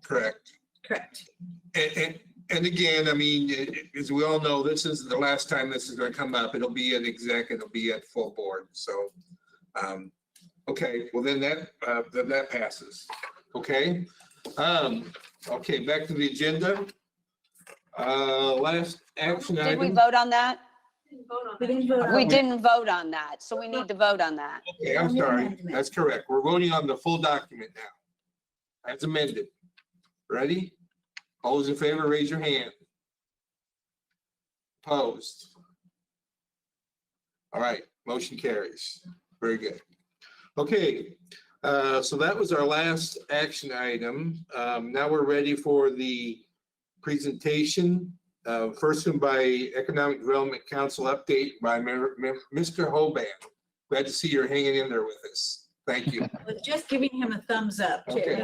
Correct. Correct. And again, I mean, as we all know, this is the last time this is going to come up. It'll be at exec, it'll be at full board. So, okay, well then that passes. Okay. Okay, back to the agenda. Last action item. Did we vote on that? We didn't vote on We it. didn't vote on that, so we need to vote on that. Okay, I'm sorry. That's correct. We're voting on the full document now. As amended. Ready? All those in favor, raise your hand. Opposed? All right, motion carries. Very good. Okay, so that was our last action item. Now we're ready for the presentation. First one by Economic Development Council update by Mr. Hoban. Glad to see you're hanging in there with us. Thank you. I was just giving him a thumbs up too. Okay.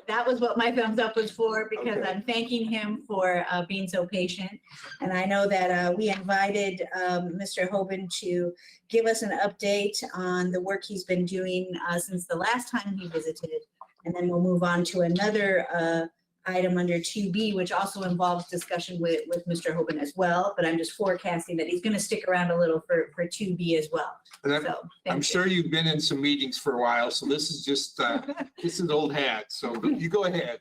That was what my thumbs up was for because Okay. I'm thanking him for being so patient. And I know that we invited Mr. Hoban to give us an update on the work he's been doing since the last time he visited. And then we'll move on to another item under 2B, which also involves discussion with Mr. Hoban as well. But I'm just forecasting that he's going to stick around a little for 2B as well. And So I'm thank you. sure you've been in some meetings for a while, so this is just, this is old hat. So you go ahead.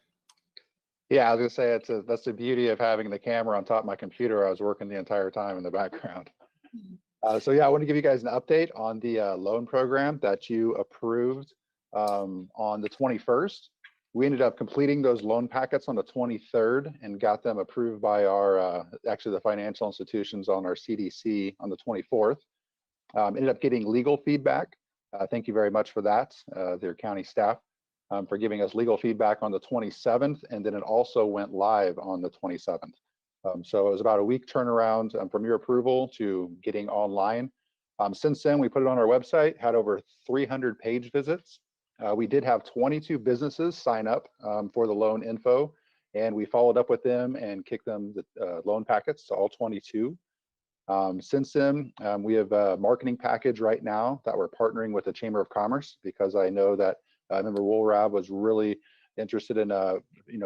Yeah, I was gonna say that's the beauty of having the camera on top of my computer. I was working the entire time in the background. So yeah, I want to give you guys an update on the loan program that you approved on the 21st. We ended up completing those loan packets on the 23rd and got them approved by our actually the financial institutions on our CDC on the 24th. Ended up getting legal feedback. Thank you very much for that, their county staff. For giving us legal feedback on the 27th, and then it also went live on the 27th. So it was about a week turnaround from your approval to getting online. Since then, we put it on our website, had over 300 page visits. We did have 22 businesses sign up for the loan info, and we followed up with them and kicked them the loan packets to all 22. Since then, we have a marketing package right now that we're partnering with the Chamber of Commerce because I know that Member Woolrab was really interested in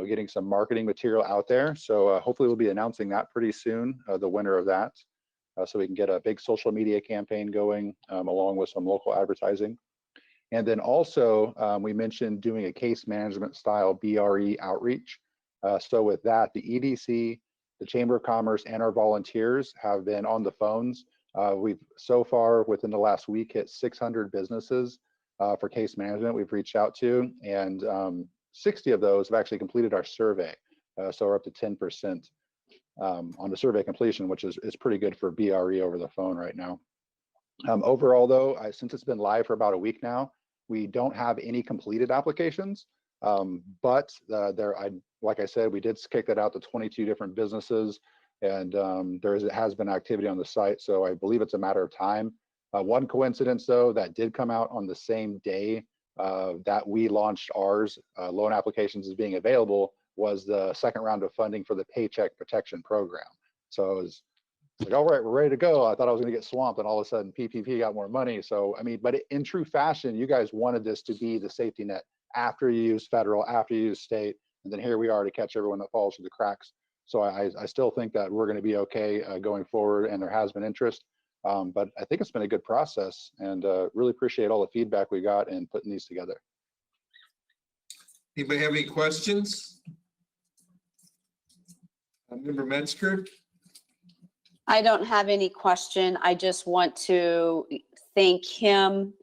getting some marketing material out there. So hopefully we'll be announcing that pretty soon, the winner of that, so we can get a big social media campaign going along with some local advertising. And then also we mentioned doing a case management style BRE outreach. So with that, the EDC, the Chamber of Commerce, and our volunteers have been on the phones. We've so far within the last week hit 600 businesses for case management we've reached out to, and 60 of those have actually completed our survey. So we're up to 10% on the survey completion, which is pretty good for BRE over the phone right now. Overall though, since it's been live for about a week now, we don't have any completed applications. But like I said, we did kick that out to 22 different businesses, and has been activity on the site. So I believe it's a matter of time. One coincidence, though, that did come out on the same day that we launched ours, loan applications as being available, was the second round of funding for the Paycheck Protection Program. So it was like, all right, we're ready to go. I thought I was going to get swamped, and all of a sudden PPP got more money. So, I mean, but in true fashion, you guys wanted this to be the safety net after you use federal, after you use state, and then here we are to catch everyone that falls through the cracks. So I still think that we're going to be okay going forward, and there has been interest. But I think it's been a good process, and really appreciate all the feedback we got in putting these together. Anybody have any questions? Member Metzger? I don't have any question. I just want to thank him.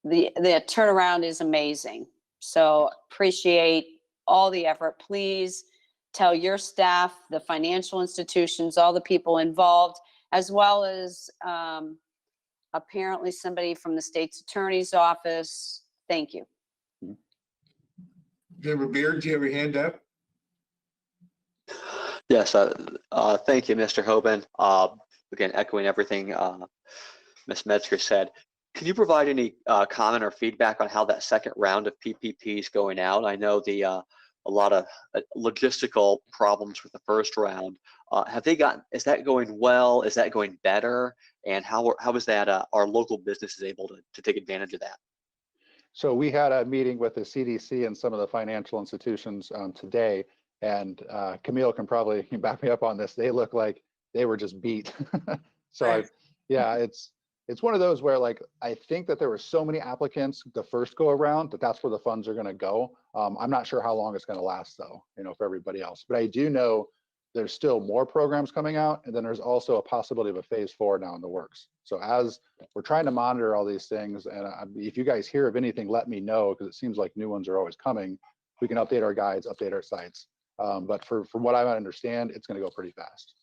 The turnaround is amazing. So appreciate all the effort. Please tell your staff, the financial institutions, all the people involved, as well as apparently somebody from the state's attorney's office. Thank you. Member Beard, do you have your hand up? Yes, thank you, Mr. Hoban. Again, echoing everything Ms. Metzger said. Can you provide any comment or feedback on how that second round of PPP is going out? I know a lot of logistical problems with the first round. Is that going well? Is that going better? And how is that our local businesses able to take advantage of that? So we had a meeting with the CDC and some of the financial institutions today, and Camille can probably back me up on this. They look like they were just beat. So it's one of those where, like, I think that there were so many applicants the first go around that's where the funds are going to go. I'm not sure how long it's going to last, though, for everybody else. But I do know there's still more programs coming out, and then there's also a possibility of a phase 4 now in the works. So as we're trying to monitor all these things, and if you guys hear of anything, let me know, because it seems like new ones are always coming. We can update our guides, update our sites. But from what I understand, it's going to go pretty fast.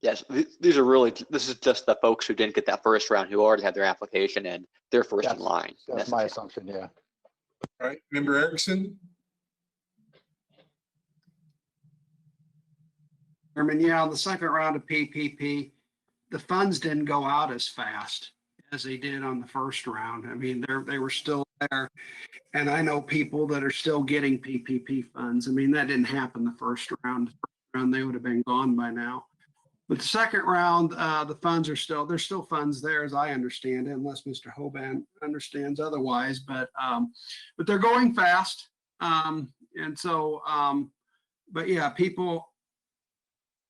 Yes, this is just the folks who didn't get that first round, who already had their application and they're first in line. That's my assumption, yeah. All right, Member Erickson? Yeah, the second round of PPP, the funds didn't go out as fast as they did on the first round. I mean, they were still there. And I know people that are still getting PPP funds. I mean, that didn't happen the first round. They would have been gone by now. But the second round, the funds are there's still funds there, as I understand it, unless Mr. Hoban understands otherwise. But they're going fast. But yeah, people,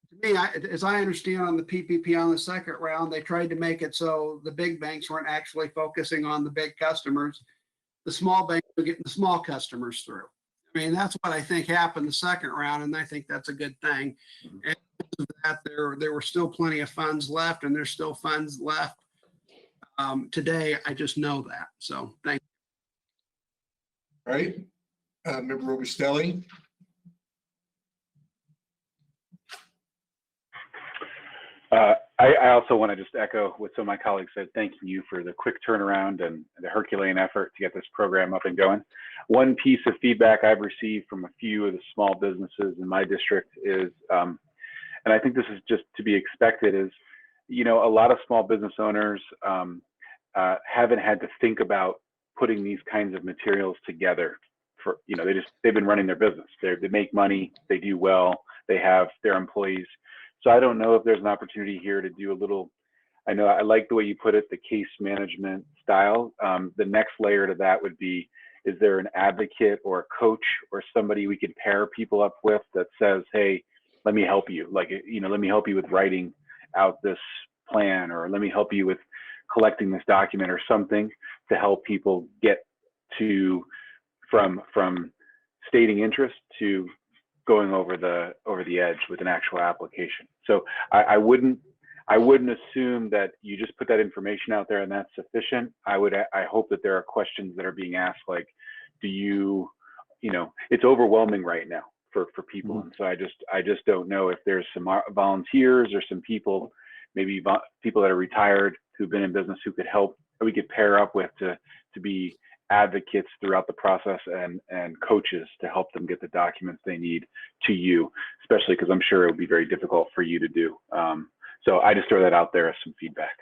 to me, as I understand on the PPP on the second round, they tried to make it so the big banks weren't actually focusing on the big customers. The small banks were getting the small customers through. I mean, that's what I think happened the second round, and I think that's a good thing. And that there were still plenty of funds left, and there's still funds left today. I just know that. So thank you. All right, Member Robustelli? I also want to just echo what some of my colleagues said. Thank you for the quick turnaround and the Herculean effort to get this program up and going. One piece of feedback I've received from a few of the small businesses in my district is, and I think this is just to be expected, is, a lot of small business owners haven't had to think about putting these kinds of materials together for, they've been running their business. They make money, they do well, they have their employees. So I don't know if there's an opportunity here to do a little, I know I like the way you put it, the case management style. The next layer to that would be, is there an advocate or a coach or somebody we could pair people up with that says, hey, let me help you. Like, let me help you with writing out this plan, or let me help you with collecting this document or something to help people get to from stating interest to going over the edge with an actual application. So I wouldn't assume that you just put that information out there and that's sufficient. I hope that there are questions that are being asked, like, it's overwhelming right now for people. And so I just don't know if there's some volunteers or some people, maybe people that are retired who've been in business who could help that we could pair up with to be advocates throughout the process and coaches to help them get the documents they need to you, especially because I'm sure it would be very difficult for you to do. So I just throw that out there as some feedback.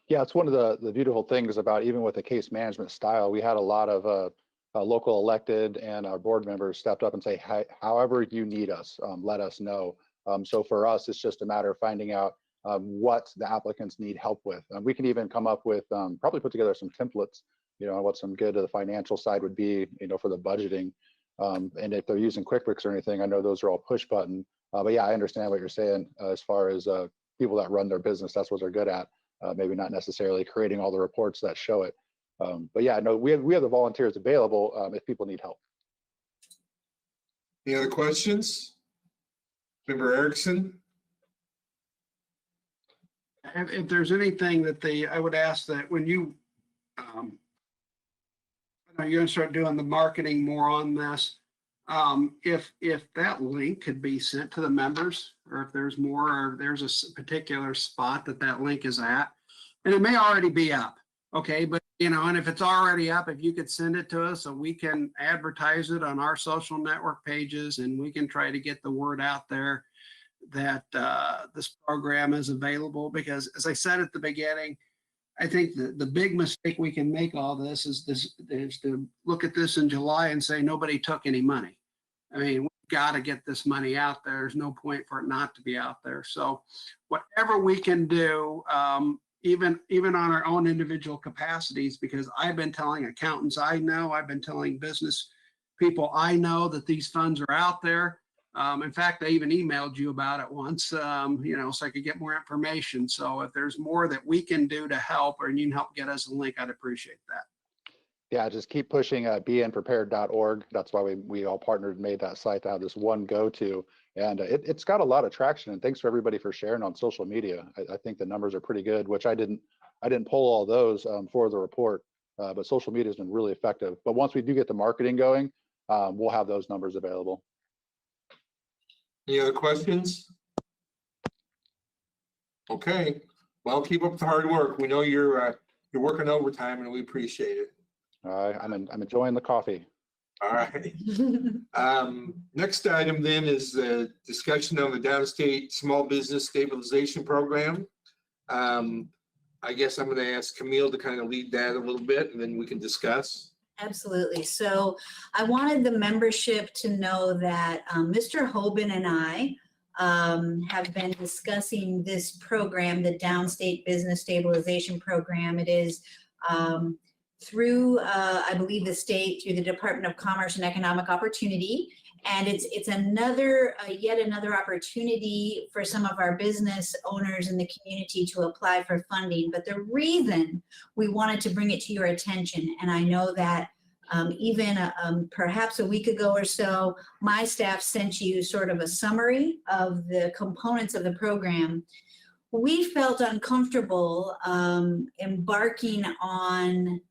Yeah, it's one of the beautiful things about even with the case management style, we had a lot of local elected and our board members stepped up and say, however you need us, let us know. So for us, it's just a matter of finding out what the applicants need help with. We can even come up with, probably put together some templates, you know, what some good to the financial side would be, you know, for the budgeting. And if they're using QuickBooks or anything, I know those are all push button. But yeah, I understand what you're saying as far as people that run their business, that's what they're good at. Maybe not necessarily creating all the reports that show it. But yeah, no, we have the volunteers available if people need help. Any other questions? Member Erickson? If there's anything that I would ask that when you, you're gonna start doing the marketing more on this, if that link could be sent to the members, or if there's more, or there's a particular spot that link is at, and it may already be up, okay, but you know, and if it's already up, if you could send it to us so we can advertise it on our social network pages, and we can try to get the word out there that this program is available. Because as I said at the beginning, I think the big mistake we can make all this is to look at this in July and say nobody took any money. I mean, we've got to get this money out there. There's no point for it not to be out there. So whatever we can do, even on our own individual capacities, because I've been telling accountants I know, I've been telling business people I know that these funds are out there. In fact, I even emailed you about it once, you know, so I could get more information. So if there's more that we can do to help, or you can help get us a link, I'd appreciate that. Yeah, just keep pushing beprepared.org. That's why we all partnered and made that site to have this one go-to. And it's got a lot of traction. And thanks for everybody for sharing on social media. I think the numbers are pretty good, which I didn't pull all those for the report, but social media has been really effective. But once we do get the marketing going, we'll have those numbers available. Any other questions? Okay, well, keep up the hard work. We know you're working overtime and we appreciate it. I'm enjoying the coffee. All right. Next item then is the discussion on the Downstate Small Business Stabilization Program. I guess I'm going to ask Camille to kind of lead that a little bit, and then we can discuss. Absolutely. So I wanted the membership to know that Mr. Hoban and I have been discussing this program, the Downstate Business Stabilization Program. It is through, I believe, the state, through the Department of Commerce and Economic Opportunity. And it's another, yet another opportunity for some of our business owners in the community to apply for funding. But the reason we wanted to bring it to your attention, and I know that even perhaps a week ago or so, my staff sent you sort of a summary of the components of the program. We felt uncomfortable embarking on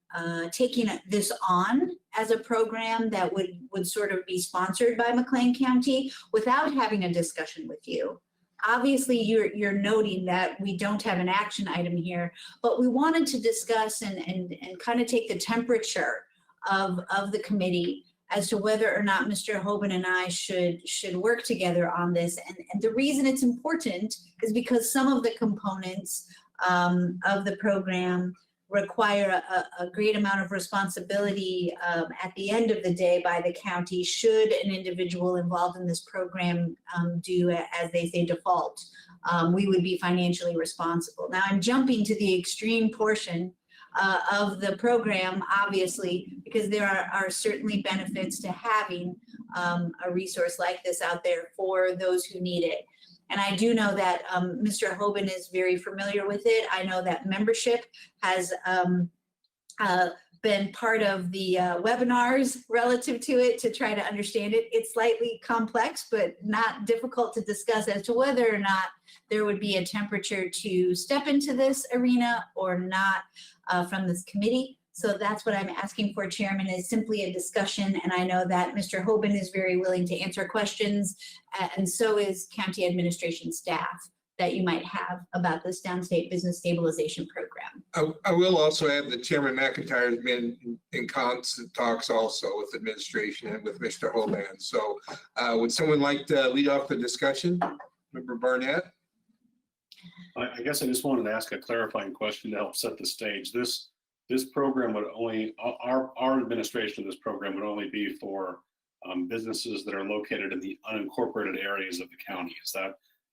taking this on as a program that would sort of be sponsored by McLean County without having a discussion with you. Obviously, you're noting that we don't have an action item here, but we wanted to discuss and kind of take the temperature of the committee as to whether or not Mr. Hoban and I should work together on this. And the reason it's important is because some of the components of the program require a great amount of responsibility at the end of the day by the county should an individual involved in this program do, as they say, default. We would be financially responsible. Now I'm jumping to the extreme portion of the program, obviously, because there are certainly benefits to having a resource like this out there for those who need it. And I do know that Mr. Hoban is very familiar with it. I know that membership has been part of the webinars relative to it to try to understand it. It's slightly complex, but not difficult to discuss as to whether or not there would be a temperature to step into this arena or not from this committee. So that's what I'm asking for, Chairman, is simply a discussion. And I know that Mr. Hoban is very willing to answer questions, and so is county administration staff that you might have about this Downstate Business Stabilization Program. I will also add that Chairman McIntyre has been in constant talks also with administration and with Mr. Hoban. So would someone like to lead off the discussion? Member Barnett? I guess I just wanted to ask a clarifying question to help set the stage. This program would only, our administration of this program would only be for businesses that are located in the unincorporated areas of the county.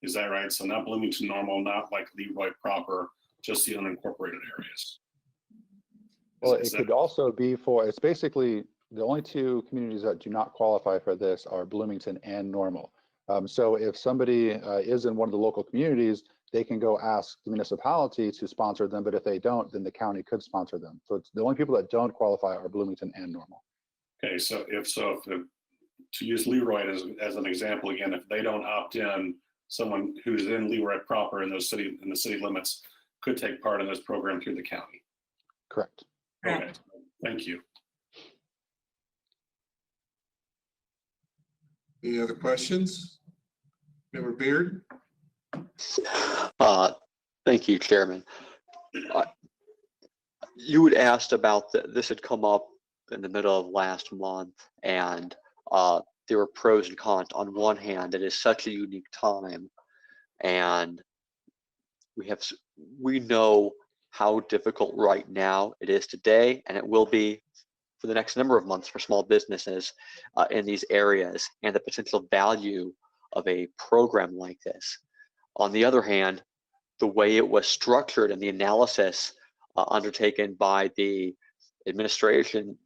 Is that right? So not Bloomington Normal, not like Leroy proper, just the unincorporated areas. Well, it could also be for, it's basically the only two communities that do not qualify for this are Bloomington and Normal. So if somebody is in one of the local communities, they can go ask the municipality to sponsor them, but if they don't, then the county could sponsor them. So it's the only people that don't qualify are Bloomington and Normal. Okay, so to use Leroy as an example again, if they don't opt in, someone who's in Leroy proper in the city limits could take part in this program through the county. Correct. Okay, thank you. Any other questions? Member Beard? Thank you, Chairman. You had asked about this had come up in the middle of last month, and there were pros and cons. On one hand, it is such a unique time, and we know how difficult right now it is today, and it will be for the next number of months for small businesses in these areas, and the potential value of a program like this. On the other hand, the way it was structured and the analysis undertaken by the administration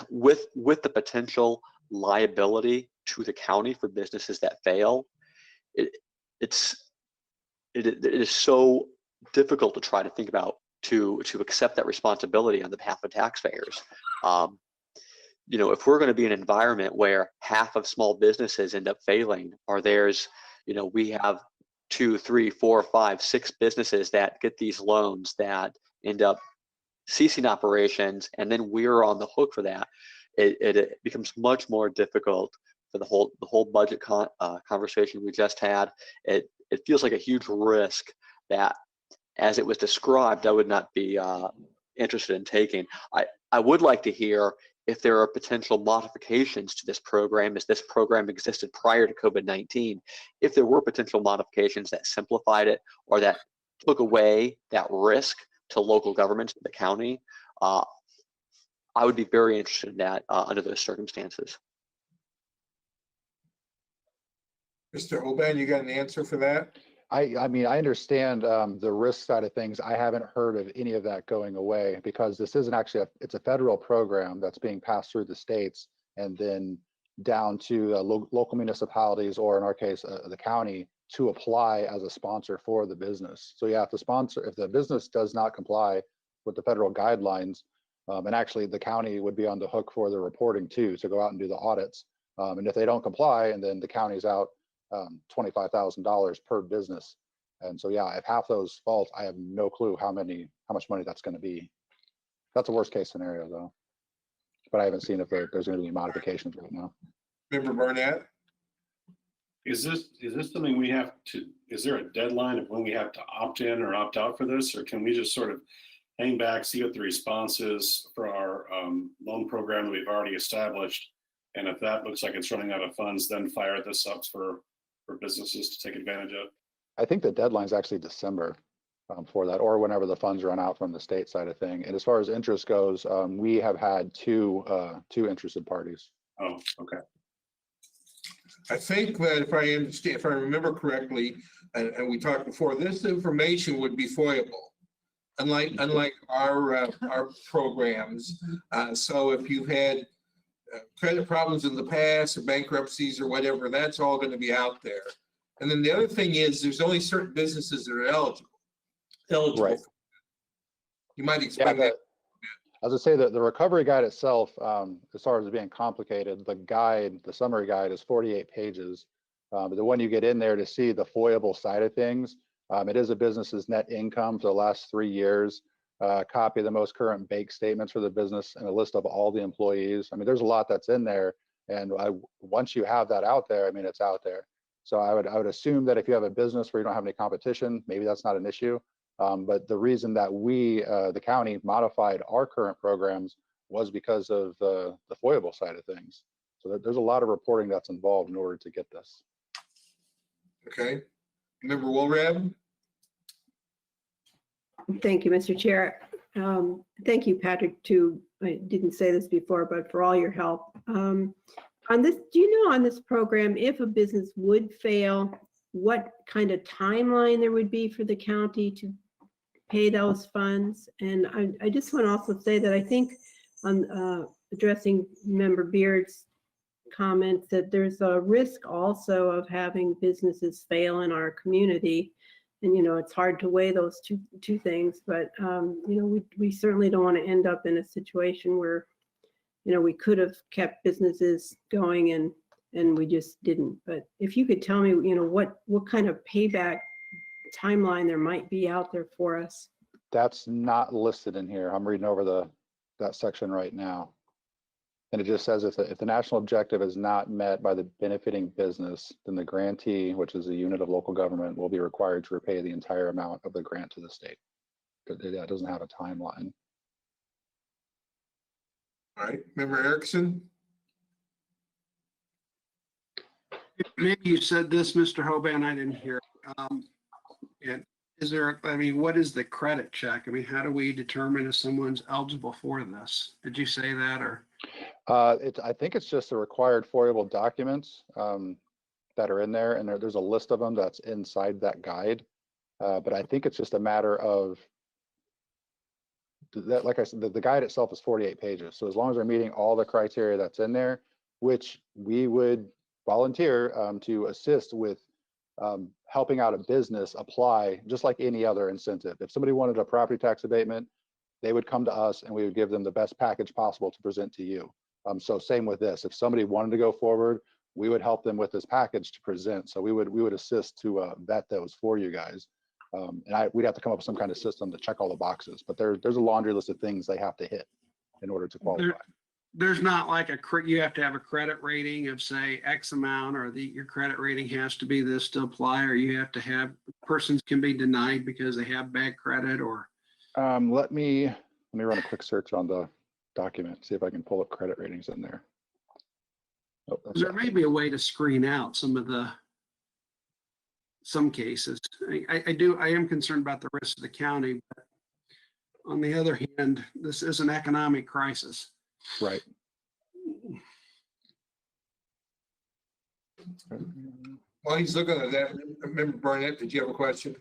with the potential liability to the county for businesses that fail, it is so difficult to try to think about to accept that responsibility on the behalf of taxpayers. You know, if we're going to be in an environment where half of small businesses end up failing, or there's, you know, we have 2, 3, 4, 5, 6 businesses that get these loans that end up ceasing operations, and then we're on the hook for that, it becomes much more difficult for the whole budget conversation we just had. It feels like a huge risk that, as it was described, I would not be interested in taking. I would like to hear if there are potential modifications to this program, as this program existed prior to COVID-19, if there were potential modifications that simplified it or that took away that risk to local governments, to the county, I would be very interested in that under those circumstances. Mr. Hoban, you got an answer for that? I mean, I understand the risk side of things. I haven't heard of any of that going away, because this isn't actually it's a federal program that's being passed through the states and then down to local municipalities, or in our case, the county, to apply as a sponsor for the business. So yeah, if the business does not comply with the federal guidelines, and actually the county would be on the hook for the reporting too, to go out and do the audits. And if they don't comply, and then the county's out $25,000 per business. And so, yeah, if half those fault, I have no clue how much money that's going to be. That's a worst case scenario though. But I haven't seen if there's going to be modifications right now. Member Barnett? Is this something we have to, is there a deadline of when we have to opt in or opt out for this? Or can we just sort of hang back, see what the response is for our loan program that we've already established? And if that looks like it's running out of funds, then fire this up for businesses to take advantage of? I think the deadline is actually December for that, or whenever the funds run out from the state side of thing. And as far as interest goes, we have had two interested parties. Oh, okay. I think that if I remember correctly, and we talked before, this information would be foiable, unlike our programs. So if you've had credit problems in the past, or bankruptcies or whatever, that's all going to be out there. And then the other thing is, there's only certain businesses that are eligible. Right. You might explain that. As I say, the recovery guide itself, as far as being complicated, the summary guide is 48 pages. But the one you get in there to see the foiable side of things, it is a business's net income for the last 3 years, a copy of the most current bank statements for the business, and a list of all the employees. I mean, there's a lot that's in there. And once you have that out there, I mean, it's out there. So I would assume that if you have a business where you don't have any competition, maybe that's not an issue. But the reason that we, the county, modified our current programs was because of the foiable side of things. So there's a lot of reporting that's involved in order to get this. Okay. Member Wilrab? Thank you, Mr. Chair. Thank you, Patrick, too. I didn't say this before, but for all your help. On this, do you know on this program, if a business would fail, what kind of timeline there would be for the county to pay those funds? And I just want to also say that I think on addressing Member Beard's comments that there's a risk also of having businesses fail in our community. And, it's hard to weigh those two things, but, we certainly don't want to end up in a situation where, we could have kept businesses going and we just didn't. But if you could tell me, what kind of payback timeline there might be out there for us. That's not listed in here. I'm reading over that section right now. And it just says if the national objective is not met by the benefiting business, then the grantee, which is a unit of local government, will be required to repay the entire amount of the grant to the state. It doesn't have a timeline. All right, Member Erickson? Maybe you said this, Mr. Hoban, I didn't hear. And is there, what is the credit check? How do we determine if someone's eligible for this? Did you say that or? I think it's just the required foiable documents that are in there, and there's a list of them that's inside that guide. But I think it's just a matter of that, like I said, the guide itself is 48 pages. So as long as they're meeting all the criteria that's in there, which we would volunteer to assist with helping out a business apply just like any other incentive. If somebody wanted a property tax abatement, they would come to us and we would give them the best package possible to present to you. So same with this. If somebody wanted to go forward, we would help them with this package to present. So we would assist to vet those for you guys. And we'd have to come up with some kind of system to check all the boxes, but there's a laundry list of things they have to hit in order to qualify. There's not like you have to have a credit rating of say X amount, or your credit rating has to be this to apply, or you have to have persons can be denied because they have bad credit or. Let me run a quick search on the document, see if I can pull up credit ratings in there. Oh, There may be a way to screen out some cases. I am concerned about the rest of the county, but on the other hand, this is an economic crisis. Right. While he's looking at that, Member Barnett, did you have a question?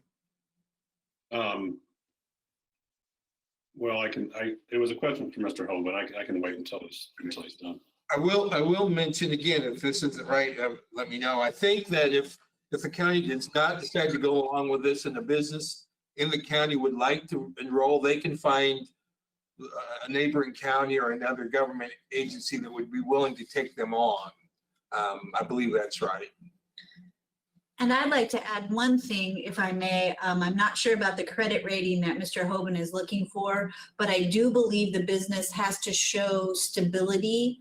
Well, it was a question for Mr. Ho, but I can wait until he's done. I will mention again, if this isn't right, let me know. I think that if the county does not decide to go along with this and a business in the county would like to enroll, they can find a neighboring county or another government agency that would be willing to take them on. I believe that's right. And I'd like to add one thing, if I may. I'm not sure about the credit rating that Mr. Hoban is looking for, but I do believe the business has to show stability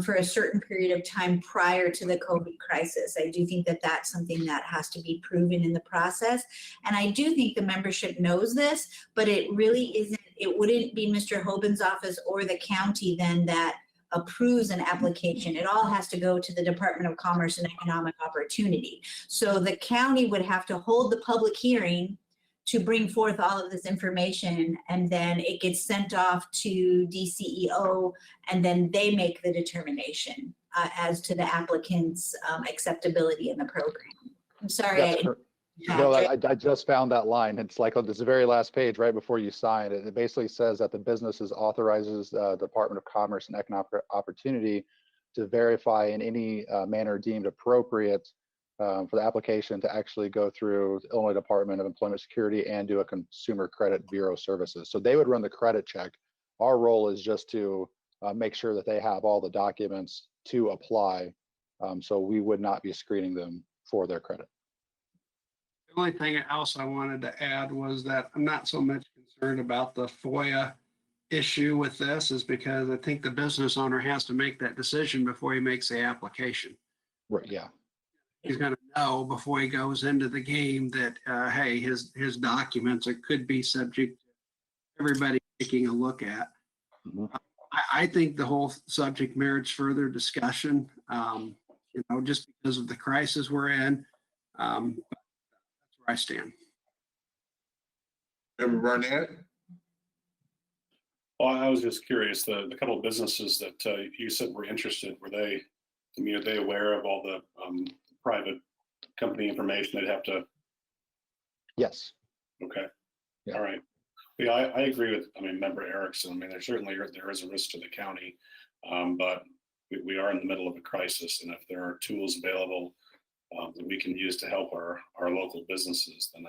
for a certain period of time prior to the COVID crisis. I do think that that's something that has to be proven in the process. And I do think the membership knows this, but it really isn't, it wouldn't be Mr. Hoban's office or the county then that approves an application. It all has to go to the Department of Commerce and Economic Opportunity. So the county would have to hold the public hearing to bring forth all of this information, and then it gets sent off to DCEO, and then they make the determination as to the applicant's acceptability in the program. I'm sorry. No, I just found that line. It's like on this very last page right before you sign it. It basically says that the business authorizes the Department of Commerce and Economic Opportunity to verify in any manner deemed appropriate for the application to actually go through the Illinois Department of Employment Security and do a Consumer Credit Bureau services. So they would run the credit check. Our role is just to make sure that they have all the documents to apply. So we would not be screening them for their credit. The only thing else I wanted to add was that I'm not so much concerned about the FOIA issue with this, is because I think the business owner has to make that decision before he makes the application. Right, yeah. he's going to know before he goes into the game that, hey, his documents could be subject to everybody taking a look at. Mhm. I think the whole subject merits further discussion, just because of the crisis we're in. That's where I stand. Member Barnett? Well, I was just curious, the couple of businesses that you said were interested, are they aware of all the private company information they'd have to? Yes. Okay. Yeah. All right. Yeah, I agree with, Member Erickson. There certainly there is a risk to the county, but we are in the middle of a crisis, and if there are tools available that we can use to help our local businesses, then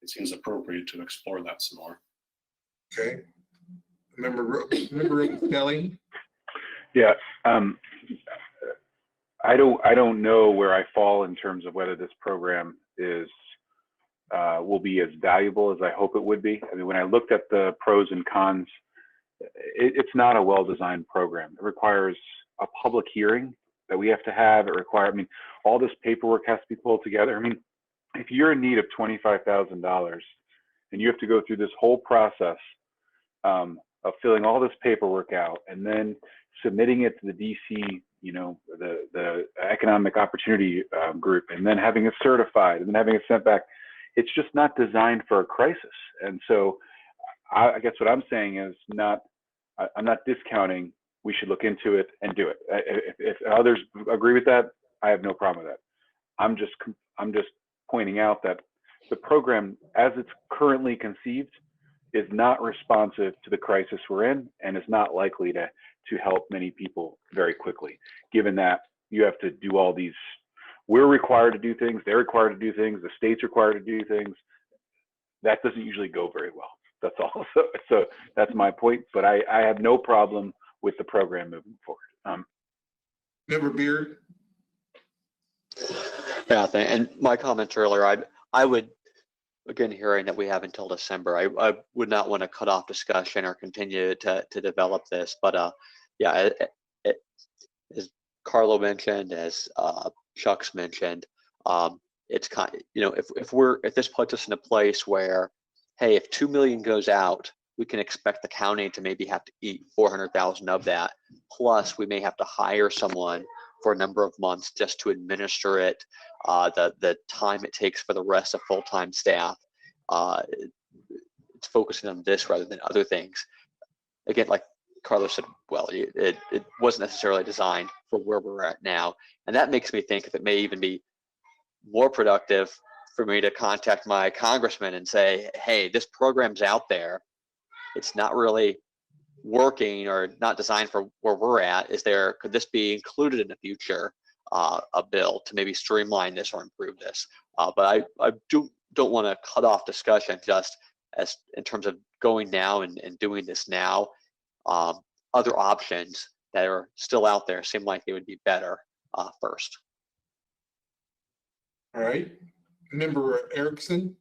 it seems appropriate to explore that some more. Okay. Member Kelly? Yeah. I don't know where I fall in terms of whether this program will be as valuable as I hope it would be. When I looked at the pros and cons, it's not a well-designed program. It requires a public hearing that we have to have. It requires, all this paperwork has to be pulled together. If you're in need of $25,000 and you have to go through this whole process of filling all this paperwork out and then submitting it to the DC, the Economic Opportunity Group, and then having it certified and then having it sent back, it's just not designed for a crisis. And so I guess what I'm saying is I'm not discounting, we should look into it and do it. If others agree with that, I have no problem with that. I'm just pointing out that the program as it's currently conceived is not responsive to the crisis we're in and is not likely to help many people very quickly, given that you have to do all these, we're required to do things, they're required to do things, the state's required to do things. That doesn't usually go very well. That's all. So that's my point, but I have no problem with the program moving forward. Member Beard? Yeah, and my comments earlier, I would, again, hearing that we have until December, I would not want to cut off discussion or continue to develop this. But yeah, as Carlo mentioned, as Chuck's mentioned, it's kind of, if this puts us in a place where, hey, if 2 million goes out, we can expect the county to maybe have to eat 400,000 of that. Plus, we may have to hire someone for a number of months just to administer it. The time it takes for the rest of full-time staff, it's focusing on this rather than other things. Again, like Carlos said, well, it wasn't necessarily designed for where we're at now. And that makes me think if it may even be more productive for me to contact my congressman and say, hey, this program's out there. It's not really working or not designed for where we're at. Could this be included in the future, a bill to maybe streamline this or improve this? But I don't want to cut off discussion just as in terms of going now and doing this now. Other options that are still out there seem like they would be better first. All right. Member Erickson?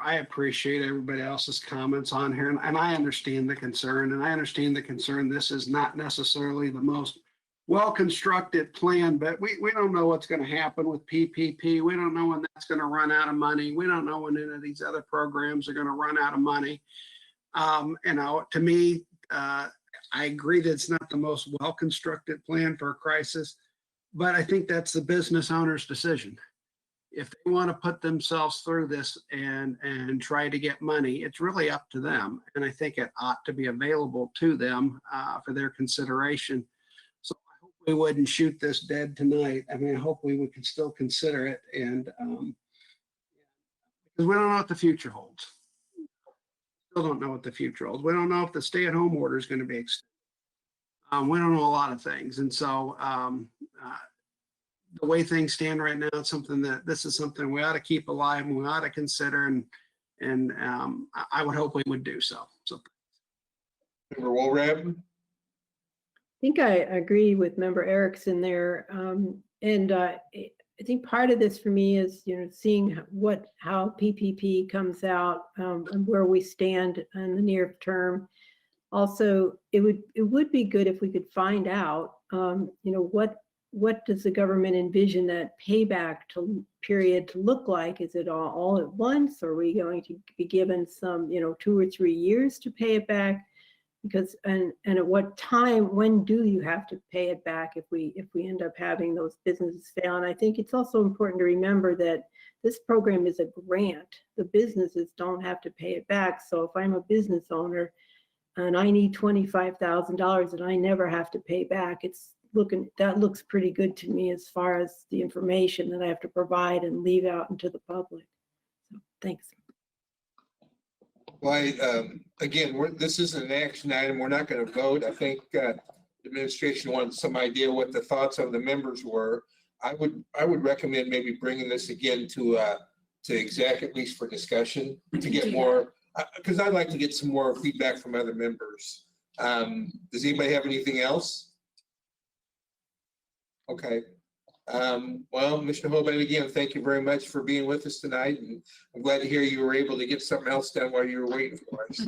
I appreciate everybody else's comments on here, and I understand the concern, this is not necessarily the most well-constructed plan, but we don't know what's going to happen with PPP. We don't know when that's going to run out of money. We don't know when any of these other programs are going to run out of money. To me, I agree that it's not the most well-constructed plan for a crisis, but I think that's the business owner's decision. If they want to put themselves through this and try to get money, it's really up to them. And I think it ought to be available to them for their consideration. So I hope we wouldn't shoot this dead tonight. I hope we could still consider it, and because we don't know what the future holds. Still don't know what the future holds. We don't know if the stay-at-home order is going to be extended. We don't know a lot of things, and so the way things stand right now, this is something we ought to keep alive and we ought to consider, and I would hope we would do so. Member Walraven? I think I agree with Member Erickson there. I think part of this for me is, seeing how PPP comes out and where we stand in the near term. Also, it would be good if we could find out, what does the government envision that payback period to look like? Is it all at once? Are we going to be given some, 2 or 3 years to pay it back? Because, and at what time, when do you have to pay it back if we end up having those businesses fail? And I think it's also important to remember that this program is a grant. The businesses don't have to pay it back. So if I'm a business owner and I need $25,000 and I never have to pay back, that looks pretty good to me as far as the information that I have to provide and leave out into the public. So, thanks. Well, again, this isn't an action item. We're not going to vote. I think the administration wanted some idea what the thoughts of the members were. I would recommend maybe bringing this again to exec, at least for discussion, to get more, because I'd like to get some more feedback from other members. Does anybody have anything else? Okay. Well, Mr. Hoban, again, thank you very much for being with us tonight. And I'm glad to hear you were able to get something else done while you were waiting for us.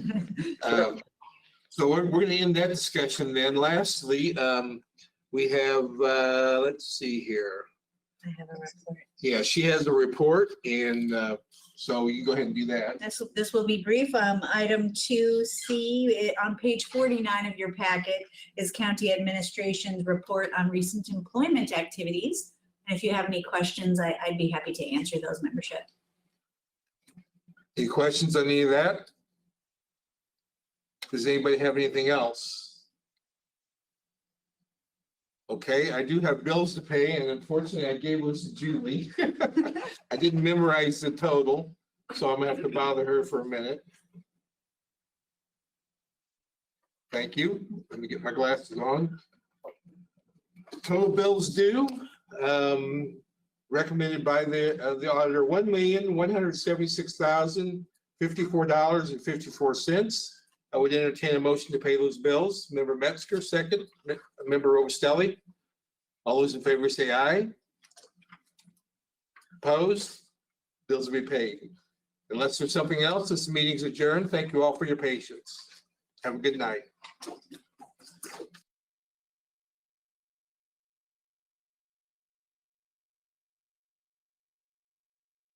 So we're going to end that discussion then. Lastly, we have, let's see here. I have a report. Yeah, she has a report, and so you can go ahead and do that. This will be brief. Item 2C on page 49 of your packet is County Administration's report on recent employment activities. And if you have any questions, I'd be happy to answer those, membership. Any questions on any of that? Does anybody have anything else? Okay, I do have bills to pay, and unfortunately I gave those to Julie. I didn't memorize the total, so I'm gonna have to bother her for a minute. Thank you. Let me get my glasses on. Total bills due, recommended by the auditor, $1,176,054.54. I would entertain a motion to pay those bills. Member Metzger, second. Member Robustelli. All those in favor say aye. Opposed? Bills will be paid. Unless there's something else, this meeting's adjourned. Thank you all for your patience. Have a good night.